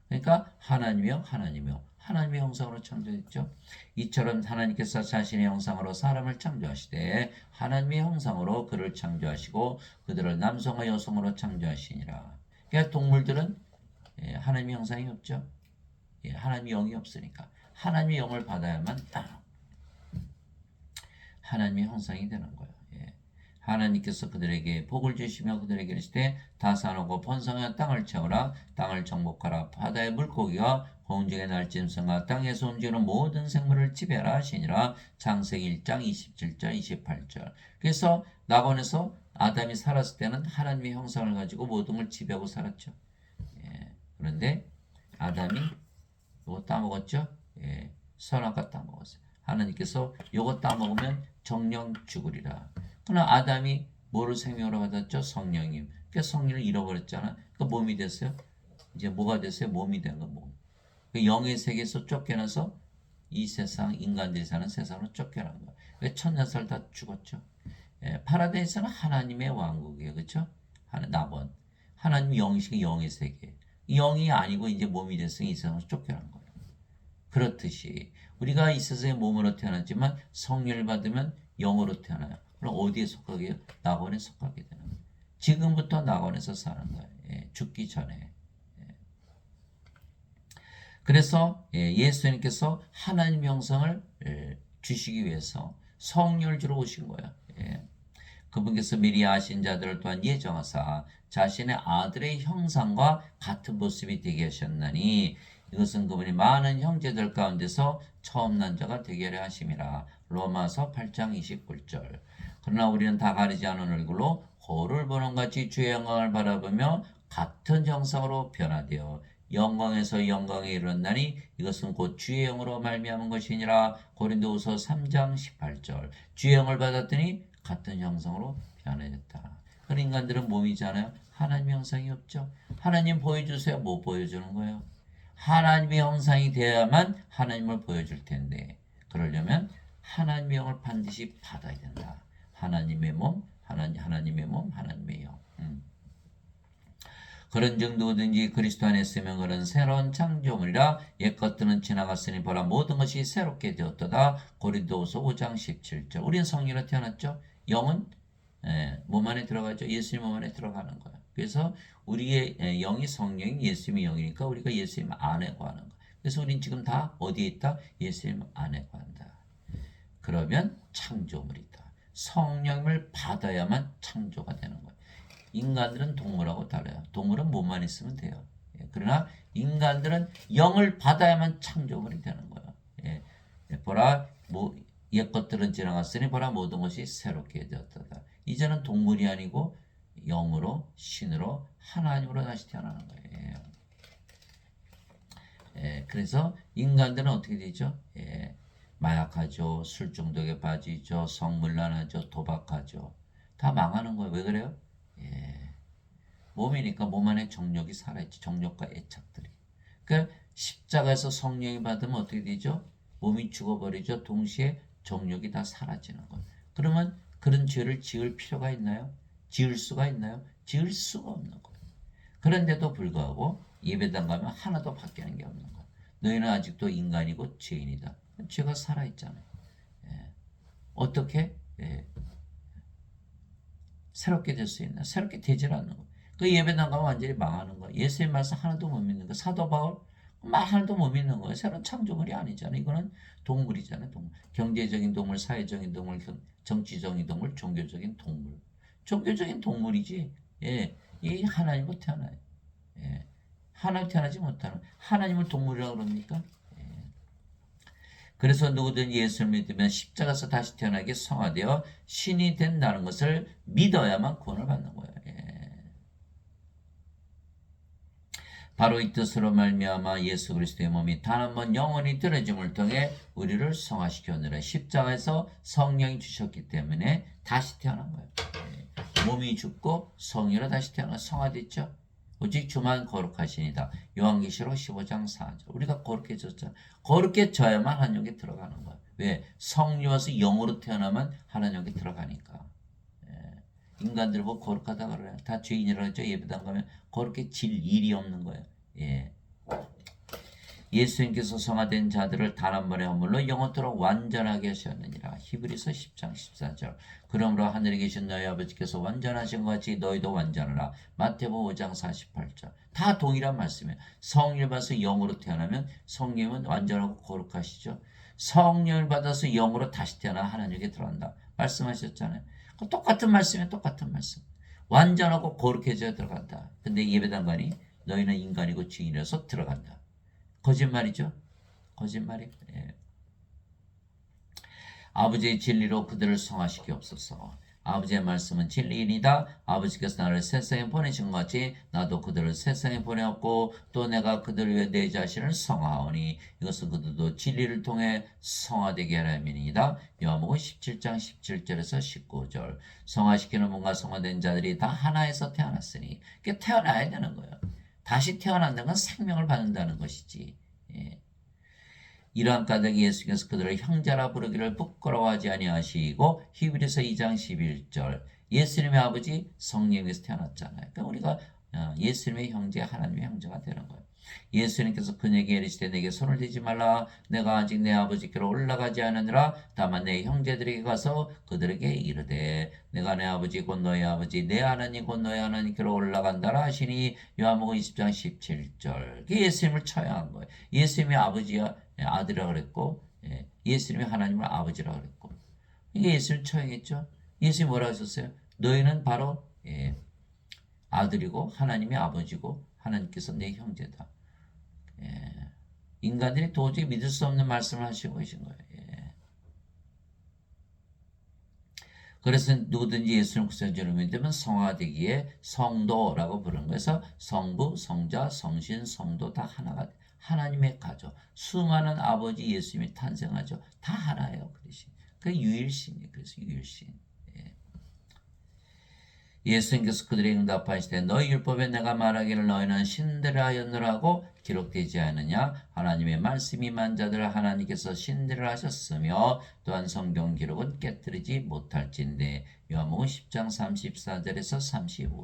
그러니까 하나님의 형상으로 창조했죠. 이처럼 하나님께서 자신의 형상으로 사람을 창조하시되 하나님의 형상으로 그를 창조하시고 그들을 남성과 여성으로 창조하시니라. 그러니까 동물들은 하나님의 형상이 없죠. 예, 하나님의 영이 없으니까. 하나님의 영을 받아야만 하나님의 형상이 되는 거예요. 예. 하나님께서 그들에게 복을 주시며 그들에게 이르시되 다산하고 번성하여 땅을 채우라. 땅을 정복하라. 바다의 물고기와 공중의 날짐승과 땅에서 움직이는 모든 생물을 지배하라 하시니라. 창세기 1장 27절 28절. 그래서 낙원에서 아담이 살았을 때는 하나님의 형상을 가지고 모든 걸 지배하고 살았죠. 예. 그런데 아담이 이거 따먹었죠. 예. 선악과 따먹었어요. 하나님께서 이거 따먹으면 정령 죽으리라. 그러나 아담이 뭐를 생명으로 받았죠? 성령님. 그러니까 성령을 잃어버렸잖아. 그 몸이 됐어요. 이제 뭐가 됐어요? 몸이 된 거 몸. 그 영의 세계에서 쫓겨나서 이 세상 인간들이 사는 세상으로 쫓겨난 거야. 그 천년살 다 죽었죠. 예, 파라다이스는 하나님의 왕국이에요, 그렇죠? 낙원. 하나님 영이시고 영의 세계. 영이 아니고 이제 몸이 됐으니 이 세상으로 쫓겨난 거예요. 그렇듯이 우리가 이 세상에 몸으로 태어났지만 성령을 받으면 영으로 태어나요. 그럼 어디에 속하게 해요? 낙원에 속하게 되는 거예요. 지금부터 낙원에서 사는 거예요. 예, 죽기 전에. 예. 그래서 예수님께서 하나님 형상을 주시기 위해서 성령을 주러 오신 거예요. 예. 그분께서 미리 아신 자들을 또한 예정하사 자신의 아들의 형상과 같은 모습이 되게 하셨나니 이것은 그분이 많은 형제들 가운데서 처음 난 자가 되게 하려 하심이라. 로마서 8장 29절. 그러나 우리는 다 가리지 않은 얼굴로 거울을 보는 같이 주의 영광을 바라보며 같은 형상으로 변화되어 영광에서 영광에 이르렀나니 이것은 곧 주의 영으로 말미암은 것이니라. 고린도후서 3장 18절. 주의 영을 받았더니 같은 형상으로 변해졌다. 그런 인간들은 몸이잖아요. 하나님 형상이 없죠. 하나님 보여주세요. 못 보여주는 거예요. 하나님의 형상이 되어야만 하나님을 보여줄 텐데 그러려면 하나님의 영을 반드시 받아야 된다. 하나님의 몸, 하나님의 몸, 하나님의 영. 그런즉 누구든지 그리스도 안에 있으면 그는 새로운 창조물이라 옛 것들은 지나갔으니 보라 모든 것이 새롭게 되었도다. 고린도후서 5장 17절. 우리는 성령으로 태어났죠. 영은 몸 안에 들어가죠. 예수님 몸 안에 들어가는 거예요. 그래서 우리의 영이 성령이 예수님의 영이니까 우리가 예수님 안에 거하는 거예요. 그래서 우리는 지금 다 어디에 있다? 예수님 안에 거한다. 그러면 창조물이다. 성령을 받아야만 창조가 되는 거예요. 인간들은 동물하고 달라요. 동물은 몸만 있으면 돼요. 그러나 인간들은 영을 받아야만 창조물이 되는 거예요. 보라 옛 것들은 지나갔으니 보라 모든 것이 새롭게 되었다. 이제는 동물이 아니고 영으로 신으로 하나님으로 다시 태어나는 거예요. 그래서 인간들은 어떻게 되죠? 마약하죠. 술 중독에 빠지죠. 성물란하죠. 도박하죠. 다 망하는 거예요. 왜 그래요? 몸이니까 몸 안에 정욕이 살아있지. 정욕과 애착들이. 그러니까 십자가에서 성령이 받으면 어떻게 되죠? 몸이 죽어버리죠. 동시에 정욕이 다 사라지는 거예요. 그러면 그런 죄를 지을 필요가 있나요? 지을 수가 있나요? 지을 수가 없는 거예요. 그런데도 불구하고 예배당 가면 하나도 바뀌는 게 없는 거예요. 너희는 아직도 인간이고 죄인이다. 죄가 살아있잖아요. 어떻게? 새롭게 될 수 있나? 새롭게 되질 않는 거예요. 그 예배당 가면 완전히 망하는 거예요. 예수의 말씀 하나도 못 믿는 거예요. 사도 바울 말 하나도 못 믿는 거예요. 새로운 창조물이 아니잖아요. 이거는 동물이잖아요. 동물. 경제적인 동물, 사회적인 동물, 정치적인 동물, 종교적인 동물. 종교적인 동물이지. 이 하나님으로 태어나요. 하나님 태어나지 못하는 하나님을 동물이라고 그럽니까? 그래서 누구든 예수를 믿으면 십자가에서 다시 태어나게 성화되어 신이 된다는 것을 믿어야만 구원을 받는 거예요. 바로 이 뜻으로 말미암아 예수 그리스도의 몸이 단 한 번 영원히 들어짐을 통해 우리를 성화시켰느라 십자가에서 성령이 주셨기 때문에 다시 태어난 거예요. 몸이 죽고 성령으로 다시 태어나 성화됐죠. 오직 주만 거룩하시니다. 요한계시록 15장 4절. 우리가 거룩해졌잖아. 거룩해져야만 하나님께 들어가는 거야. 왜? 성령에서 영으로 태어나면 하나님께 들어가니까. 인간들 보고 거룩하다 그래요. 다 죄인이라고 했죠. 예배당 가면 거룩해질 일이 없는 거예요. 예수님께서 성화된 자들을 단 한 번의 허물로 영원토록 완전하게 하셨느니라. 히브리서 10장 14절. 그러므로 하늘에 계신 너희 아버지께서 완전하신 것 같이 너희도 완전하라. 마태복음 5장 48절. 다 동일한 말씀이에요. 성령을 받아서 영으로 태어나면 성령은 완전하고 거룩하시죠. 성령을 받아서 영으로 다시 태어나 하나님께 들어간다. 말씀하셨잖아요. 똑같은 말씀이에요. 똑같은 말씀. 완전하고 거룩해져야 들어간다. 근데 예배당관이 너희는 인간이고 죄인이라서 들어간다. 거짓말이죠. 거짓말이. 예. 아버지의 진리로 그들을 성화시키옵소서. 아버지의 말씀은 진리이니다. 아버지께서 나를 세상에 보내신 것 같이 나도 그들을 세상에 보내었고 또 내가 그들을 위해 내 자신을 성화하오니 이것은 그들도 진리를 통해 성화되게 하라함이니이다. 요한복음 17장 17절에서 19절. 성화시키는 분과 성화된 자들이 다 하나에서 태어났으니 그게 태어나야 되는 거예요. 다시 태어난다는 건 생명을 받는다는 것이지. 예. 이러한 까닭에 예수께서 그들을 형제라 부르기를 부끄러워하지 아니하시고 히브리서 2장 11절 예수님의 아버지 성령에서 태어났잖아요. 그러니까 우리가 예수님의 형제 하나님의 형제가 되는 거예요. 예수님께서 그에게 이르시되 내게 손을 대지 말라 내가 아직 내 아버지께로 올라가지 않으니라 다만 내 형제들에게 가서 그들에게 이르되 내가 내 아버지 곧 너희 아버지 내 하나님 곧 너희 하나님께로 올라간다라 하시니 요한복음 20장 17절 예수님을 처형한 거예요. 예수님의 아버지와 아들이라고 그랬고 예수님이 하나님을 아버지라고 그랬고 이게 예수님을 처형했죠. 예수님이 뭐라고 하셨어요? 너희는 바로 아들이고 하나님이 아버지고 하나님께서 내 형제다. 인간들이 도저히 믿을 수 없는 말씀을 하시고 계신 거예요. 그래서 누구든지 예수님 구세주를 믿으면 성화되기에 성도라고 부르는 거에서 성부, 성자, 성신, 성도 다 하나가 하나님의 가족. 수많은 아버지 예수님이 탄생하죠. 다 하나예요. 그 대신. 그 유일신이에요. 그래서 유일신. 예수님께서 그들에게 응답하시되 너희 율법에 내가 말하기를 너희는 신들을 하였느라고 기록되지 않느냐 하나님의 말씀이 임한 자들을 하나님께서 신들을 하셨으며 또한 성경 기록은 깨뜨리지 못할진대 요한복음 10장 34절에서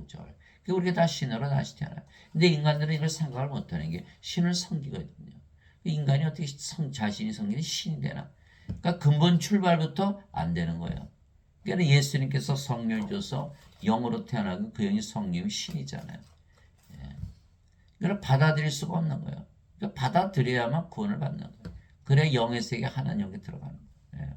35절 우리가 다 신으로 다시 태어나요. 근데 인간들은 이걸 생각을 못하는 게 신을 섬기거든요. 인간이 어떻게 자신이 섬기는 신이 되나. 그러니까 근본 출발부터 안 되는 거예요. 그러니까 예수님께서 성령을 줘서 영으로 태어나고 그 영이 성령이 신이잖아요. 그걸 받아들일 수가 없는 거예요. 그러니까 받아들여야만 구원을 받는 거예요. 그래야 영의 세계 하나님께 들어가는 거예요.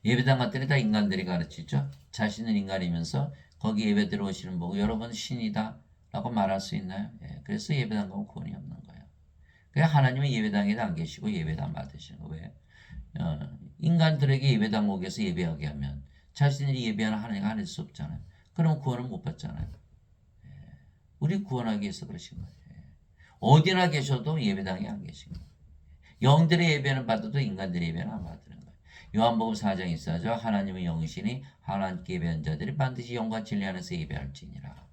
예배당 같더니 다 인간들이 가르치죠. 자신은 인간이면서 거기 예배 들어오시는 보고 여러분 신이다 라고 말할 수 있나요? 그래서 예배당 가면 구원이 없는 거예요. 그래야 하나님은 예배당에도 안 계시고 예배당 받으시는 거예요. 왜? 인간들에게 예배당 오게서 예배하게 하면 자신들이 예배하는 하나님과 하늘 수 없잖아요. 그럼 구원을 못 받잖아요. 우리 구원하기 위해서 그러신 거예요. 어디나 계셔도 예배당에 안 계신 거예요. 영들의 예배는 받아도 인간들의 예배는 안 받는 거예요. 요한복음 4장 24절 하나님은 영이시니 하나님께 예배한 자들이 반드시 영과 진리 안에서 예배할지니라.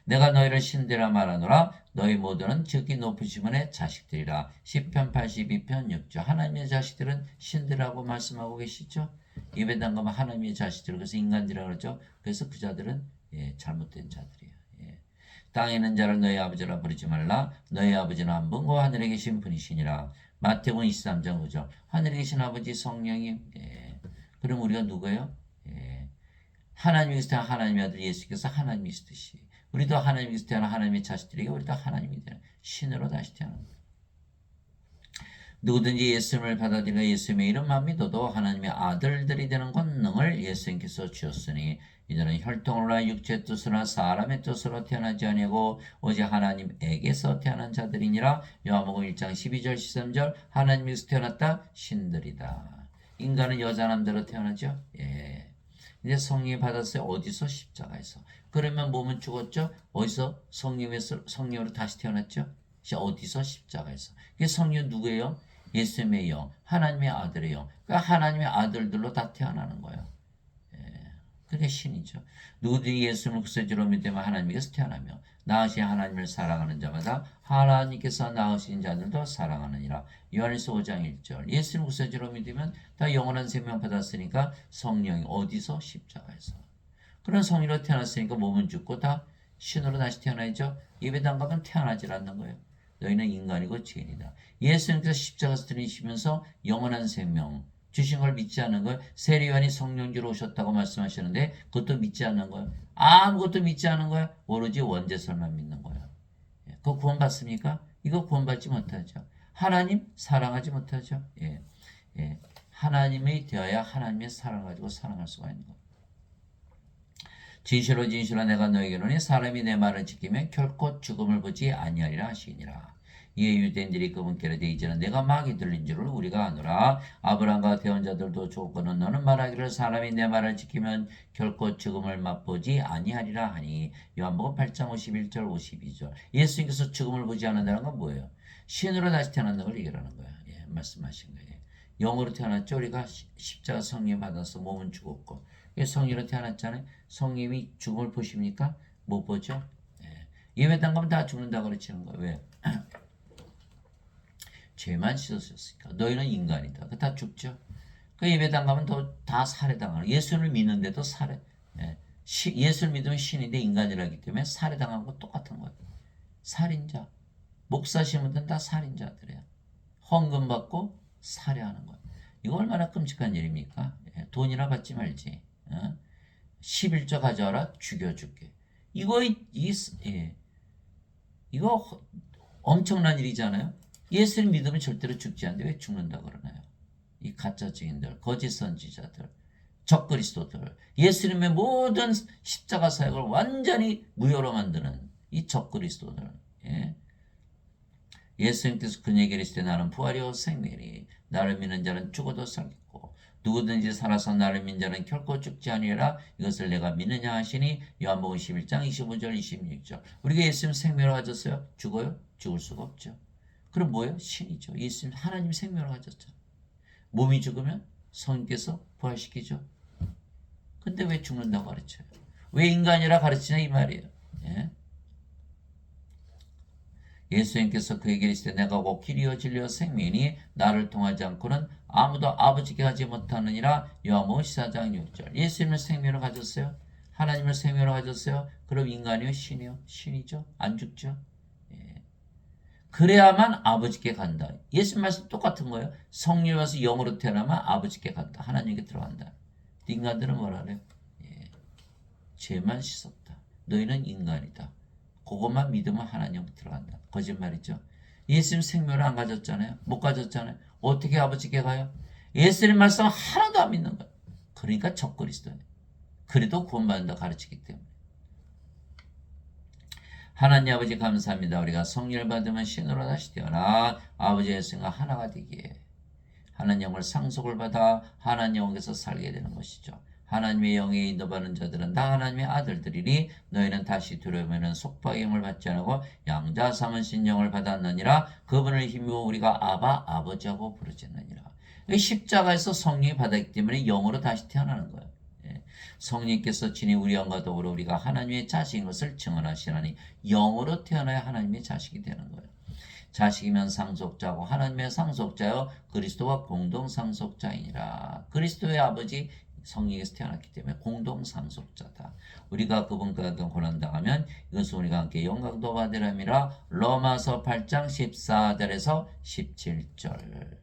내가 너희를 신들아 말하노라 너희 모두는 즉이 높으신 분의 자식들이라. 시편 82편 6절 하나님의 자식들은 신들하고 말씀하고 계시죠. 예배당 가면 하나님의 자식들 그래서 인간들이라고 그러죠. 그래서 그 자들은 잘못된 자들이에요. 땅에 있는 자를 너희 아버지라 부르지 말라. 너희 아버지는 한 분고 하늘에 계신 분이시니라. 마태복음 23장 9절 하늘에 계신 아버지 성령님 그럼 우리가 누구예요? 하나님께서 태어난 하나님의 아들 예수께서 하나님이시듯이 우리도 하나님께서 태어난 하나님의 자식들에게 우리도 하나님이 되는 신으로 다시 태어난 거예요. 누구든지 예수님을 받아들이고 예수님의 이름만 믿어도 하나님의 아들들이 되는 권능을 예수님께서 주셨으니 이들은 혈통으로나 육체의 뜻으로나 사람의 뜻으로 태어나지 아니하고 오직 하나님에게서 태어난 자들이니라. 요한복음 1장 12절 13절 하나님에게서 태어났다 신들이다. 인간은 여자남대로 태어나죠. 이제 성령이 받았어요. 어디서? 십자가에서. 그러면 몸은 죽었죠. 어디서? 성령으로 다시 태어났죠. 어디서? 십자가에서. 이게 성령 누구예요? 예수님의 영, 하나님의 아들의 영. 그러니까 하나님의 아들들로 다 태어나는 거예요. 그게 신이죠. 누구든지 예수님을 구세주로 믿으면 하나님께서 태어나며 나으신 하나님을 사랑하는 자마다 하나님께서 낳으신 자들도 사랑하느니라. 요한일서 5장 1절 예수님을 구세주로 믿으면 다 영원한 생명 받았으니까 성령이 어디서? 십자가에서. 그런 성령으로 태어났으니까 몸은 죽고 다 신으로 다시 태어나야죠. 예배당 가면 태어나질 않는 거예요. 너희는 인간이고 죄인이다. 예수님께서 십자가에서 들리시면서 영원한 생명 주신 걸 믿지 않는 거예요. 세례요한이 성령주로 오셨다고 말씀하시는데 그것도 믿지 않는 거예요. 아무것도 믿지 않는 거예요. 오로지 원죄설만 믿는 거예요. 그거 구원받습니까? 이거 구원받지 못하죠. 하나님 사랑하지 못하죠. 예. 예. 하나님이 되어야 하나님의 사랑을 가지고 사랑할 수가 있는 거예요. 진실로 진실로 내가 너에게 이르노니 사람이 내 말을 지키면 결코 죽음을 보지 아니하리라 하시니라. 이에 유대인들이 그분께로 이제는 내가 마귀 들린 줄을 우리가 아노라. 아브라함과 대언자들도 죽었거든 너는 말하기를 사람이 내 말을 지키면 결코 죽음을 맛보지 아니하리라 하니. 요한복음 8장 51절 52절. 예수님께서 죽음을 보지 않는다는 건 뭐예요? 신으로 다시 태어난다는 걸 얘기하는 거예요. 예, 말씀하신 거예요. 영으로 태어났죠. 우리가 십자가 성령 받아서 몸은 죽었고 성령으로 태어났잖아요. 성령이 죽음을 보십니까? 못 보죠. 예. 예배당 가면 다 죽는다고 그러치는 거예요. 왜? 죄만 씻었으니까. 너희는 인간이다. 그 다 죽죠. 그 예배당 가면 다 살해당하는. 예수를 믿는데도 살해. 예. 예수를 믿으면 신인데 인간이라기 때문에 살해당한 거 똑같은 거예요. 살인자. 목사 신분들은 다 살인자들이에요. 헌금 받고 살해하는 거예요. 이거 얼마나 끔찍한 일입니까? 예. 돈이나 받지 말지. 11조 가져와라 죽여줄게. 이거 엄청난 일이잖아요. 예수를 믿으면 절대로 죽지 않는데 왜 죽는다 그러나요? 이 가짜 증인들, 거짓 선지자들, 적그리스도들, 예수님의 모든 십자가 사역을 완전히 무효로 만드는 이 적그리스도들. 예? 예수님께서 그에게 이르시되 나는 부활이요 생명이니 나를 믿는 자는 죽어도 살겠고 누구든지 살아서 나를 믿는 자는 결코 죽지 아니하리라. 이것을 내가 믿느냐 하시니. 요한복음 11장 25절 26절. 우리가 예수님 생명을 가졌어요? 죽어요? 죽을 수가 없죠. 그럼 뭐예요? 신이죠. 예수님 하나님 생명을 가졌죠. 몸이 죽으면 성령께서 부활시키죠. 근데 왜 죽는다고 가르쳐요? 왜 인간이라 가르치냐 이 말이에요. 예? 예수님께서 그에게 이르시되 내가 곧 길이요 진리요 생명이니 나를 통하지 않고는 아무도 아버지께 가지 못하느니라. 요한복음 14장 6절. 예수님은 생명을 가졌어요? 하나님을 생명을 가졌어요? 그럼 인간이요 신이요? 신이죠. 안 죽죠. 예. 그래야만 아버지께 간다. 예수님 말씀 똑같은 거예요. 성령이 와서 영으로 태어나면 아버지께 간다. 하나님께 들어간다. 인간들은 뭐라 그래요? 예. 죄만 씻었다. 너희는 인간이다. 그것만 믿으면 하나님 들어간다. 거짓말이죠. 예수님 생명을 안 가졌잖아요. 못 가졌잖아요. 어떻게 아버지께 가요? 예수님 말씀 하나도 안 믿는 거예요. 그러니까 적그리스도예요. 그래도 구원받는다 가르치기 때문에. 하나님 아버지 감사합니다. 우리가 성령을 받으면 신으로 다시 태어나 아버지 예수님과 하나가 되기에 하나님 영을 상속을 받아 하나님 영에서 살게 되는 것이죠. 하나님의 영에 인도받는 자들은 다 하나님의 아들들이니 너희는 다시 들어오면 속박의 영을 받지 않고 양자 삼으신 영을 받았느니라. 그분을 힘입어 우리가 아바 아버지하고 부르짖느니라. 십자가에서 성령이 받았기 때문에 영으로 다시 태어나는 거예요. 성령께서 친히 우리 영과 더불어 우리가 하나님의 자식인 것을 증언하시나니 영으로 태어나야 하나님의 자식이 되는 거예요. 자식이면 상속자고 하나님의 상속자여 그리스도와 공동 상속자이니라. 그리스도의 아버지 성령에서 태어났기 때문에 공동 상속자다. 우리가 그분과 함께 고난당하면 이것은 우리가 함께 영광도 받으람이라. 로마서 8장 14절에서 17절.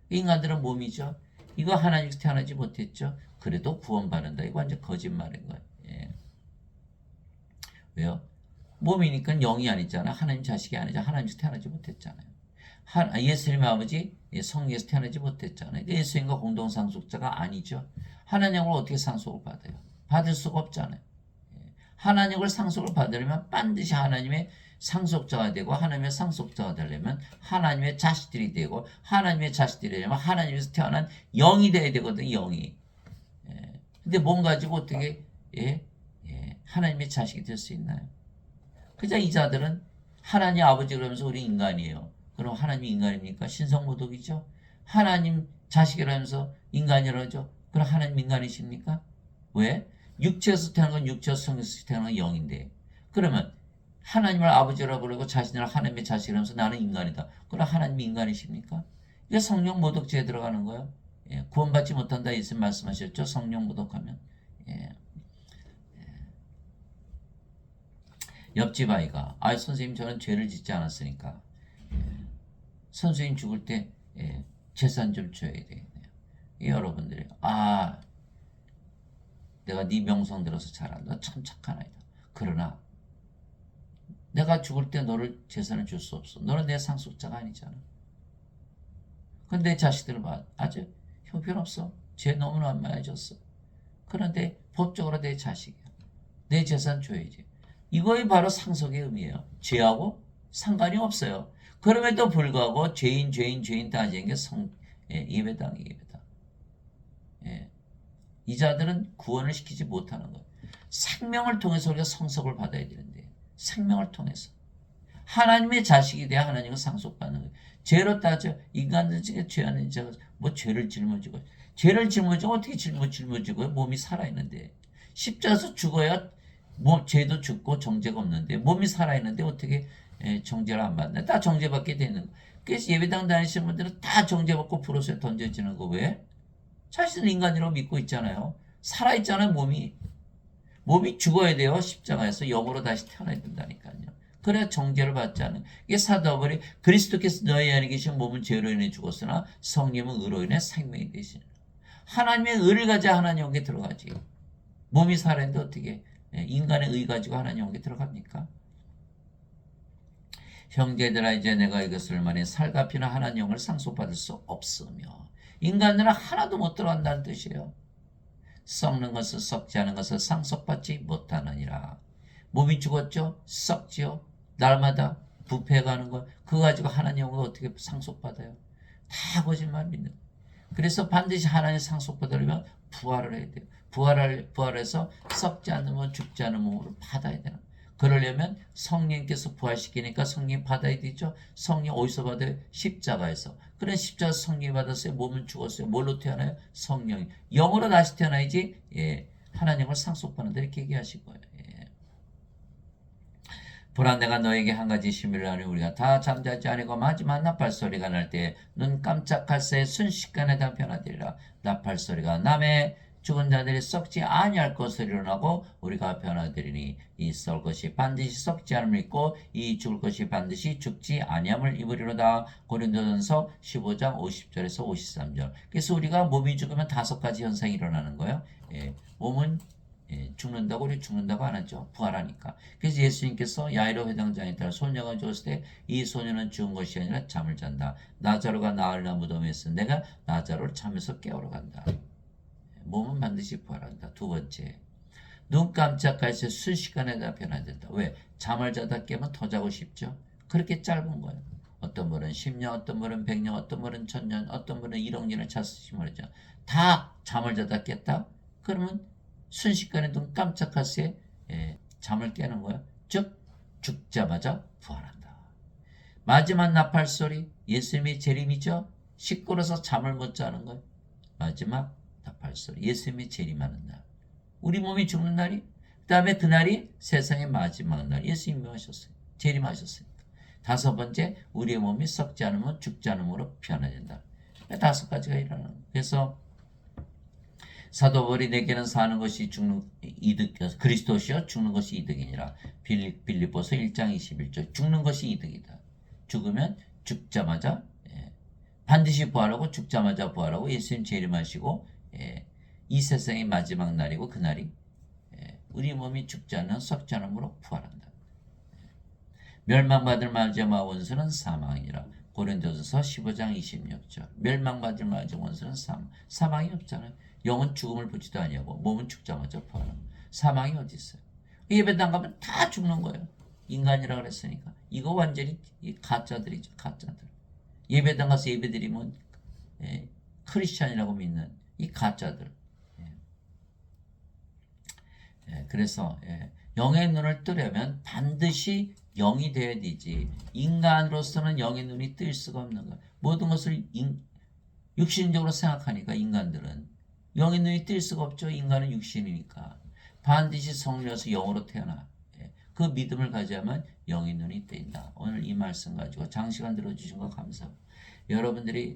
인간들은 몸이죠. 이거 하나님께서 태어나지 못했죠. 그래도 구원받는다. 이거 완전 거짓말인 거예요. 예. 왜요? 몸이니까 영이 아니잖아. 하나님 자식이 아니잖아. 하나님께서 태어나지 못했잖아요. 예수님의 아버지 성령에서 태어나지 못했잖아요. 예수님과 공동상속자가 아니죠. 하나님을 어떻게 상속을 받아요? 받을 수가 없잖아요. 하나님을 상속을 받으려면 반드시 하나님의 상속자가 되고 하나님의 상속자가 되려면 하나님의 자식들이 되고 하나님의 자식들이 되려면 하나님에서 태어난 영이 돼야 되거든요. 영이. 근데 몸 가지고 어떻게 하나님의 자식이 될 수 있나요? 그저 이 자들은 하나님 아버지 그러면서 우리 인간이에요. 그럼 하나님이 인간입니까? 신성모독이죠. 하나님 자식이라면서 인간이라죠. 그럼 하나님 인간이십니까? 왜? 육체에서 태어난 건 육체에서 성에서 태어난 건 영인데. 그러면 하나님을 아버지라고 그러고 자신을 하나님의 자식이라면서 나는 인간이다. 그럼 하나님이 인간이십니까? 이게 성령 모독죄에 들어가는 거예요. 구원받지 못한다 예수님 말씀하셨죠. 성령 모독하면. 옆집 아이가 선생님 저는 죄를 짓지 않았으니까 선생님 죽을 때 재산 좀 줘야 되겠네요. 여러분들이 내가 네 명성 들어서 잘한다. 참 착한 아이다. 그러나 내가 죽을 때 너를 재산을 줄 수 없어. 너는 내 상속자가 아니잖아. 근데 내 자식들을 봐. 아주 형편없어. 죄 너무나 안 많이 졌어. 그런데 법적으로 내 자식이야. 내 재산 줘야지. 이거이 바로 상속의 의미예요. 죄하고 상관이 없어요. 그럼에도 불구하고 죄인 따지는 게 예배당이에요. 예배당. 예. 이 자들은 구원을 시키지 못하는 거예요. 생명을 통해서 우리가 성속을 받아야 되는데 생명을 통해서 하나님의 자식이 돼야 하나님은 상속받는 거예요. 죄로 따져 인간들 중에 죄하는 자가 뭐 죄를 짊어지고 어떻게 짊어지고요? 몸이 살아있는데 십자가에서 죽어야 죄도 죽고 정죄가 없는데 몸이 살아있는데 어떻게 정죄를 안 받나? 다 정죄받게 되는 거예요. 그래서 예배당 다니시는 분들은 다 정죄받고 불옷에 던져지는 거 왜? 자신은 인간이라고 믿고 있잖아요. 살아있잖아요, 몸이 죽어야 돼요. 십자가에서 영으로 다시 태어나야 된다니까요. 그래야 정죄를 받지 않는. 이게 사도 바울이 그리스도께서 너희 안에 계신 몸은 죄로 인해 죽었으나 성령은 의로 인해 생명이 되시는. 하나님의 의를 가지고 하나님 영에 들어가지. 몸이 살아있는데 어떻게 인간의 의 가지고 하나님 영에 들어갑니까? 형제들아 이제 내가 이것을 말해 살과 피나 하나님 영을 상속받을 수 없으며 인간들은 하나도 못 들어간다는 뜻이에요. 썩는 것을 썩지 않은 것을 상속받지 못하느니라. 몸이 죽었죠? 썩지요? 날마다 부패해가는 것 그거 가지고 하나님을 어떻게 상속받아요? 다 거짓말 믿는. 그래서 반드시 하나님 상속받으려면 부활을 해야 돼요. 부활해서 썩지 않으면 죽지 않은 몸으로 받아야 되는. 그러려면 성령께서 부활시키니까 성령 받아야 되죠. 성령 어디서 받아요? 십자가에서. 그래 십자가 성령이 받았어요. 몸은 죽었어요. 뭘로 태어나요? 성령이. 영으로 다시 태어나야지 하나님을 상속받는다 이렇게 얘기하신 거예요. 보라 내가 너에게 한 가지 시밀을 하니 우리가 다 잠자지 아니고 마지막 나팔소리가 날 때 눈 깜짝할 새에 순식간에 다 변하되리라. 나팔소리가 남의 죽은 자들이 썩지 아니할 것을 일어나고 우리가 변화되리니 이 썩을 것이 반드시 썩지 않음을 입고 이 죽을 것이 반드시 죽지 아니함을 입으리로다. 고린도전서 15장 50절에서 53절. 그래서 우리가 몸이 죽으면 5가지 현상이 일어나는 거예요. 몸은 죽는다고 우리 죽는다고 안 하죠. 부활하니까. 그래서 예수님께서 야이로 회당장에 따라 소녀가 죽었을 때 이 소녀는 죽은 것이 아니라 잠을 잔다. 나자로가 나흘이나 무덤에 있어 내가 나자로를 잠에서 깨우러 간다. 몸은 반드시 부활한다. 두 번째, 눈 깜짝할 새 순식간에 다 변화된다. 왜? 잠을 자다 깨면 더 자고 싶죠. 그렇게 짧은 거예요. 어떤 분은 10년, 어떤 분은 100년, 어떤 분은 1000년, 어떤 분은 1억 년을 잤을지 모르죠. 다 잠을 자다 깼다? 그러면 순식간에 눈 깜짝할 새 잠을 깨는 거예요. 즉 죽자마자 부활한다. 마지막 나팔소리 예수님의 재림이죠. 시끄러워서 잠을 못 자는 거예요. 마지막 나팔소리 예수님의 재림하는 날. 우리 몸이 죽는 날이 그 다음에 그날이 세상의 마지막 날. 예수님이 하셨어요. 재림하셨으니까. 5번째 우리의 몸이 썩지 않으면 죽지 않음으로 변화된다. 5가지가 일어나는 거예요. 그래서 사도 바울이 내게는 사는 것이 이득 그리스도시여 죽는 것이 이득이니라. 빌립보서 1장 21절 죽는 것이 이득이다. 죽으면 죽자마자 반드시 부활하고 죽자마자 부활하고 예수님 재림하시고 이 세상의 마지막 날이고 그날이 우리 몸이 죽지 않는 썩지 않음으로 부활한다. 멸망받을 마지막 원수는 사망이라. 고린도전서 15장 26절. 멸망받을 마지막 원수는 사망이 없잖아요. 영은 죽음을 보지도 아니하고 몸은 죽자마자 부활하는. 사망이 어디 있어요? 예배당 가면 다 죽는 거예요. 인간이라 그랬으니까. 이거 완전히 가짜들이죠. 가짜들. 예배당 가서 예배드리면 크리스찬이라고 믿는 이 가짜들. 그래서 영의 눈을 뜨려면 반드시 영이 되어야 되지. 인간으로서는 영의 눈이 뜰 수가 없는 거야. 모든 것을 육신적으로 생각하니까 인간들은 영의 눈이 뜰 수가 없죠. 인간은 육신이니까. 반드시 성령에서 영으로 태어나. 그 믿음을 가져야만 영의 눈이 뜬다. 오늘 이 말씀 가지고 장시간 들어주신 거 감사합니다. 여러분들이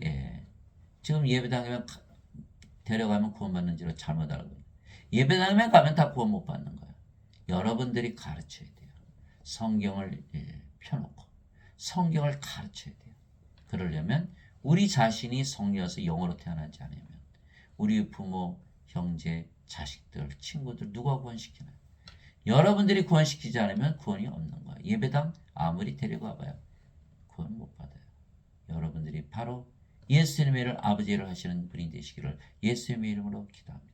지금 예배당에 데려가면 구원받는지로 잘못 알고 있어요. 예배당에 가면 다 구원 못 받는 거예요. 여러분들이 가르쳐야 돼요. 성경을 펴놓고 성경을 가르쳐야 돼요. 그러려면 우리 자신이 성리여서 영으로 태어나지 않으면 우리 부모, 형제, 자식들, 친구들 누가 구원시키나요? 여러분들이 구원시키지 않으면 구원이 없는 거예요. 예배당 아무리 데리고 와봐요. 구원 못 받아요. 여러분들이 바로 예수님의 일을 아버지를 하시는 분이 되시기를 예수님의 이름으로 기도합니다.